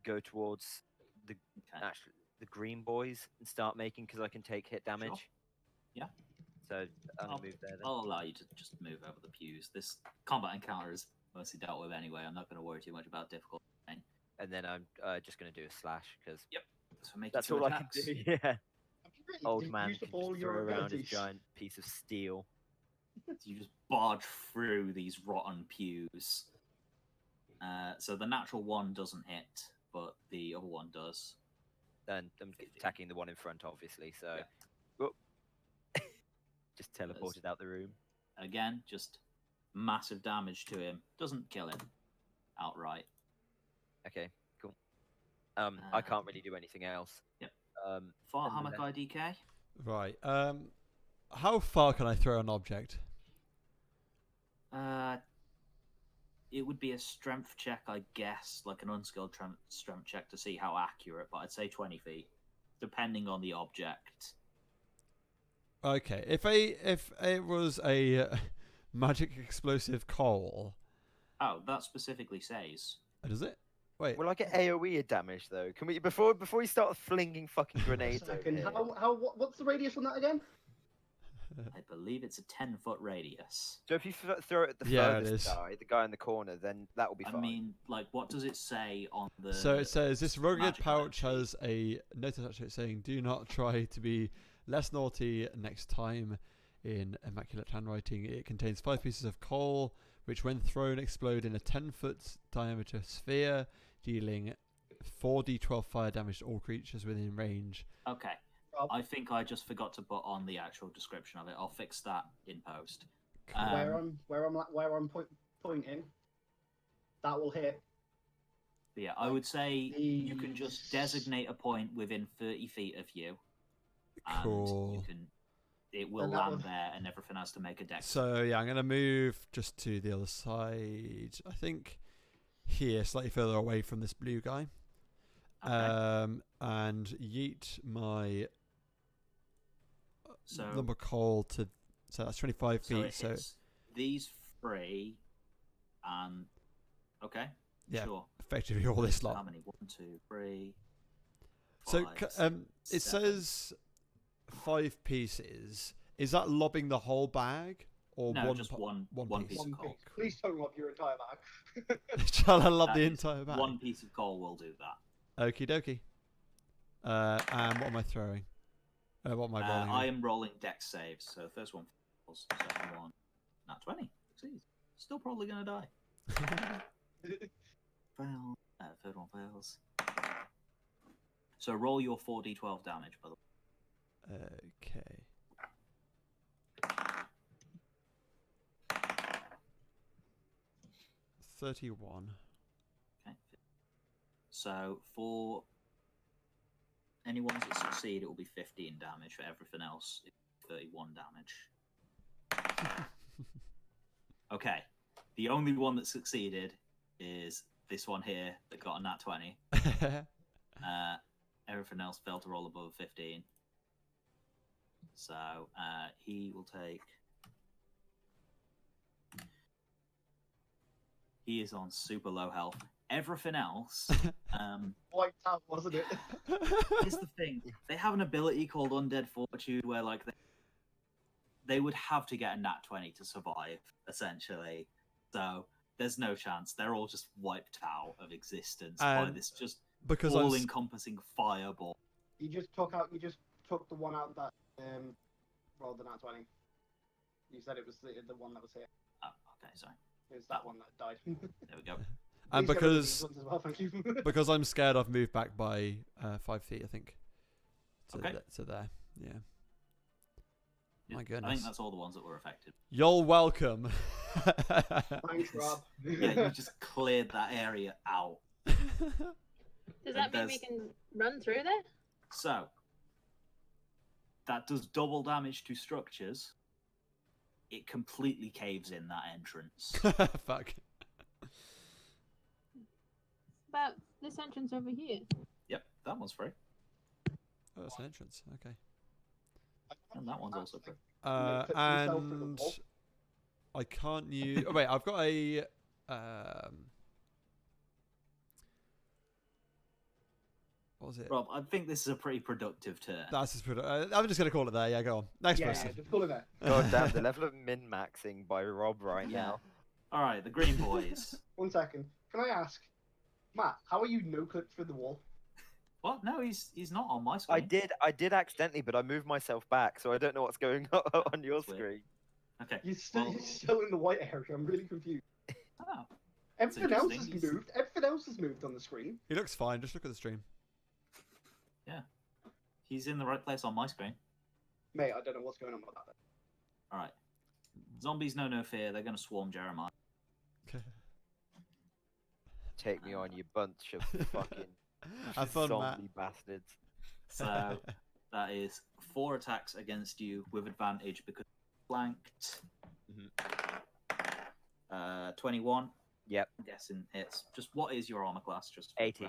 go towards the actually the green boys and start making, because I can take hit damage. Sure. Yeah. So I'm gonna move there. Then. I'll allow you to just move over the pews. This combat encounter is mostly dealt with anyway. I'm not going to worry too much about difficulty. And then I'm just gonna do a slash because That's all I can do. Yeah. Old man Use can up all just your throw around his abilities. giant piece of steel. You just barge through these rotten pews. So the natural 1 doesn't hit, but the other one does. And I'm attacking the one in front, obviously. So, whoop. Just teleported out the room. Again, just massive damage to him. Doesn't kill him outright. Okay, cool. I can't really do anything else. Yep. For Hamakai DK. Right. How far can I throw an object? It would be a strength check, I guess, like an unskilled strength check to see how accurate, but I'd say 20 feet, depending on the object. Okay. If it was a magic explosive coal. Oh, that specifically says. Does it? Wait. Will I get AOE damage though? Can we before we start flinging fucking grenades? What's the radius on that again? I believe it's a 10-foot radius. So if you throw it at the furthest guy, the guy in the corner, then that will be fine. I mean, like, what does it say on the... So it says, this rugged pouch sheet? has a note attached to it saying, do not try to be less naughty next time, in immaculate handwriting. It contains 5 pieces of coal, which when thrown explode in a 10-foot diameter sphere, dealing 4d12 fire damage to all creatures within range. Okay. I think I just forgot to put on the actual description of it. I'll fix that in post. Where I'm pointing, that will hit. But yeah, I would say you can just designate a point within 30 feet of you. Cool. And it will land there, and everything has to make a dex. So yeah, I'm gonna move just to the other side. I think here, slightly further away from this blue guy. Okay. And yeet my lumber coal to. So that's 25 feet. So these 3, and okay, yeah, sure. Effectively all this lot. How many? 1, 2, 3. So 5, it 7. says 5 pieces. Is that lobbing the whole bag, or no, one? Just one piece of coal. Please don't lob your entire bag. Shall I lob the entire bag? 1 piece of coal will do that. Okie dokie. And what am I throwing? What am I rolling? I am rolling dex saves. So the first one fails, second one, not 20. Succeeds. Still probably gonna die. Fail. Third one fails. So roll your 4d12 damage, by the way. Okay. $31. Okay. So for any ones that succeed, it will be 15 damage. For everything else, it's 31 damage. Okay. The only one that succeeded is this one here that got a nat 20. Everything else failed to roll above 15. So he will take... He is on super low health. Everything else, Wiped out, wasn't it? here's the thing: they have an ability called Undead Fortitude, where like they would have to get a nat 20 to survive, essentially. So there's no chance. They're all just wiped out of existence by this just because all-encompassing fireball. You just took the one out that rolled the nat 20. You said it was the one that was here. Oh, okay, sorry. It was that one that died. There we go. And Please get rid of these ones as well, thank you. because I'm scared, I've moved back by 5 feet, I think. Okay. To there, yeah. Yeah, My goodness. I think that's all the ones that were affected. You're welcome. Thanks, Rob. Yeah, you just cleared that area out. Does that mean we can run through there? So, that does double damage to structures. It completely caves in that entrance. Fuck. About this entrance over here. Yep, that one's free. Oh, it's an entrance. Okay. And that one's also free. And I can't use. Oh wait, I've got a. What was it? Rob, I think this is a pretty productive turn. That's just I'm just gonna call it there. Yeah, go on. Next person. Yeah, just call it there. God damn, the level of min-maxing by Rob right now. All right, the green boys. 1 second. Can I ask, Matt, how are you no-clipped through the wall? What? No, he's not on my screen. I did accidentally, but I moved myself back, so I don't know what's going on your That's weird. screen. Okay. You're still in the white area. I'm really confused. Oh. Everything else has interesting. moved. Everything else has moved on the screen. He looks fine. Just look at the stream. Yeah. He's in the right place on my screen. Mate, I don't know what's going on with that. All right. Zombies know no fear. They're going to swarm Jeremiah. Take me on, you bunch of fucking Have fun, zombie Matt. bastards. So that is 4 attacks against you with advantage because flanked. 21. Yep. I'm guessing it's just what is your armor class? Just 18.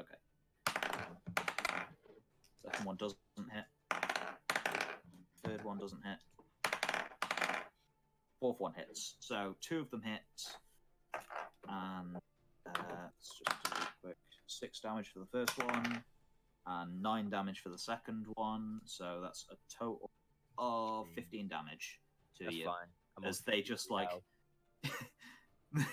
Okay. Second one doesn't hit. Third one doesn't hit. Fourth one hits. So 2 of them hit. And let's just do a quick 6 damage for the first one. And 9 damage for the second one. So that's a total of 15 damage to That's you. fine. I'm As on they just like now.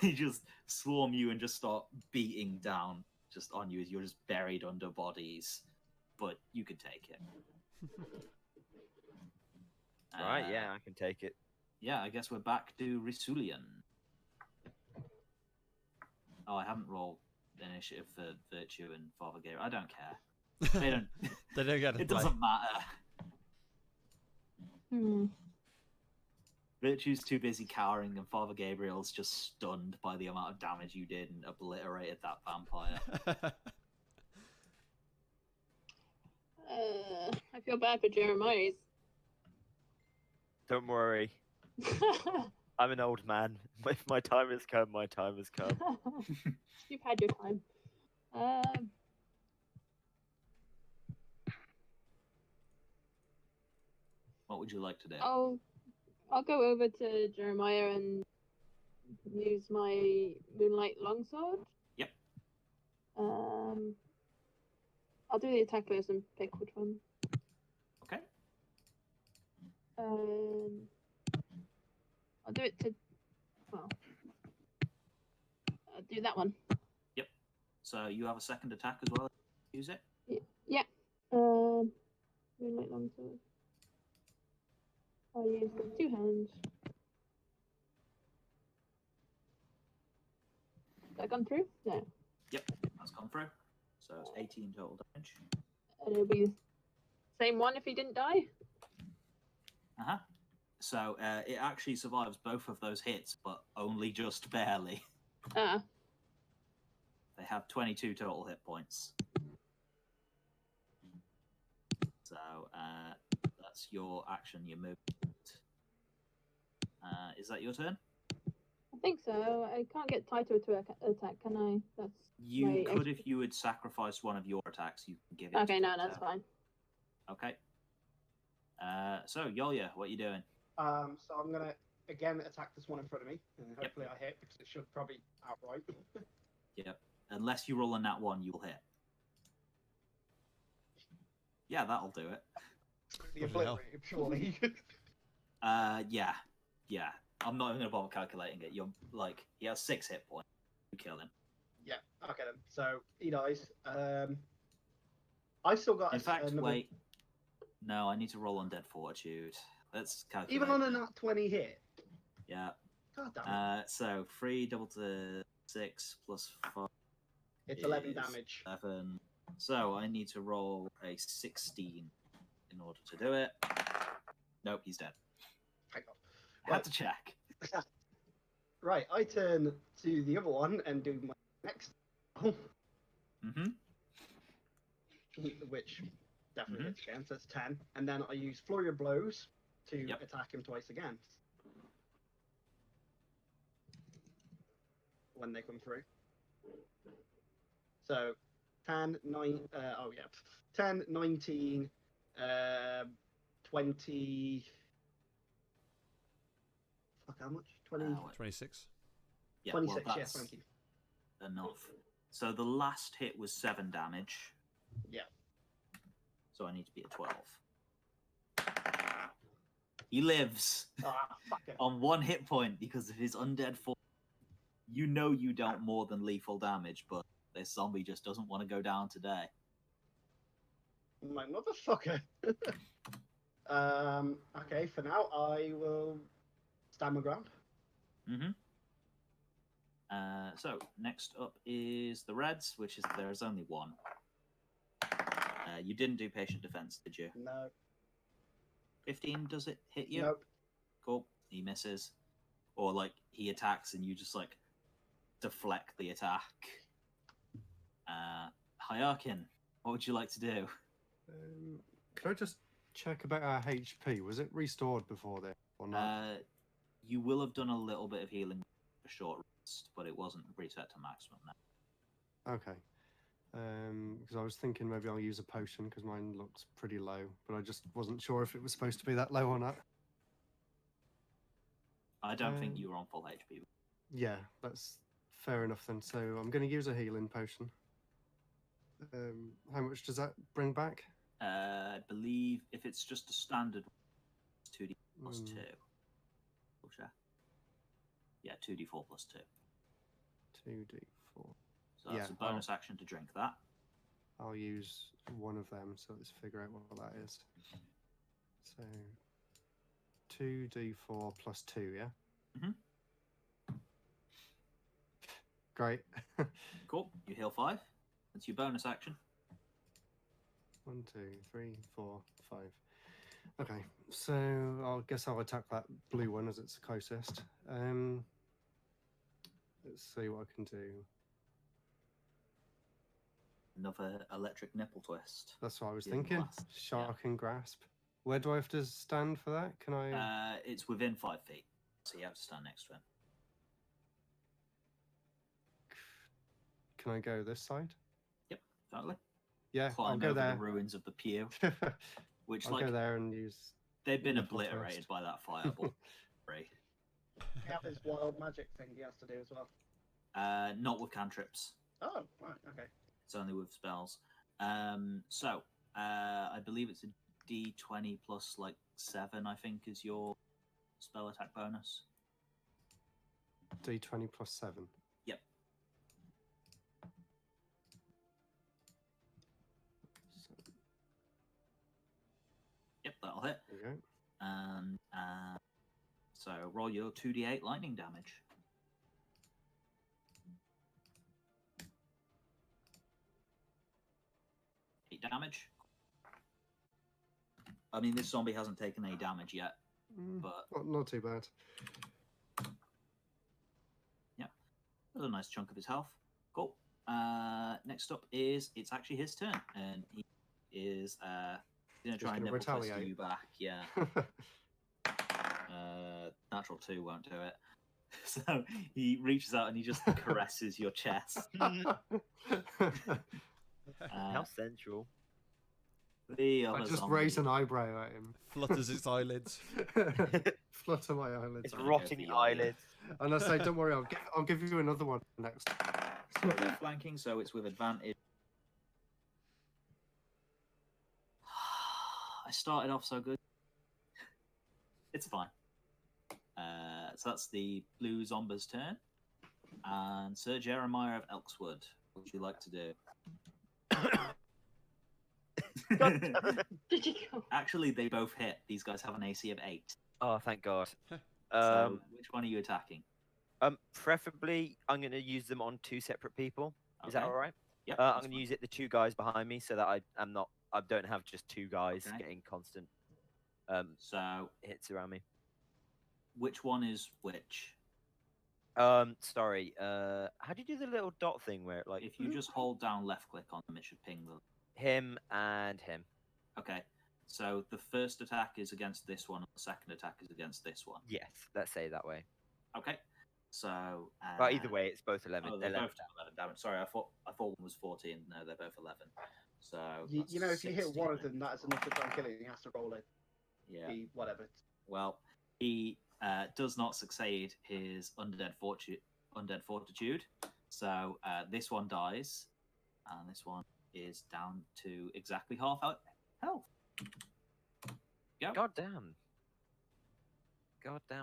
they just swarm you and just start beating down just on you as you're just buried under bodies. But you can take it. Right, yeah, I can take it. Yeah, I guess we're back to Risulian. Oh, I haven't rolled initiative for Virtue and Father Gabriel. I don't care. They don't. They don't get to It play. doesn't matter. Hmm. Virtue's too busy cowering, and Father Gabriel's just stunned by the amount of damage you did and obliterated that vampire. I feel bad for Jeremiah. Don't worry. I'm an old man. If my time has come, my time has come. You've had your time. What would you like to do? I'll go over to Jeremiah and use my Moonlight Longsword. Yep. I'll do the attack first and pick which one. Okay. I'll do it to. Well, I'll do that one. Yep. So you have a second attack as well. Use it. Yeah. Moonlight Longsword. I'll use the 2 hands. Has that gone through? No. Yep, that's gone through. So it's 18 total damage. And it'll be the same one if he didn't die? Uh-huh. So it actually survives both of those hits, but only just barely. Ah. They have 22 total hit points. So that's your action, your movement. Is that your turn? I think so. I can't get Taito to attack, can I? That's You my could extra- if you had sacrificed one of your attacks. You can give it. Okay, to no, it, that's fine. Okay. So Yolya, what are you doing? So I'm gonna again attack this one in front of me, and hopefully I hit because it should probably outright. Yep. unless you roll a nat 1, you'll hit. Yeah, that'll do it. The Bloody hell. obliterated, surely. Yeah. I'm not even gonna bother calculating it. You're like, he has 6 hit points. You kill him. Yeah, okay then. So he dies. I've still got. In fact, another... wait. No, I need to roll Undead Fortitude. Let's calculate. Even on a nat 20 hit. Yeah. God damn it. So 3 double to 6 plus 5. It's 11 is damage. 11. So I need to roll a 16 in order to do it. Nope, he's dead. Hang on. I had to check. Right, I turn to the other one and do my next. Mm-hmm. Which definitely hits again, so it's 10. And then I use Flurry of Blows to Yep. attack him twice again. When they come through. So 10, 9, 10, 19, 20. Fuck, how much? 20. 26. Yeah, 26, well, yeah, that's thank you. enough. So the last hit was 7 damage. Yeah. So I need to be at 12. He lives Ah, fuck it. on 1 hit point because of his undead form. You know you don't more than lethal damage, but this zombie just doesn't want to go down today. My motherfucker. Okay, for now, I will stand my ground. Mm-hmm. So next up is the Reds, which is there is only one. You didn't do patient defense, did you? No. 15, does it hit you? Nope. Cool. He misses. Or like he attacks and you just like deflect the attack. Hyakin, what would you like to do? Can I just check about our HP? Was it restored before this or not? You will have done a little bit of healing for short rest, but it wasn't reset to maximum now. Okay. Because I was thinking maybe I'll use a potion because mine looks pretty low, but I just wasn't sure if it was supposed to be that low or not. I don't think you were on full HP. Yeah, that's fair enough then. So I'm going to use a healing potion. How much does that bring back? I believe if it's just a standard, it's 2d plus 2. Double check. Yeah, 2d4 plus 2. 2d4. So that's Yeah, a bonus action to drink that. I'll use one of them, so let's figure out what that is. So 2d4 plus 2, yeah? Mm-hmm. Great. Cool. You heal 5. That's your bonus action. 1, 2, 3, 4, 5. Okay, so I guess I'll attack that blue one as it's the closest. Let's see what I can do. Another electric nipple twist. That's what I was Yeah, thinking. blast. Shark and grasp. Where do I have to stand for that? Can I? It's within 5 feet, so you have to stand next to him. Can I go this side? Totally. Yeah, Climb I'll go over there. the ruins of the pew, which I'll like go there and use. they've been nipple obliterated twist. by that fireball. Right. We have this wild magic thing he has to do as well. Not with cantrips. Oh, right, okay. It's only with spells. So I believe it's a D20 plus like 7. I think is your spell attack bonus. D20 plus 7. Yep. So, Yep, that'll hit. there you go. And so roll your 2d8 lightning damage. Damage. I mean, this zombie hasn't taken any damage yet, but Well, not too bad. yeah, that's a nice chunk of his health. Cool. Next up is it's actually his turn, and he is gonna try and gonna nipple twist retaliate. you back. Yeah. Natural 2 won't do it. So he reaches out and he just caresses your chest. How sensual. The I other just zombie- raise an eyebrow at him. Flutters its eyelids. Flutter my eyelids. It's Sorry, rotting go for your eyelids. And I say, don't worry, I'll give you another one next. So they're flanking, so it's with advantage. I started off so good. It's fine. So that's the blue Zomba's turn. And Sir Jeremiah of Elkswood, what would you like to do? Did you go? Actually, they both hit. These guys have an AC of 8. Oh, thank God. So which one are you attacking? Preferably, I'm going to use them on 2 separate people. Is that Okay. all right? Yep. I'm that's going to fine. use it the 2 guys behind me so that I don't have just 2 guys Okay. getting constant So hits around me. which one is which? Sorry. How do you do the little dot thing where it like If you just hold down left click on them, it should ping them. him and him? Okay. So the first attack is against this one, and the second attack is against this one. Yes, let's say it that way. Okay. So. But either way, it's both 11. Oh, they're 11. both 11 damage. Sorry, I thought one was 14. No, they're both 11. So. You know, if you hit 16 one of then. them, that is enough to try and kill it. He has to roll it. Yeah. Be whatever. Well, he does not succeed his undead fortitude. So this one dies, and this one is down to exactly half health. Go. God damn,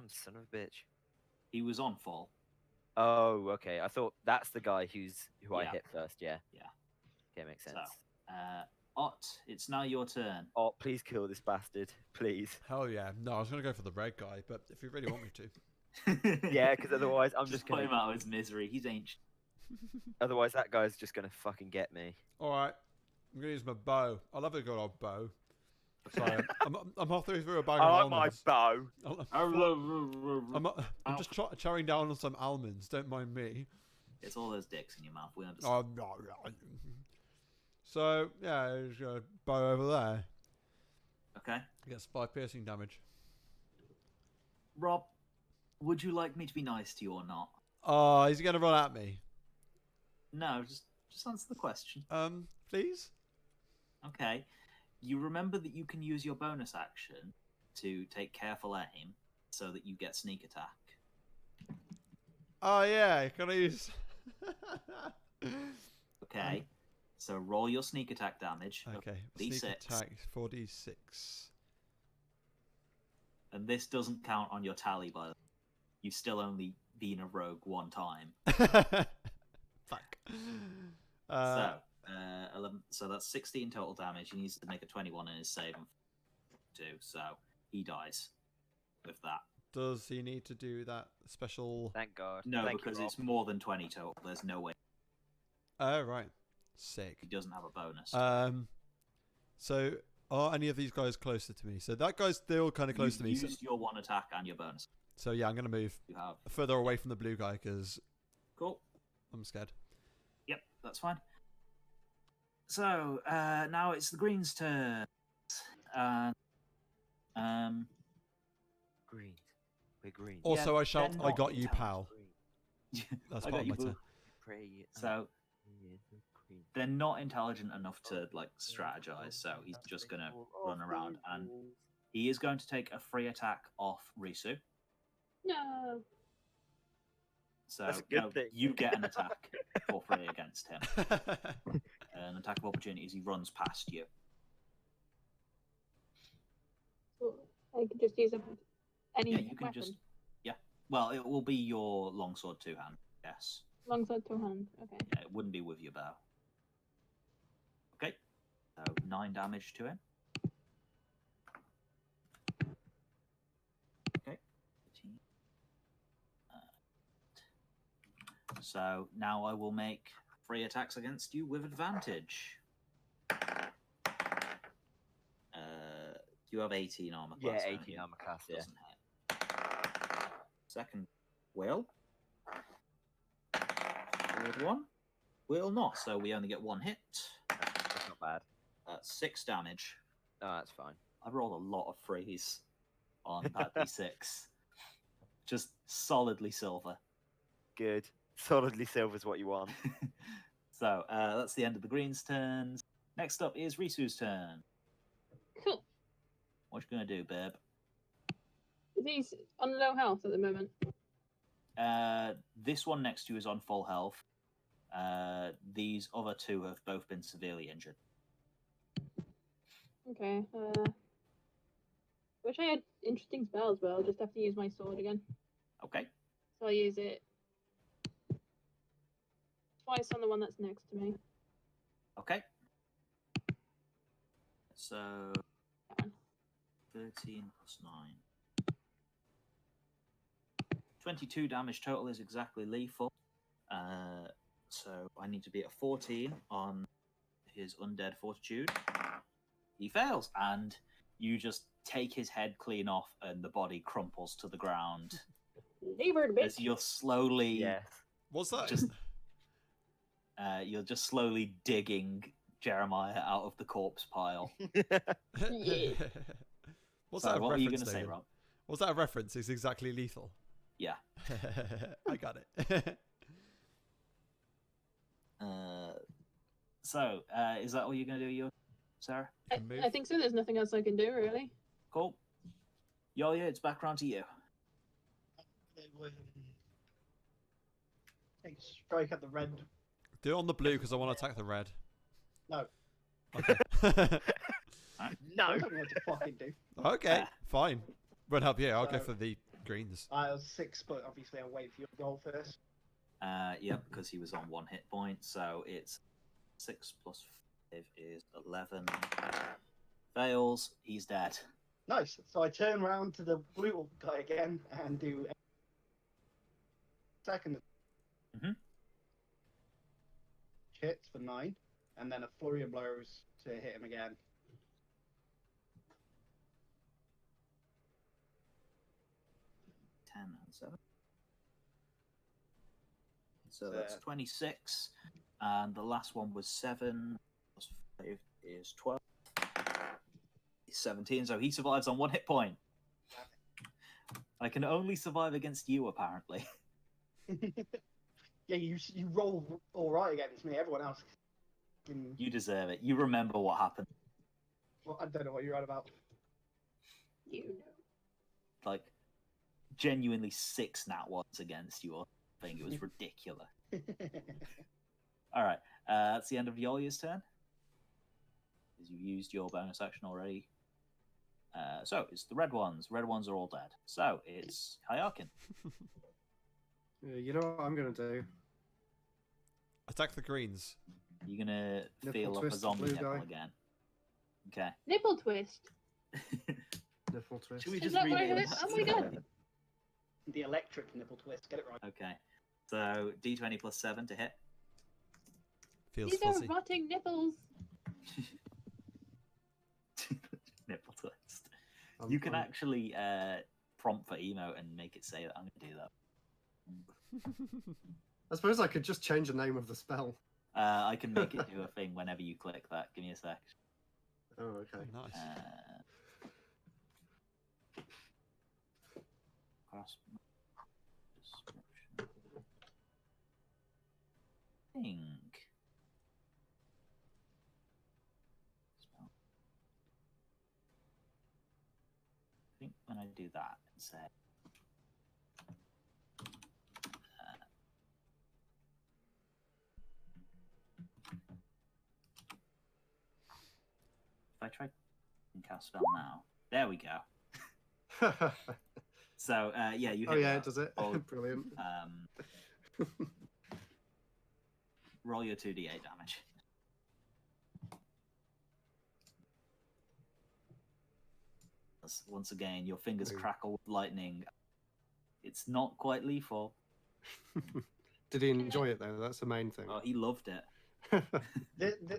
son of a bitch. He was on full. Oh, okay. I thought that's the guy who I Yeah. hit first. Yeah. Yeah. Okay, makes sense. So, Ott, it's now your turn. Oh, please kill this bastard, please. Hell yeah. No, I was going to go for the red guy, but if you really want me to. Yeah, because otherwise I'm just just put gonna. him out of his misery. He's ancient. Otherwise, that guy's just gonna fucking get me. Alright. I'm going to use my bow. I love a good old bow. Sorry, I'm halfway through a bag I of like my almonds. bow. I'm just chowing down on some almonds. Don't mind me. It's all those dicks in your mouth. We understand. So, yeah, there's a bow over there. Okay. Gets 5 piercing damage. Rob, would you like me to be nice to you or not? Oh, is he going to run at me? No, just answer the question. Please? Okay. You remember that you can use your bonus action to take careful aim so that you get sneak attack. Oh, yeah, can I use... Okay. So roll your sneak attack damage. Okay, D6. sneak attack 4d6. And this doesn't count on your tally, by the way. You've still only been a rogue one time. Fuck. 11. So that's 16 total damage. He needs to make a 21 in his save and 2. So he dies with that. Does he need to do that special... Thank God. No, Thank because you, it's more than 20 total. There's no way Oh, right. Sick. he doesn't have a bonus. So are any of these guys closer to me? So that guy's still kind of close to me. You've So, used your one attack and your bonus. so yeah, I'm going to move You have. further away from the blue guy because Cool. I'm scared. Yep, that's fine. So now it's the Greens' turn. Green. We're green. Also, Yeah, I shout, they're I not got you, intelligent. pal. That's I part got of you, my boo. turn. Pray. So Green. they're not intelligent enough to like strategize. So he's just gonna run around, and he is going to take a free attack off Risu. No. So That's a good thing. you get an attack for free against him. An attack of opportunity as he runs past you. So I could just use any Yeah, you can weapon. just. Yeah. Well, it will be your longsword two-hand. Yes. Longsword to hand. Okay. Yeah, it wouldn't be with your bow. Okay. So 9 damage to him. Okay. 18. So now I will make 3 attacks against you with advantage. You have 18 armor class. Yeah, don't 18 you? armor class. Yeah. Doesn't hit. Second will. Third one will not. So we only get 1 hit. That's not bad. 6 damage. No, that's fine. I rolled a lot of threes on that d6. Just solidly silver. Good. Solidly silver's what you want. So that's the end of the Greens' turns. Next up is Risu's turn. Cool. What you gonna do, babe? He's on low health at the moment. This one next to you is on full health. These other two have both been severely injured. Okay. Wish I had interesting spells, but I'll just have to use my sword again. Okay. So I'll use it twice on the one that's next to me. Okay. So That one. 13 plus 9. 22 damage total is exactly lethal. So I need to be at 14 on his undead fortitude. He fails, and you just take his head clean off, and the body crumples to the ground. Levered bitch. As you're slowly, Yeah. What's that? just you're just slowly digging Jeremiah out of the corpse pile. Yeah. What's So that a what were you reference going to say, to? Rob? What's that a reference? It's exactly lethal. Yeah. I got it. So is that all you're going to do, Sarah? I think so. There's nothing else I can do, really. Cool. Yoya, it's back round to you. Take a strike at the red. Do it on the blue because I want to attack the red. No. Okay. No. I don't know what to fucking do. Okay, fine. Run up here. I'll go So- for the greens. I was 6, but obviously I'll wait for your goal first. Yeah, because he was on 1 hit point, so it's 6 plus 5 is 11. Fails, he's dead. Nice. So I turn around to the blue guy again and do a second. Mhm. Hits for 9, and then a flurry of blows to hit him again. And 7. So that's 26. And the last one was 7 plus 5 is 12. 17, so he survives on 1 hit point. I can only survive against you, apparently. Yeah, you roll all right against me. Everyone else, You deserve it. You remember what happened. well, I don't know what you're on about. You know. Like, genuinely 6 nat ones against you or something. It was ridiculous. Alright, that's the end of Yolia's turn. Because you used your bonus action already. So, it's the red ones. Red ones are all dead. So, it's Hyakin. You know what I'm going to do? Attack the greens. You're gonna Nipple feel up a twist the zombie blue nipple guy. again. Okay. Nipple twist. Nipple twist. Should we Is just that what I rename heard? that? Oh my god. The electric nipple twist. Get it right. Okay. So, d20 plus 7 to hit. Feels These fuzzy. are rotting nipples. Nipple twist. I'm- You can I'm- actually prompt for emote and make it say that. I'm gonna do that. I suppose I could just change the name of the spell. I can make it do a thing whenever you click that. Give me a sec. Oh, okay. Nice. Cross description. Think. Spell. I think when I do that and say. If I try and cast spell now, there we go. So yeah, you hit Oh with yeah, that. it does it. Oh, Brilliant. Roll your 2d8 damage. Once again, your fingers Ooh. crackle with lightning. It's not quite lethal. Did he enjoy it though? That's the main thing. Oh, he loved it.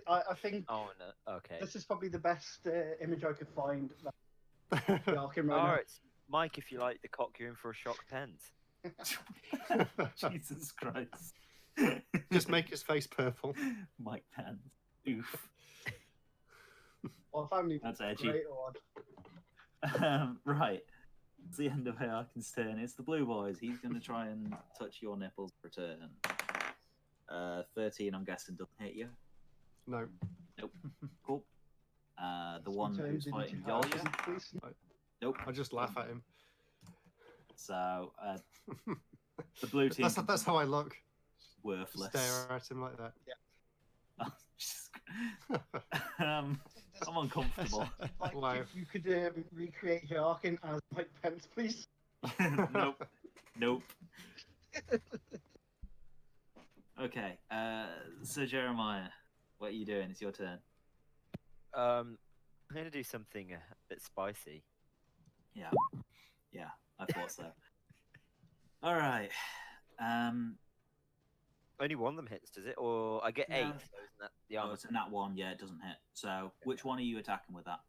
I think Oh no. Okay. this is probably the best image I could find. The Arkham right All now. right, Mike. If you like the cock, you're in for a shock pens. Jesus Christ. Just make his face purple. Mike Pence. Oof. Well, family. That's edgy. Great one. Right. It's the end of Hyakin's turn. It's the blue boys. He's going to try and touch your nipples for a turn. 13, I'm guessing, doesn't hit you. No. Nope. Cool. The one Turns who's into fighting houses, Yolia. please. Nope. I just laugh at him. So the blue team. That's how I look. worthless. Stare at him like that. I'm uncomfortable. Like, Wow. if you could recreate Hyakin as Mike Pence, please. Nope. Nope. Okay, so Jeremiah, what are you doing? It's your turn. I'm gonna do something a bit spicy. Yeah, I thought so. All right. Only one of them hits, does it? Or I get No. 8, so isn't that the Oh, armor? it's a nat 1. Yeah, it doesn't hit. So, which one are you attacking with that?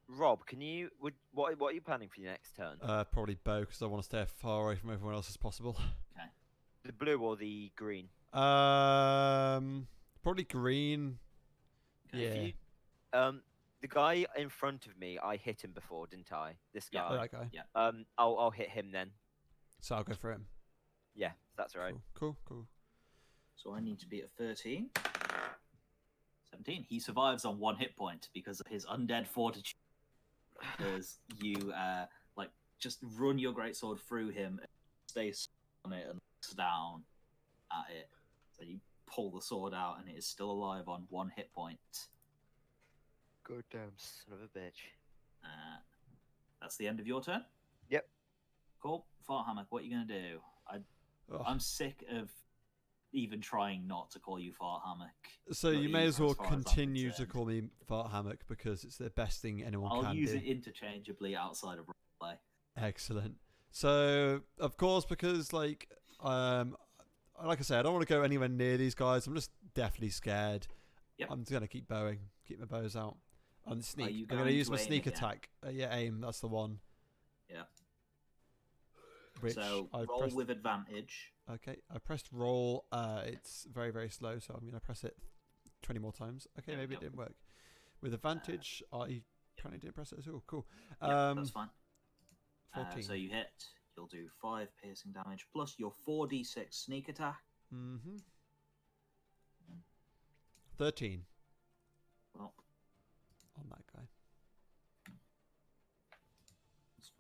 Rob, can you? What are you planning for your next turn? Probably bow because I want to stay as far away from everyone else as possible. The blue or the green? Probably green. Okay. If Yeah. you, the guy in front of me, I hit him before, didn't I? This Yeah. Oh, guy. that guy. Yeah. I'll hit him then. So I'll go for him. Yeah, that's all right. Cool. So I need to be at 13. 17. He survives on 1 hit point because of his undead fortitude. Because you just run your greatsword through him, and stay on it, and looks down at it. So you pull the sword out, and it is still alive on 1 hit point. God damn son of a bitch. That's the end of your turn. Yep. Cool. Fart Hammock, what are you gonna do? Ugh. I'm sick of even trying not to call you Fart Hammock. So Not you even may as well far as I'm continue to concerned. call me Fart Hammock because it's the best thing anyone I'll can use do. it interchangeably outside of roleplay. Excellent. So of course, because like I said, I don't want to go anywhere near these guys. I'm just deathly scared. Yep. I'm just gonna keep bowing, keep my bows out. On sneak, you I'm gonna going use to my aim sneak again? attack. Yeah, aim. That's the one. Yeah. Which So I roll pressed. with advantage. Okay, I pressed roll. It's very, very slow, so I'm going to press it 20 more times. Okay, There we maybe it go. didn't work. With advantage, I apparently didn't press it at all. Cool. Yeah, that's fine. 14. So you hit. You'll do 5 piercing damage plus your 4d6 sneak attack. 13 Well, on that guy.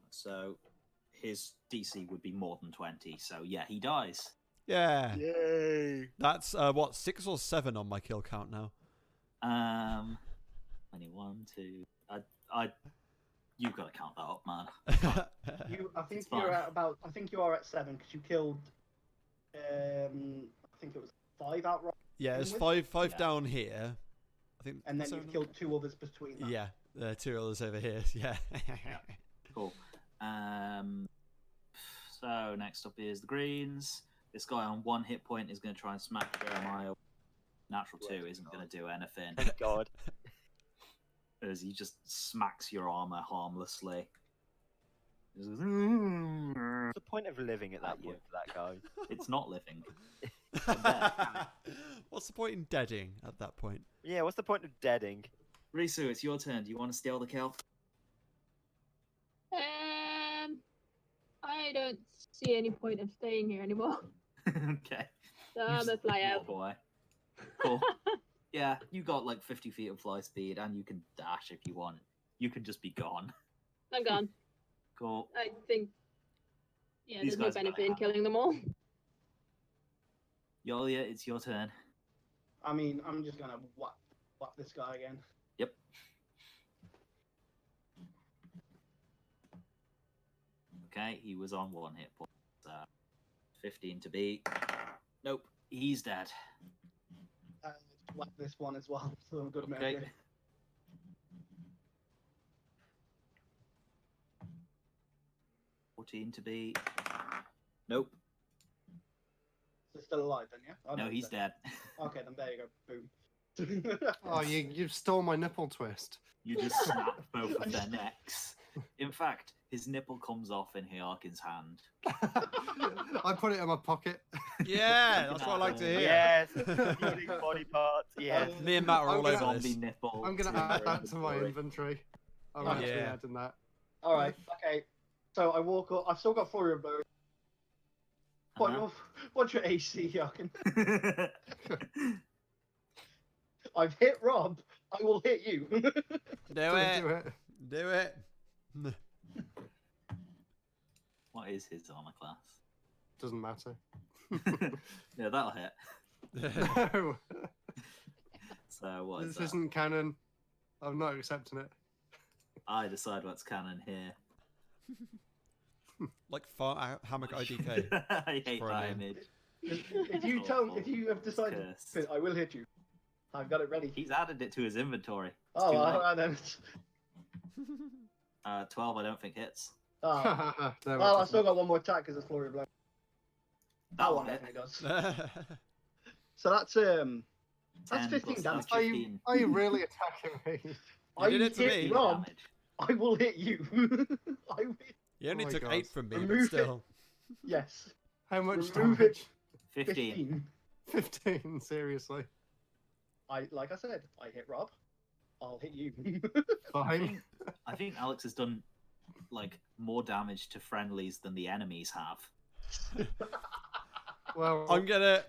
so his DC would be more than 20. So yeah, he dies. Yeah. Yay! That's, what, 6 or 7 on my kill count now? 21, 2. You've got to count that up, man. I think It's you're fine. at about. I think you are at 7 because you killed. I think it was 5 outright, yeah, there's With? 5 Yeah. down here. I think. and then so you've no? killed 2 others between that. Yeah, there are 2 others over here. Yeah. Cool. So next up is the greens. This guy on 1 hit point is going to try and smack Jeremiah. Natural 2 isn't going to do anything Thank God. as he just smacks your armor harmlessly. He just goes, What's the point of living at that point for that guy? it's not living. What's the point in deading at that point? Yeah, what's the point of deading? Risu, it's your turn. Do you want to steal the kill? I don't see any point of staying here anymore. Okay. So You I'm just gonna fly out. walk away. Cool. Yeah, you got like 50 feet of fly speed, and you can dash if you want. You can just be gone. I'm gone. Cool. I think. Yeah, These there's no guys gotta benefit in have it. killing them all. Yolia, it's your turn. I mean, I'm just gonna whack this guy again. Yep. Okay, he was on 1 hit point. 15 to beat. Nope, he's dead. Whack this one as well. So I'm good at Okay. melee. 14 to beat. Nope. So still alive then, yeah? Oh, No, he's dead. Okay, then there you go. Boom. Oh, you stole my nipple twist. You just snap both of their necks. In fact, his nipple comes off in Hyakin's hand. I put it in my pocket. Yeah, that's what I like to hear. Yes, including body parts. Yes. Me and Matt are I'm all gonna- over Zombie this. nipple. I'm gonna to add your that to my inventory. inventory. I'm Yeah. actually Yeah. adding that. All right. Okay. So I walk up. I've still got flurry of blows. Uh-huh. What's your AC, Yakin? I've hit Rob. I will hit you. Do Do it. it. Do it. What is his armor class? doesn't matter. Yeah, that'll hit. No, So what is this that? isn't canon. I'm not accepting it. I decide what's canon here. Like Hammock IDK. I hate For a that name. image. If you if you have decided, cursed. I will hit you. I've got it ready. He's added it to his inventory. It's Oh, too late. alright then. 12, I don't think hits. Oh. No, it Well, I doesn't. still got one more attack because it's Flurry of Blow. That That'll one hit. definitely does. So that's 10 15 plus damage. that's 15. Are you really attacking me? You did it to hit me. Rob, Damage. I will hit you. I will. You only Oh my took God. 8 from me, but Remove it. still. Yes. How much Remove damage? 15. 15, seriously. Like I said, I hit Rob. I'll hit you. Fine. I think Alex has done like more damage to friendlies than the enemies have. Well, I'm gonna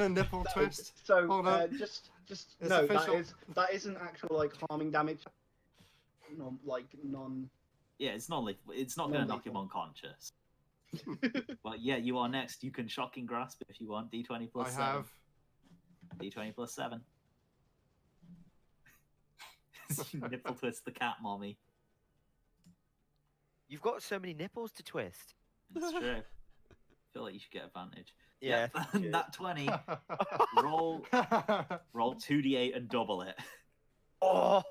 nipple twist. So Hold on. just It's no, official. that isn't actual like harming damage. No, like non. Yeah, it's not lethal. It's not going to knock him Non-lethal. unconscious. Well, yeah, you are next. You can shocking grasp if you want. D20 I plus 7. have. D20 plus 7. You nipple twist the cat, mommy. You've got so many nipples to twist. It's true. I feel like you should get advantage. Yeah. Yep. Nat 20. Roll 2d8 and double it. Oh.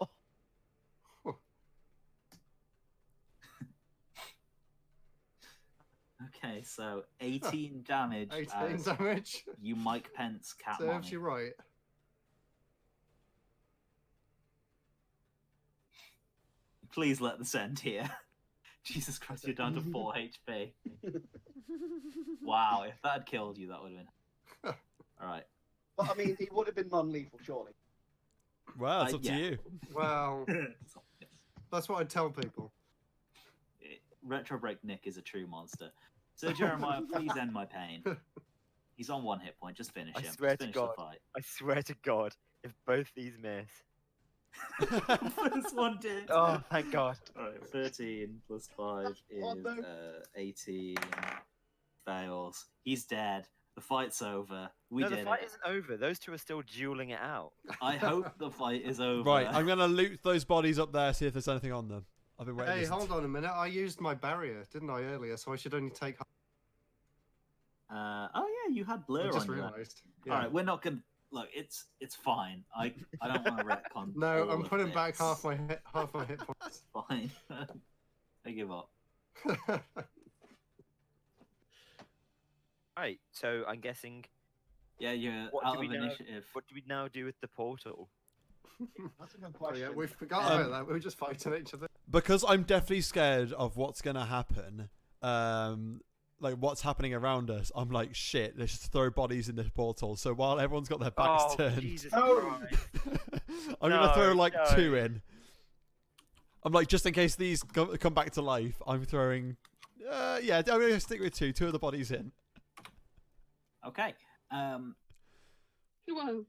Okay, so 18 damage. 18 as damage. you Mike Pence cat Serves mommy. you right. Please let this end here. Jesus Christ, you're down to 4 HP. Wow, if that had killed you, that would have been. Alright. But I mean, it would have been non-lethal, surely. Well, it's up yeah. to you. Well, that's what I tell people. Retro Break Nick is a true monster. So, Jeremiah, please end my pain. He's on 1 hit point. Just finish I him. swear Just to finish God. the fight. I swear to God, if both these miss. First one did. Oh, thank God. Alright, 13 plus 5 is Oh, no. 18. Fails. He's dead. The fight's over. We No, did the fight it. isn't over. Those two are still dueling it out. I hope the fight is over. Right, I'm gonna loot those bodies up there, see if there's anything on them. I've been waiting. Hey, this hold on a minute. I used my barrier, didn't I, earlier? So I should only take. Oh yeah, you had blur I just on you. realised. Yeah. All right, we're not gonna look. It's fine. I don't want to retcon. No, all I'm of putting back this. half my hit points. Fine. I give up. Right, so I'm guessing. Yeah, you're What out do we of know? initiative. What do we now do with the portal? That's a good Oh, question. yeah, we forgot about that. We were just fighting each other. Because I'm definitely scared of what's gonna happen. Like what's happening around us. I'm like, shit. Let's just throw bodies in this portal. So while everyone's got their backs Oh, turned, Jesus No. Christ. I'm gonna throw No, like no. 2 in. I'm like, just in case these come back to life, I'm throwing. Yeah, I'm gonna stick with 2. 2 of the bodies in. Okay. Whoa.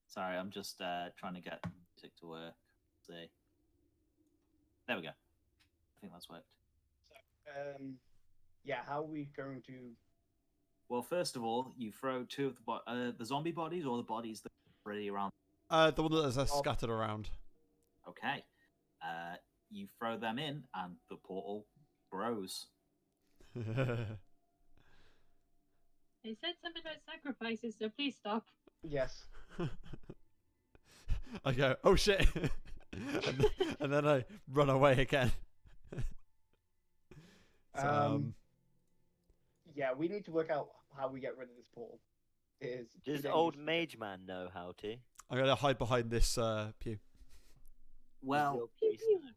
Sorry, I'm just trying to get music to work. See. There we go. I think that's worked. Yeah, how are we going to? Well, first of all, you throw 2 of the zombie bodies or the bodies that are already around. The one that is scattered around. Okay. You throw them in, and the portal grows. They said something about sacrifices, so please stop. Yes. I go, oh shit, and then I run away again. So, Yeah, we need to work out how we get rid of this portal. It is too Does dangerous. old mage man know how to? I'm gonna hide behind this pew. Well, Your priest know?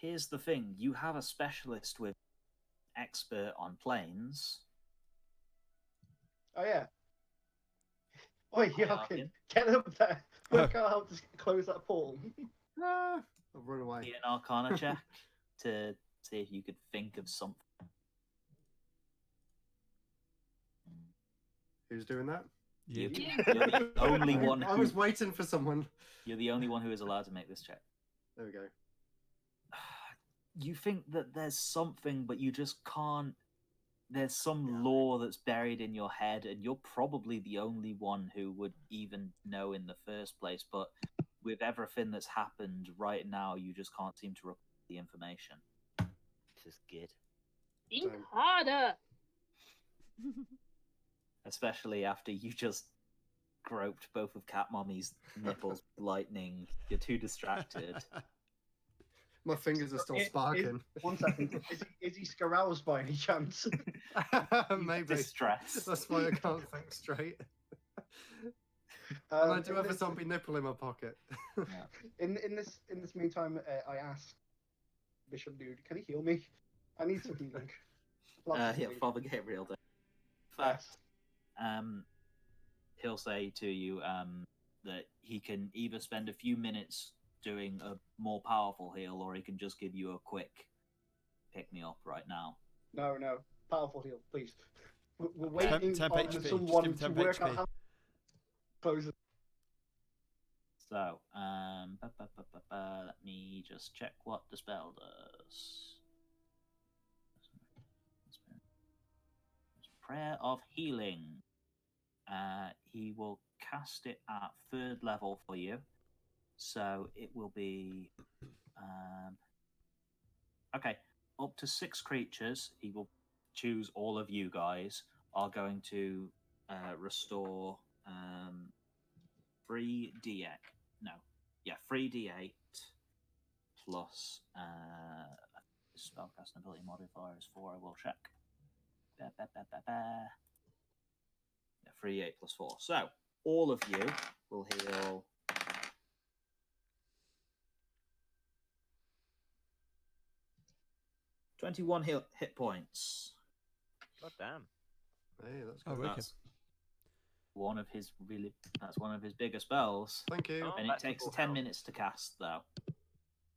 here's the thing. You have a specialist with expert on planes. Oh yeah. Oh yeah, Hi, okay. Arkin. Get up there. Work out how to close that portal. I'll run away. Be an Arcana check to see if you could think of something. Who's doing that? You. You're the only one. I Who, was waiting for someone. you're the only one who is allowed to make this check. There we go. You think that there's something, but you just can't there's some lore that's buried in your head, and you're probably the only one who would even know in the first place. But with everything that's happened right now, you just can't seem to recall the information. This is good. Think Don't. harder. Especially after you just groped both of Cat Mommy's nipples with lightning. You're too distracted. My fingers are still sparking. 1 second. Is he scaroused by any chance? Maybe. Distress. That's why I can't think straight. And I do have a zombie nipple in my pocket. In this meantime, I asked Bishop Dude, can he heal me? I need some healing. Lots of Yeah, healing. Father Gabriel does. In fact, he'll say to you that he can either spend a few minutes doing a more powerful heal, or he can just give you a quick pick me up right now. No, powerful heal, please. We're Okay. waiting 10 on HP. Just someone give him to 10 work out HP. how to close it. So, let me just check what the spell does. Prayer of Healing. He will cast it at 3rd level for you. So it will be... okay, up to 6 creatures. He will choose all of you guys are going to restore 3d8. No. Yeah, 3d8 plus spellcasting ability modifier is 4. I will check. Yeah, 3d8 plus 4. So all of you will heal 21 hit points. God damn. Hey, that's Oh, good. wicked. That's one of his bigger spells. Thank you. Oh. And it That's takes full 10 health. minutes to cast, though.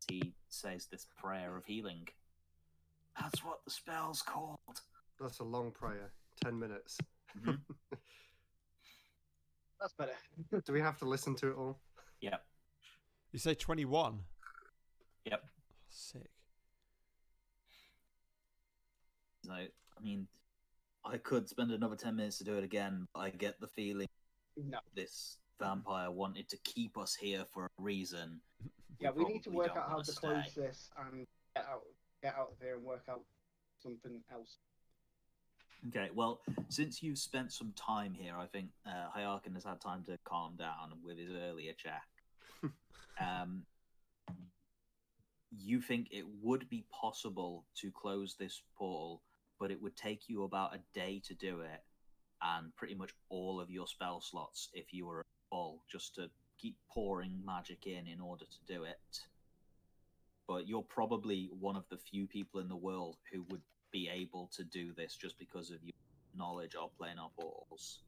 He says this prayer of healing. That's what the spell's called. That's a long prayer. 10 minutes. Mhm. That's better. Do we have to listen to it all? Yep. You say 21? Yep. Sick. So, I mean, I could spend another 10 minutes to do it again, but I get the feeling No. this vampire wanted to keep us here for a reason. Yeah, we need to probably work don't out how wanna to stay. close this and get out of here and work out something else. Okay, well, since you've spent some time here, I think Hyarkin has had time to calm down with his earlier check. You think it would be possible to close this portal, but it would take you about a day to do it, and pretty much all of your spell slots if you were full, just to keep pouring magic in order to do it. But you're probably one of the few people in the world who would be able to do this just because of your knowledge of planar portals.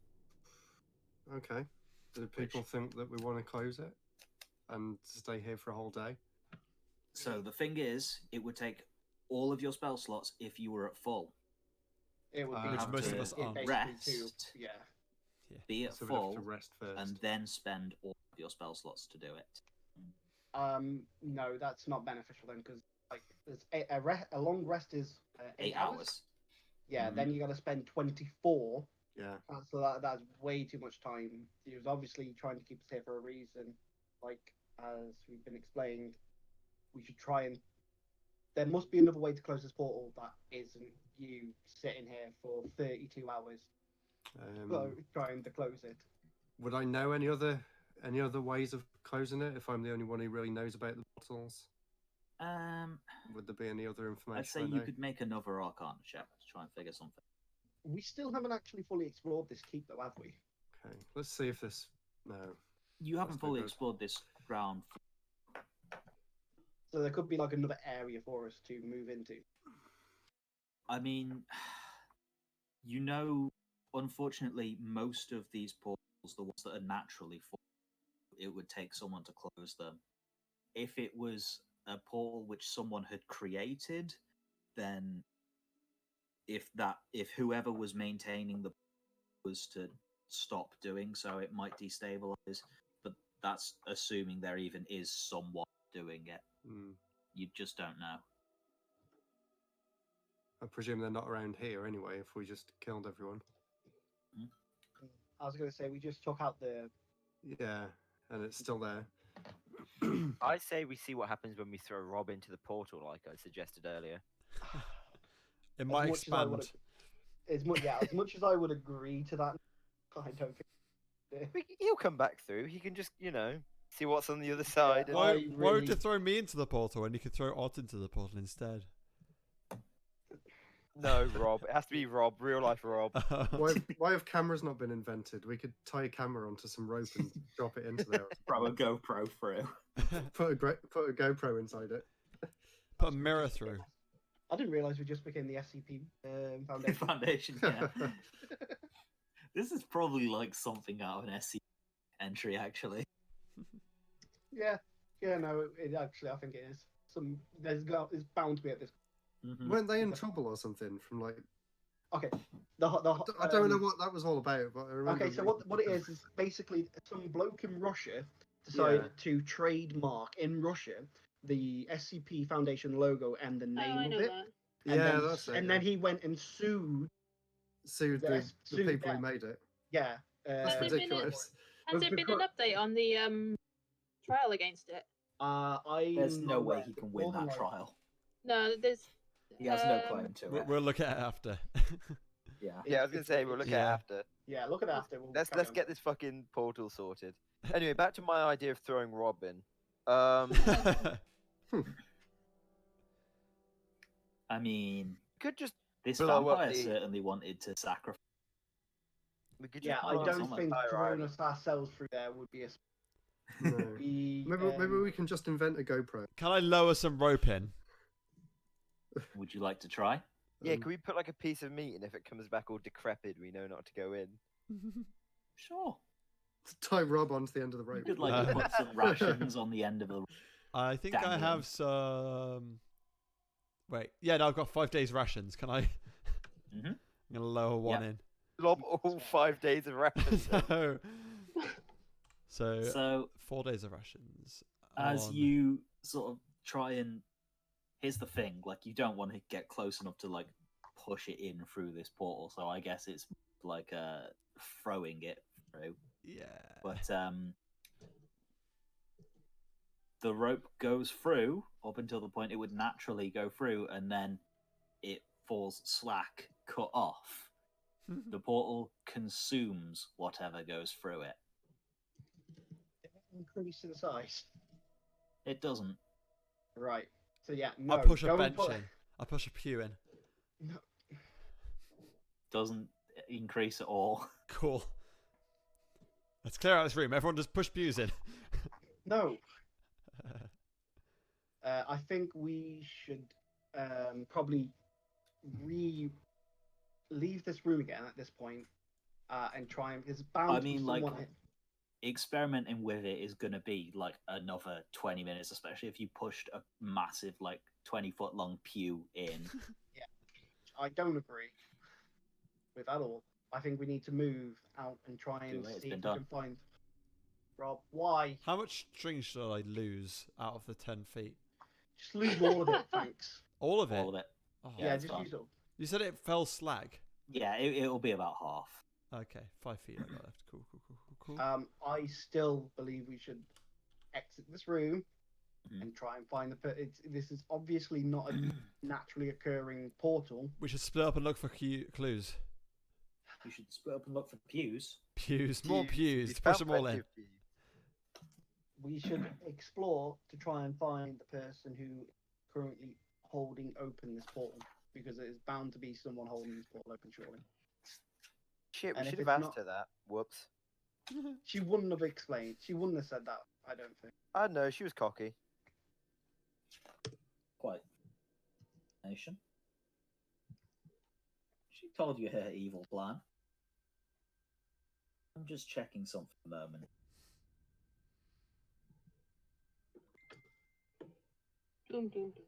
Okay. Do people think that we want to close it and stay here for a whole day? So the thing is, it would take all of your spell slots if you were at full. It would be Which up most to of us it aren't. basically Rest. yeah. Be at So we'd have full to rest first. and then spend all of your spell slots to do it. No, that's not beneficial then, because like there's a long rest is 8 hours. Yeah, Mhm. then you got to spend 24. Yeah. So that's way too much time. He was obviously trying to keep us here for a reason. Like as we've been explaining, we should try and. There must be another way to close this portal that isn't you sitting here for 32 hours trying to close it. Would I know any other ways of closing it if I'm the only one who really knows about the portals? Would there be any other information? I'd say I you know? could make another Arcana check to try and figure something. We still haven't actually fully explored this keep, though, have we? Okay, let's see if this. No. You haven't That's no fully good. explored this ground. So there could be like another area for us to move into. I mean, unfortunately, most of these portals, the ones that are naturally full, it would take someone to close them. If it was a portal which someone had created, then if whoever was maintaining the was to stop doing so, it might destabilize. But that's assuming there even is someone doing it. Hmm. You just don't know. I presume they're not around here anyway. If we just killed everyone. I was going to say we just took out the. Yeah, and it's still there. I say we see what happens when we throw Rob into the portal, like I suggested earlier. It might much as I would expand. as much as I would agree to that, I don't think. He'll come back through. He can just, see what's on the other side. Yeah, Why, I why would really- you throw me into the portal when you could throw Ott into the portal instead? No, Rob. It has to be Rob. Real life Rob. Why have cameras not been invented? We could tie a camera onto some rope and drop it into there. Throw a GoPro through. Put a GoPro inside it. Put a mirror through. I didn't realize we just became the SCP Foundation. Foundation, yeah. This is probably like something out of an SC entry, actually. Yeah, no, it actually, I think it is. There's bound to be at this. Mhm. Weren't they in trouble or something from like? Okay, I don't know what that was all about, but I remember. Okay, so what it is basically some bloke in Russia decided to trademark in Russia the SCP Foundation logo and the Oh, name I of know it. that. And Yeah, then, that's it. And then he went and sued. Sued the people who made it. Yeah. That's Has there been ridiculous. Has there been an update on the trial against it? There's no way he can win that trial. No, there's. He has no claim to it. We'll look at it after. Yeah. Yeah, I was gonna say we'll look at it Yeah. after. Yeah, look at it after. Let's get this fucking portal sorted. Anyway, back to my idea of throwing Rob in. I mean, Could just this blow up vampire the- certainly wanted to sacrifice. we could Yeah, just I blow up don't some think entire throwing island. us ourselves through there would be a. No. Maybe we can just invent a GoPro. Can I lower some rope in? Would you like to try? Yeah, can we put like a piece of meat, and if it comes back all decrepit, we know not to go in. Sure. Tie Rob onto the end of the You rope. could like put some rations on the end of the. I think I Dangling. have some. Wait, yeah, no, I've got 5 days rations. Can I? Mhm. I'm gonna lower one in. Lob all 5 days of rations. No. So, So 4 days of rations. as on- you sort of try and, here's the thing: like you don't want to get close enough to like push it in through this portal. So I guess it's like throwing it through. Yeah. But the rope goes through up until the point it would naturally go through, and then it falls slack, cut off. The portal consumes whatever goes through it. Increase in size. It doesn't. Right. So yeah, no. I push a go and bench put- in. I push a pew in. No. Doesn't increase at all. Cool. Let's clear out this room. Everyone just push pews in. No. I think we should probably leave this room again at this point and try and. There's bound I to be mean, like, someone. experimenting with it is going to be like another 20 minutes, especially if you pushed a massive, like 20-foot long pew in. I don't agree with that all. I think we need to move out and try and Too late, it's see been if we done. can find Rob. Why? How much string should I lose out of the 10 feet? Just lose all of it, thanks. All of it? All of it. Oh. Yeah, it's just fine. use it. You said it fell slag. Yeah, it'll be about half. Okay, 5 feet I got left. Cool. I still believe we should exit this room Mhm. and try and find this is obviously not a naturally occurring portal. We should split up and look for clues. You should split up and look for pews. Pews, more pews. You To push found them all plenty in. of pews. We should explore to try and find the person who is currently holding open this portal, because it is bound to be someone holding this portal open, surely. Shit, we And if should have it's asked not- her that. Whoops. She wouldn't have explained. She wouldn't have said that, I don't think. I don't know, she was cocky. Quite. Nation. She told you her evil plan. I'm just checking something at the moment. Dum, dum, dum.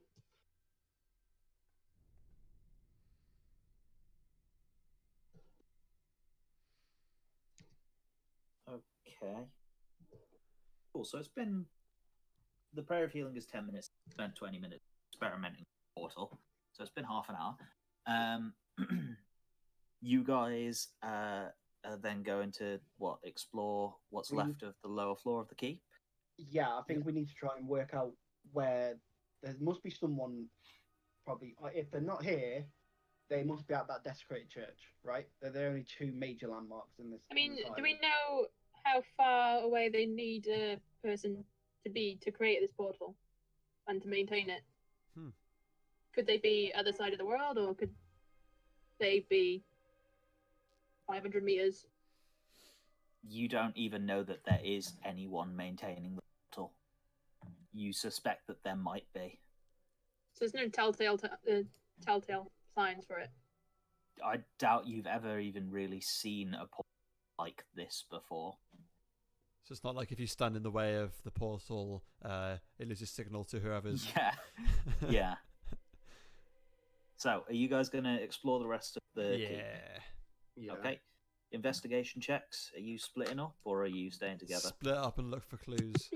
Okay. Cool. So it's been, the prayer of healing is 10 minutes. Spent 20 minutes experimenting with the portal. So it's been half an hour. You guys are then going to explore what's We- left of the lower floor of the keep. Yeah, I think we need to try and work out where there must be someone. Probably, if they're not here, they must be at that desecrated church, right? They're the only two major landmarks in this. I mean, on this do we island. know how far away they need a person to be to create this portal and to maintain it? Hmm. Could they be other side of the world, or could they be 500 meters? You don't even know that there is anyone maintaining the portal. You suspect that there might be. So there's no telltale signs for it. I doubt you've ever even really seen a portal like this before. So it's not like if you stand in the way of the portal, it loses signal to whoever's. Yeah, yeah. So, are you guys going to explore the rest of the keep? Yeah. Okay. Investigation checks. Are you splitting up or are you staying together? Split up and look for clues.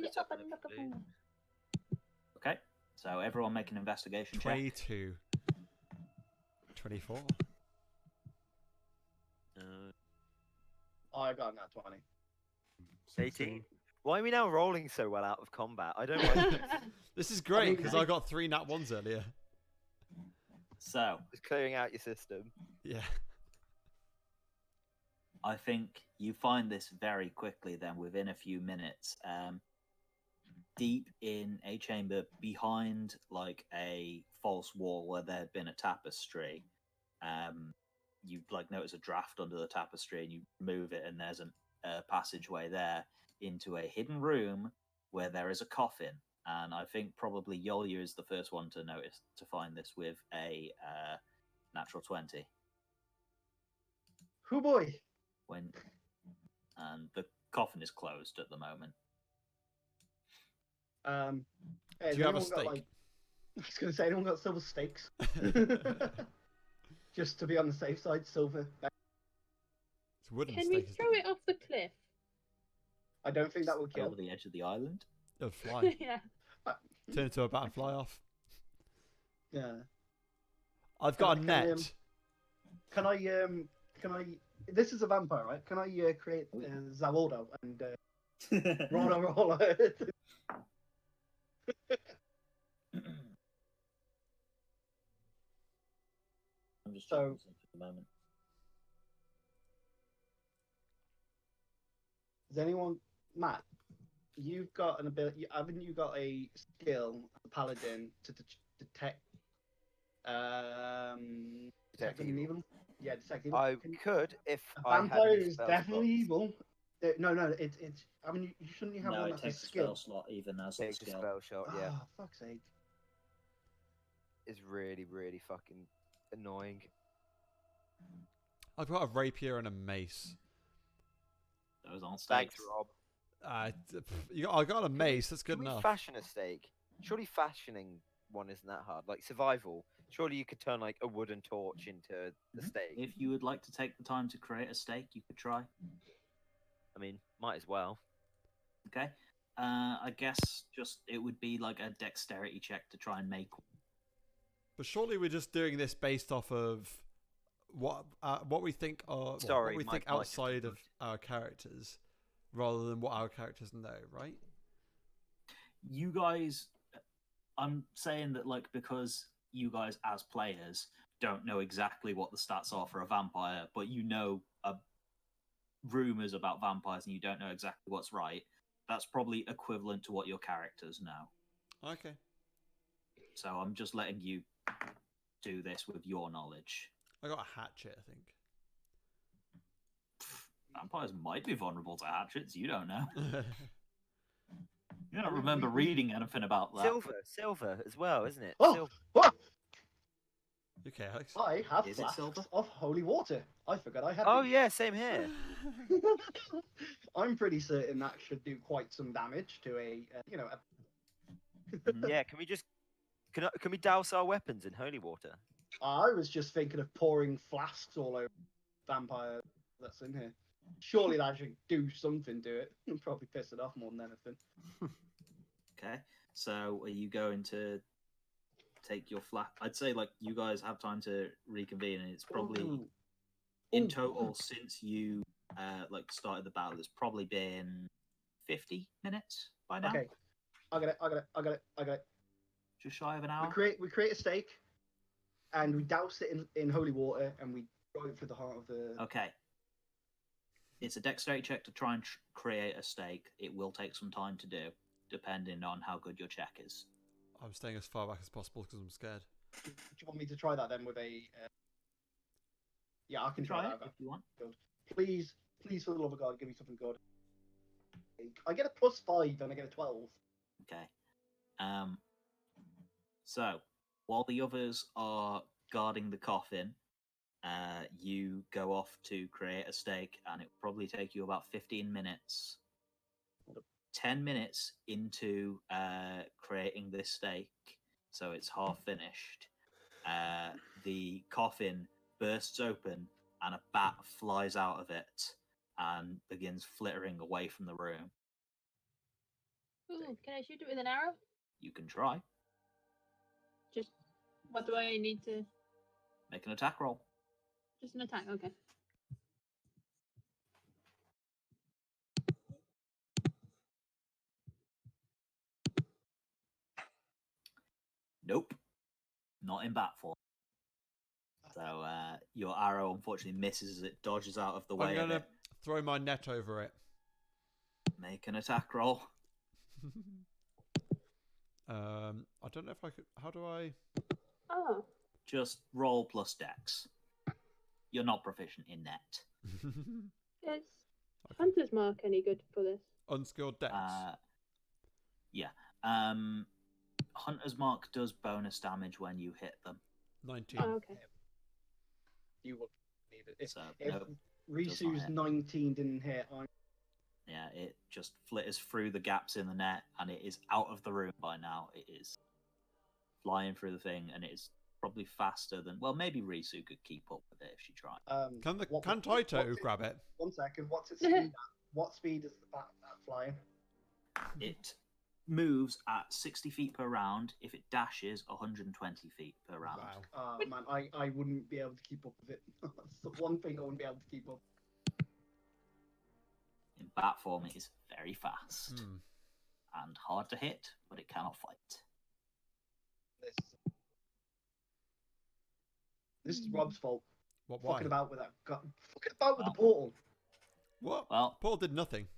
Okay. So everyone make an investigation check. 22. 24. I got that 20. 18. Why are we now rolling so well out of combat? I don't like this. This is great because I got 3 nat 1s earlier. So, Just clearing out your system. Yeah. I think you find this very quickly then, within a few minutes. Deep in a chamber behind like a false wall where there had been a tapestry, you notice a draft under the tapestry and you move it and there's a passageway there into a hidden room where there is a coffin. And I think probably Yolya is the first one to find this with a natural 20. Hoo boy! And the coffin is closed at the moment. Hey, Do you have a has anyone got, stake? I was going to say, anyone got silver stakes? Just to be on the safe side, silver. It's wooden Can we stake, isn't throw it off the cliff? I don't think that would kill. Over the edge of the island. It would fly. Yeah. Turn into a bat and fly off. Yeah. I've got a Can net. Can I? This is a vampire, right? Can I create Zawoldo and roll? I'm just So- checking something for the moment. Does anyone, Matt? You've got an ability. Haven't you got a skill, a paladin, to detect? Detect evil. Yeah, detect evil. I Can- could if a I had vampire any is spells definitely slots. evil. No, it's. I mean, you shouldn't you have No, one it that's a takes a skill? spell slot even as a Takes a skill. spell shot, yeah. Oh, fuck's sake. Is really, really fucking annoying. I've got a rapier and a mace. Those aren't Thanks, stakes. Rob. I got a mace. That's good Can we enough. fashion a stake? Surely fashioning one isn't that hard. Like survival. Surely you could turn like a wooden torch into the stake. If you would like to take the time to create a stake, you could try. I mean, might as well. Okay. I guess just it would be like a dexterity check to try and make. But surely we're just doing this based off of what we think are Sorry, what we my think mic is outside of muted. our characters, rather than what our characters know, right? You guys, I'm saying that because you guys as players don't know exactly what the stats are for a vampire, but you know rumors about vampires and you don't know exactly what's right. That's probably equivalent to what your characters know. Okay. So I'm just letting you do this with your knowledge. I got a hatchet, I think. Vampires might be vulnerable to hatchets. You don't know. Okay, You don't remember reading anything about that. Silver as well, isn't it? Oh, Silver. what? Alex. I have Is it flasks silver? of holy water. I forgot I had. Oh these. yeah, same here. I'm pretty certain that should do quite some damage to a Yeah, can we just can we douse our weapons in holy water? I was just thinking of pouring flasks all over vampire that's in here. Surely that should do something to it. Probably piss it off more than anything. Okay. So are you going to take your flat. I'd say like you guys have time to reconvene, and it's probably Ooh. in Ooh. total since you like started the battle. It's probably been 50 minutes by now. Okay, I got it. Just shy of an We hour. create a stake, and we douse it in holy water, and we throw it through the heart of the. Okay. It's a dexterity check to try and create a stake. It will take some time to do, depending on how good your check is. I'm staying as far back as possible because I'm scared. Do you want me to try that then with a? Yeah, I can try it that. if you want. Good. Please, for the love of God, give me something good. I get a +5 and I get a 12. Okay. So while the others are guarding the coffin, you go off to create a stake, and it will probably take you about 15 minutes. 10 minutes into creating this stake, so it's half finished, the coffin bursts open and a bat flies out of it and begins flittering away from the room. Ooh, can I shoot it with an arrow? You can try. Just what do I need to? Make an attack roll. Just an attack. Okay. Nope. Not in bat form. So your arrow unfortunately misses as it dodges out of the way I'm of gonna it. throw my net over it. Make an attack roll. I don't know if I could. How do I? Oh. Just roll plus dex. You're not proficient in net. Is Hunter's Mark any good for this? Unskilled dex. Yeah. Hunter's Mark does bonus damage when you hit them. 19. Oh, okay. You would need it. So If nope. Risu's hit. 19 didn't hit, Yeah, it just flitters through the gaps in the net, and it is out of the room by now. It is flying through the thing, and it is probably faster than. Well, maybe Risu could keep up with it if she tried. Can Taito grab it? 1 second. What's its speed at? What speed is the bat flying? It moves at 60 feet per round. If it dashes, 120 feet per round. Wow. Man, I wouldn't be able to keep up with it. That's the one thing I wouldn't be able to keep up. In bat form, it is very fast and hard to hit, but it cannot fight. This is Rob's fault. What? Why? Fucking about with that. Fucking about with the portal. What? Well, Paul did nothing.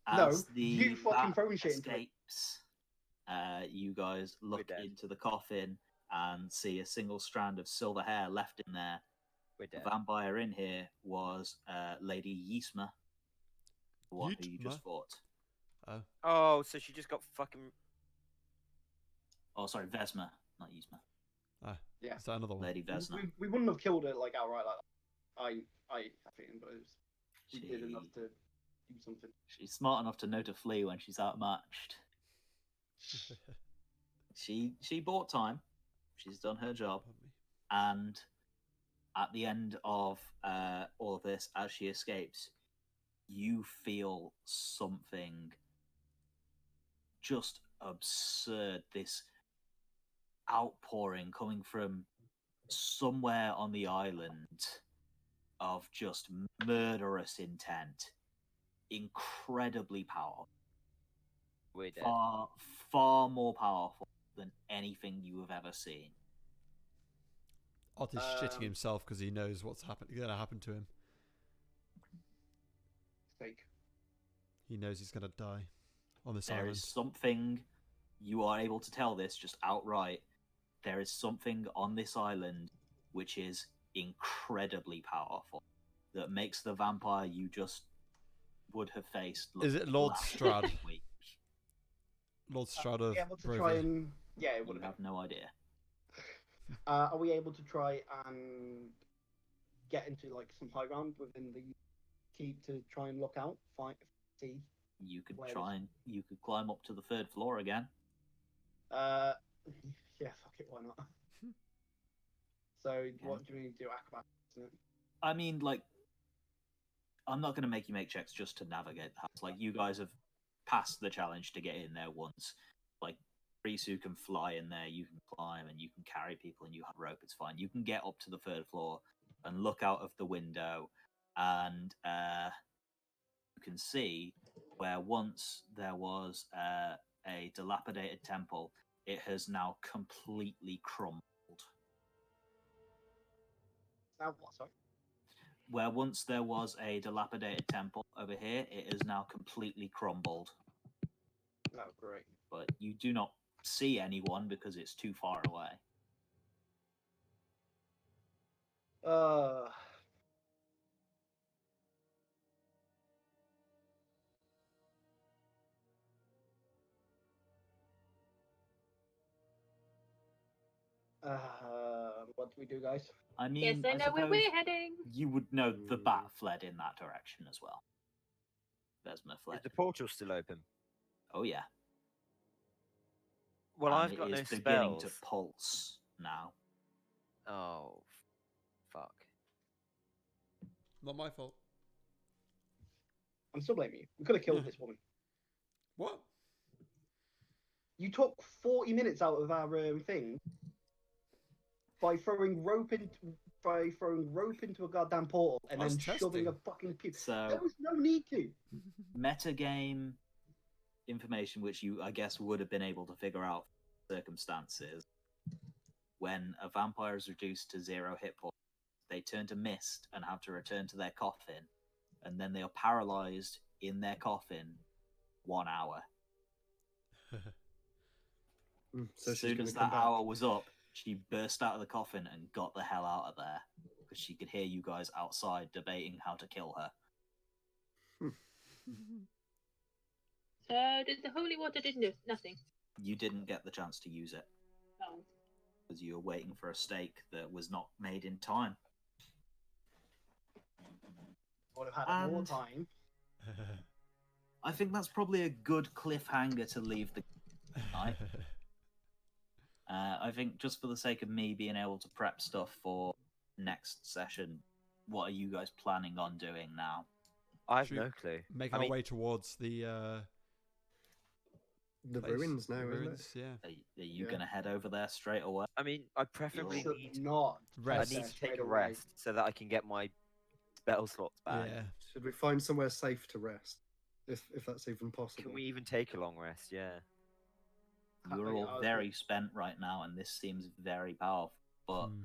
As No, the you fucking bat throwing shit into it. escapes, you guys look dead. into the coffin and see a single strand of silver hair left in there. We're The dead. vampire in here was Lady Yisma, the one who you Yitma? just fought. Oh, so she just got fucking. Oh, sorry, Vesma, not Yisma. Yeah. Is that another one? Lady Vesna. We wouldn't have killed her like outright like that. I think, but she did enough to do something. She's smart enough to know to flee when she's outmatched. She bought time. She's done her job. And at the end of all of this, as she escapes, you feel something just absurd. This outpouring coming from somewhere on the island of just murderous intent. Incredibly powerful. We're dead. Far more powerful than anything you have ever seen. Ott is shitting himself because he knows what's going to happen to him. Fake. He knows he's going to die on this There island. is something, you are able to tell this just outright. There is something on this island which is incredibly powerful that makes the vampire you just would have faced. Is it Lord Strad? Weak. Lord Strad of able to try Barovian. and it would You have have no idea. Are we able to try and get into like some high ground within the keep to try and look out, see? You could Where try and you could climb up to the 3rd floor again. Yeah, fuck it, why not? So what do we need to do? Acrobatics, isn't it? I mean, like, I'm not going to make you make checks just to navigate the house. Like, you guys have passed the challenge to get in there once. Like, Risu can fly in there, you can climb, and you can carry people, and you have rope. It's fine. You can get up to the 3rd floor and look out of the window, and you can see where once there was a dilapidated temple, it has now completely crumbled. Now what? Sorry. Where once there was a dilapidated temple over here, it is now completely crumbled. Oh, great. But you do not see anyone because it's too far away. What do we do, guys? I mean, Yes, I know where suppose we're heading. you would know the bat fled in that direction as well. Vesma fled. Is the portal still open? Oh yeah. Well, And I've got it no is beginning spells. to pulse now. Oh, fuck. Not my fault. I'm still blaming you. We could have killed this woman. What? You took 40 minutes out of our thing by throwing rope into a goddamn portal and I was then shoving a testing. fucking cube. So There was no need to. metagame information, which you, I guess, would have been able to figure out circumstances. When a vampire is reduced to 0 hit points, they turn to mist and have to return to their coffin, and then they are paralyzed in their coffin 1 hour. So As she's soon going as to come that back. hour was up, she burst out of the coffin and got the hell out of there because she could hear you guys outside debating how to kill her. So did the holy water do nothing? You didn't get the chance to use it Oh. because you were waiting for a steak that was not made in time. Would have had more And- time. I think that's probably a good cliffhanger to leave the night. I think just for the sake of me being able to prep stuff for next session, what are you guys planning on doing now? I have Should no clue. Make I our mean- way towards the place. ruins now, The isn't ruins, it? yeah. Are you Yeah. going to head over there straight away? I mean, I preferably Should need. not. Rest. I need there to straight take a away. rest so that I can get my spell slots back. Yeah. Should we find somewhere safe to rest, if that's even possible? Can we even take a long rest? Yeah. You're I all was very spent right now, and this seems very powerful, but Hmm.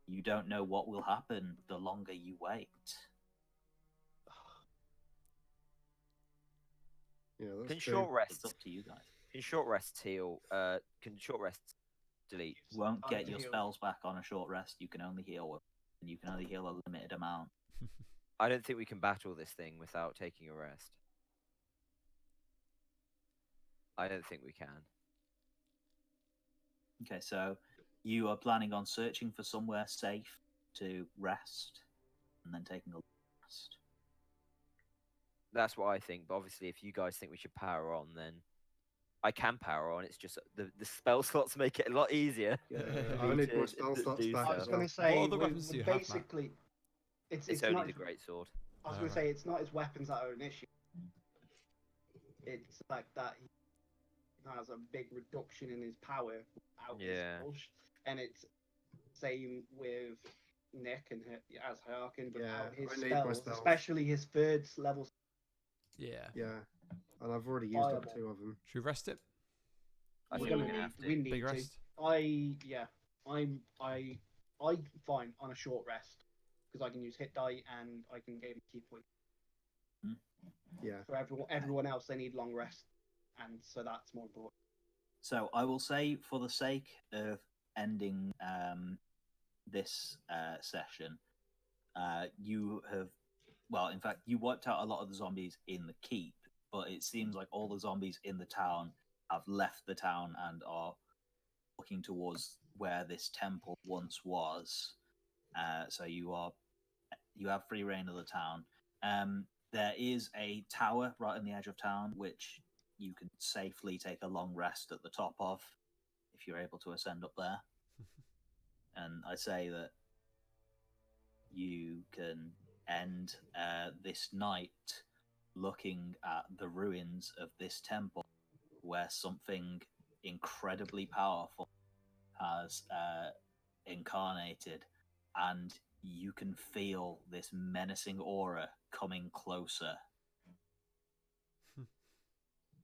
you don't know what will happen the longer you wait. Yeah, that's Can true. short It's rests? up to you guys. Can short rests heal? Can short rests delete? You won't Time get to your heal. spells back on a short rest. You can only heal with, and you can only heal a limited amount. I don't think we can battle this thing without taking a rest. I don't think we can. Okay, so you are planning on searching for somewhere safe to rest, and then taking a rest. That's what I think. But obviously, if you guys think we should power on, then I can power on. It's just the spell slots make it a lot easier. Yeah, for I me need to my spell slots do back I so. was as going well. to say, What other we're weapons do you have, Matt? basically, It's it's only not. the great sword. I was going to say it's not his weapons that are an issue. It's like that he has a big reduction in his power without his Yeah. spells, and it's same with Nick and as Harkin without Yeah, his I need my spells, spells. especially his third level. Yeah. Yeah, and I've already used up Fireball. 2 of them. Should we rest it? I We're think gonna we're gonna have to. We need Big to. rest. I'm fine on a short rest because I can use hit die and I can gain key point. Yeah. For everyone else, they need long rest, and so that's more important. So I will say, for the sake of ending this session, you have, well, in fact, you wiped out a lot of the zombies in the keep, but it seems like all the zombies in the town have left the town and are looking towards where this temple once was. So you have free reign of the town. There is a tower right on the edge of town, which you can safely take a long rest at the top of if you're able to ascend up there. And I say that you can end this night looking at the ruins of this temple where something incredibly powerful has incarnated, and you can feel this menacing aura coming closer.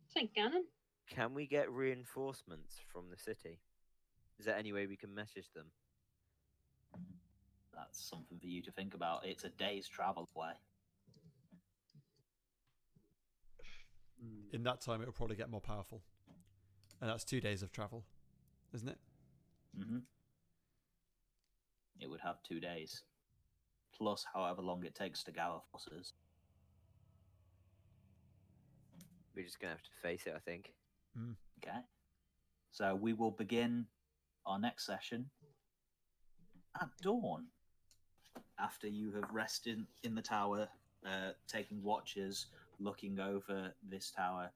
St. Gannon. Can we get reinforcements from the city? Is there any way we can message them? That's something for you to think about. It's a day's travel away. In that time, it will probably get more powerful. And that's 2 days of travel, isn't it? Mm-hmm. It would have 2 days, plus however long it takes to gather forces. We're just gonna have to face it, I think. Okay. So we will begin our next session at dawn. After you have rested in the tower, taking watches, looking over this tower,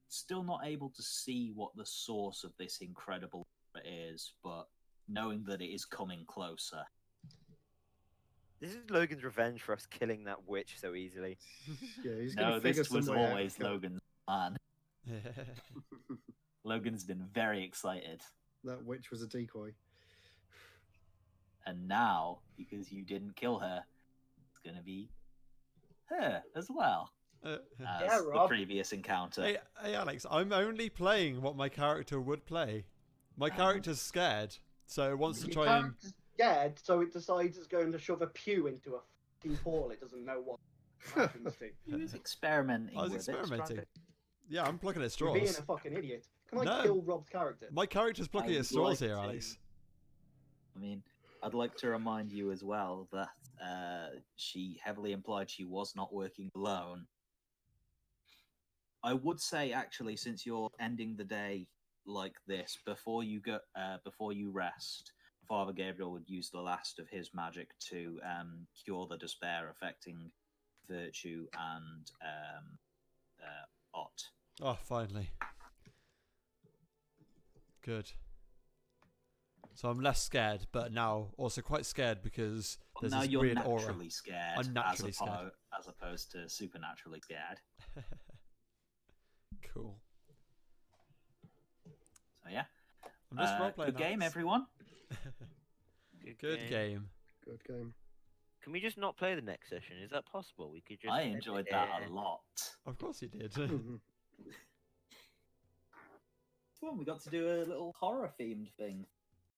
still not able to see what the source of this incredible is, but knowing that it is coming closer. This is Logan's revenge for us killing that witch so easily. Yeah, he's gonna No, figure this was some way out to always kill- Logan's plan. Logan's been very excited. That witch was a decoy. And now, because you didn't kill her, it's going to be her as well as Yeah, the Rob. previous encounter. Hey, Alex, I'm only playing what my character would play. My character's scared, so it wants to Your try and... character's scared, so it decides it's going to shove a pew into a fucking hole it doesn't know what happens to. He was experimenting I was with experimenting. it. Yeah, I'm plucking at You're being straws. a fucking idiot. Can I No. kill Rob's character? My character's plucking I at straws would here, like to- Alex. I mean, I'd like to remind you as well that she heavily implied she was not working alone. I would say, actually, since you're ending the day like this, before you rest, Father Gabriel would use the last of his magic to cure the despair affecting Virtue and Ott. Oh, finally. Good. So I'm less scared, but now also quite scared because there's Now this you're weird aura. naturally scared, I'm naturally scared. as opposed to supernaturally scared. Cool. So yeah, I'm just role-playing. good game, Alex. everyone. Good game. Good game. Can we just not play the next session? Is that possible? We could just. I end enjoyed it that here. a lot. Of course you did. Well, we got to do a little horror themed thing.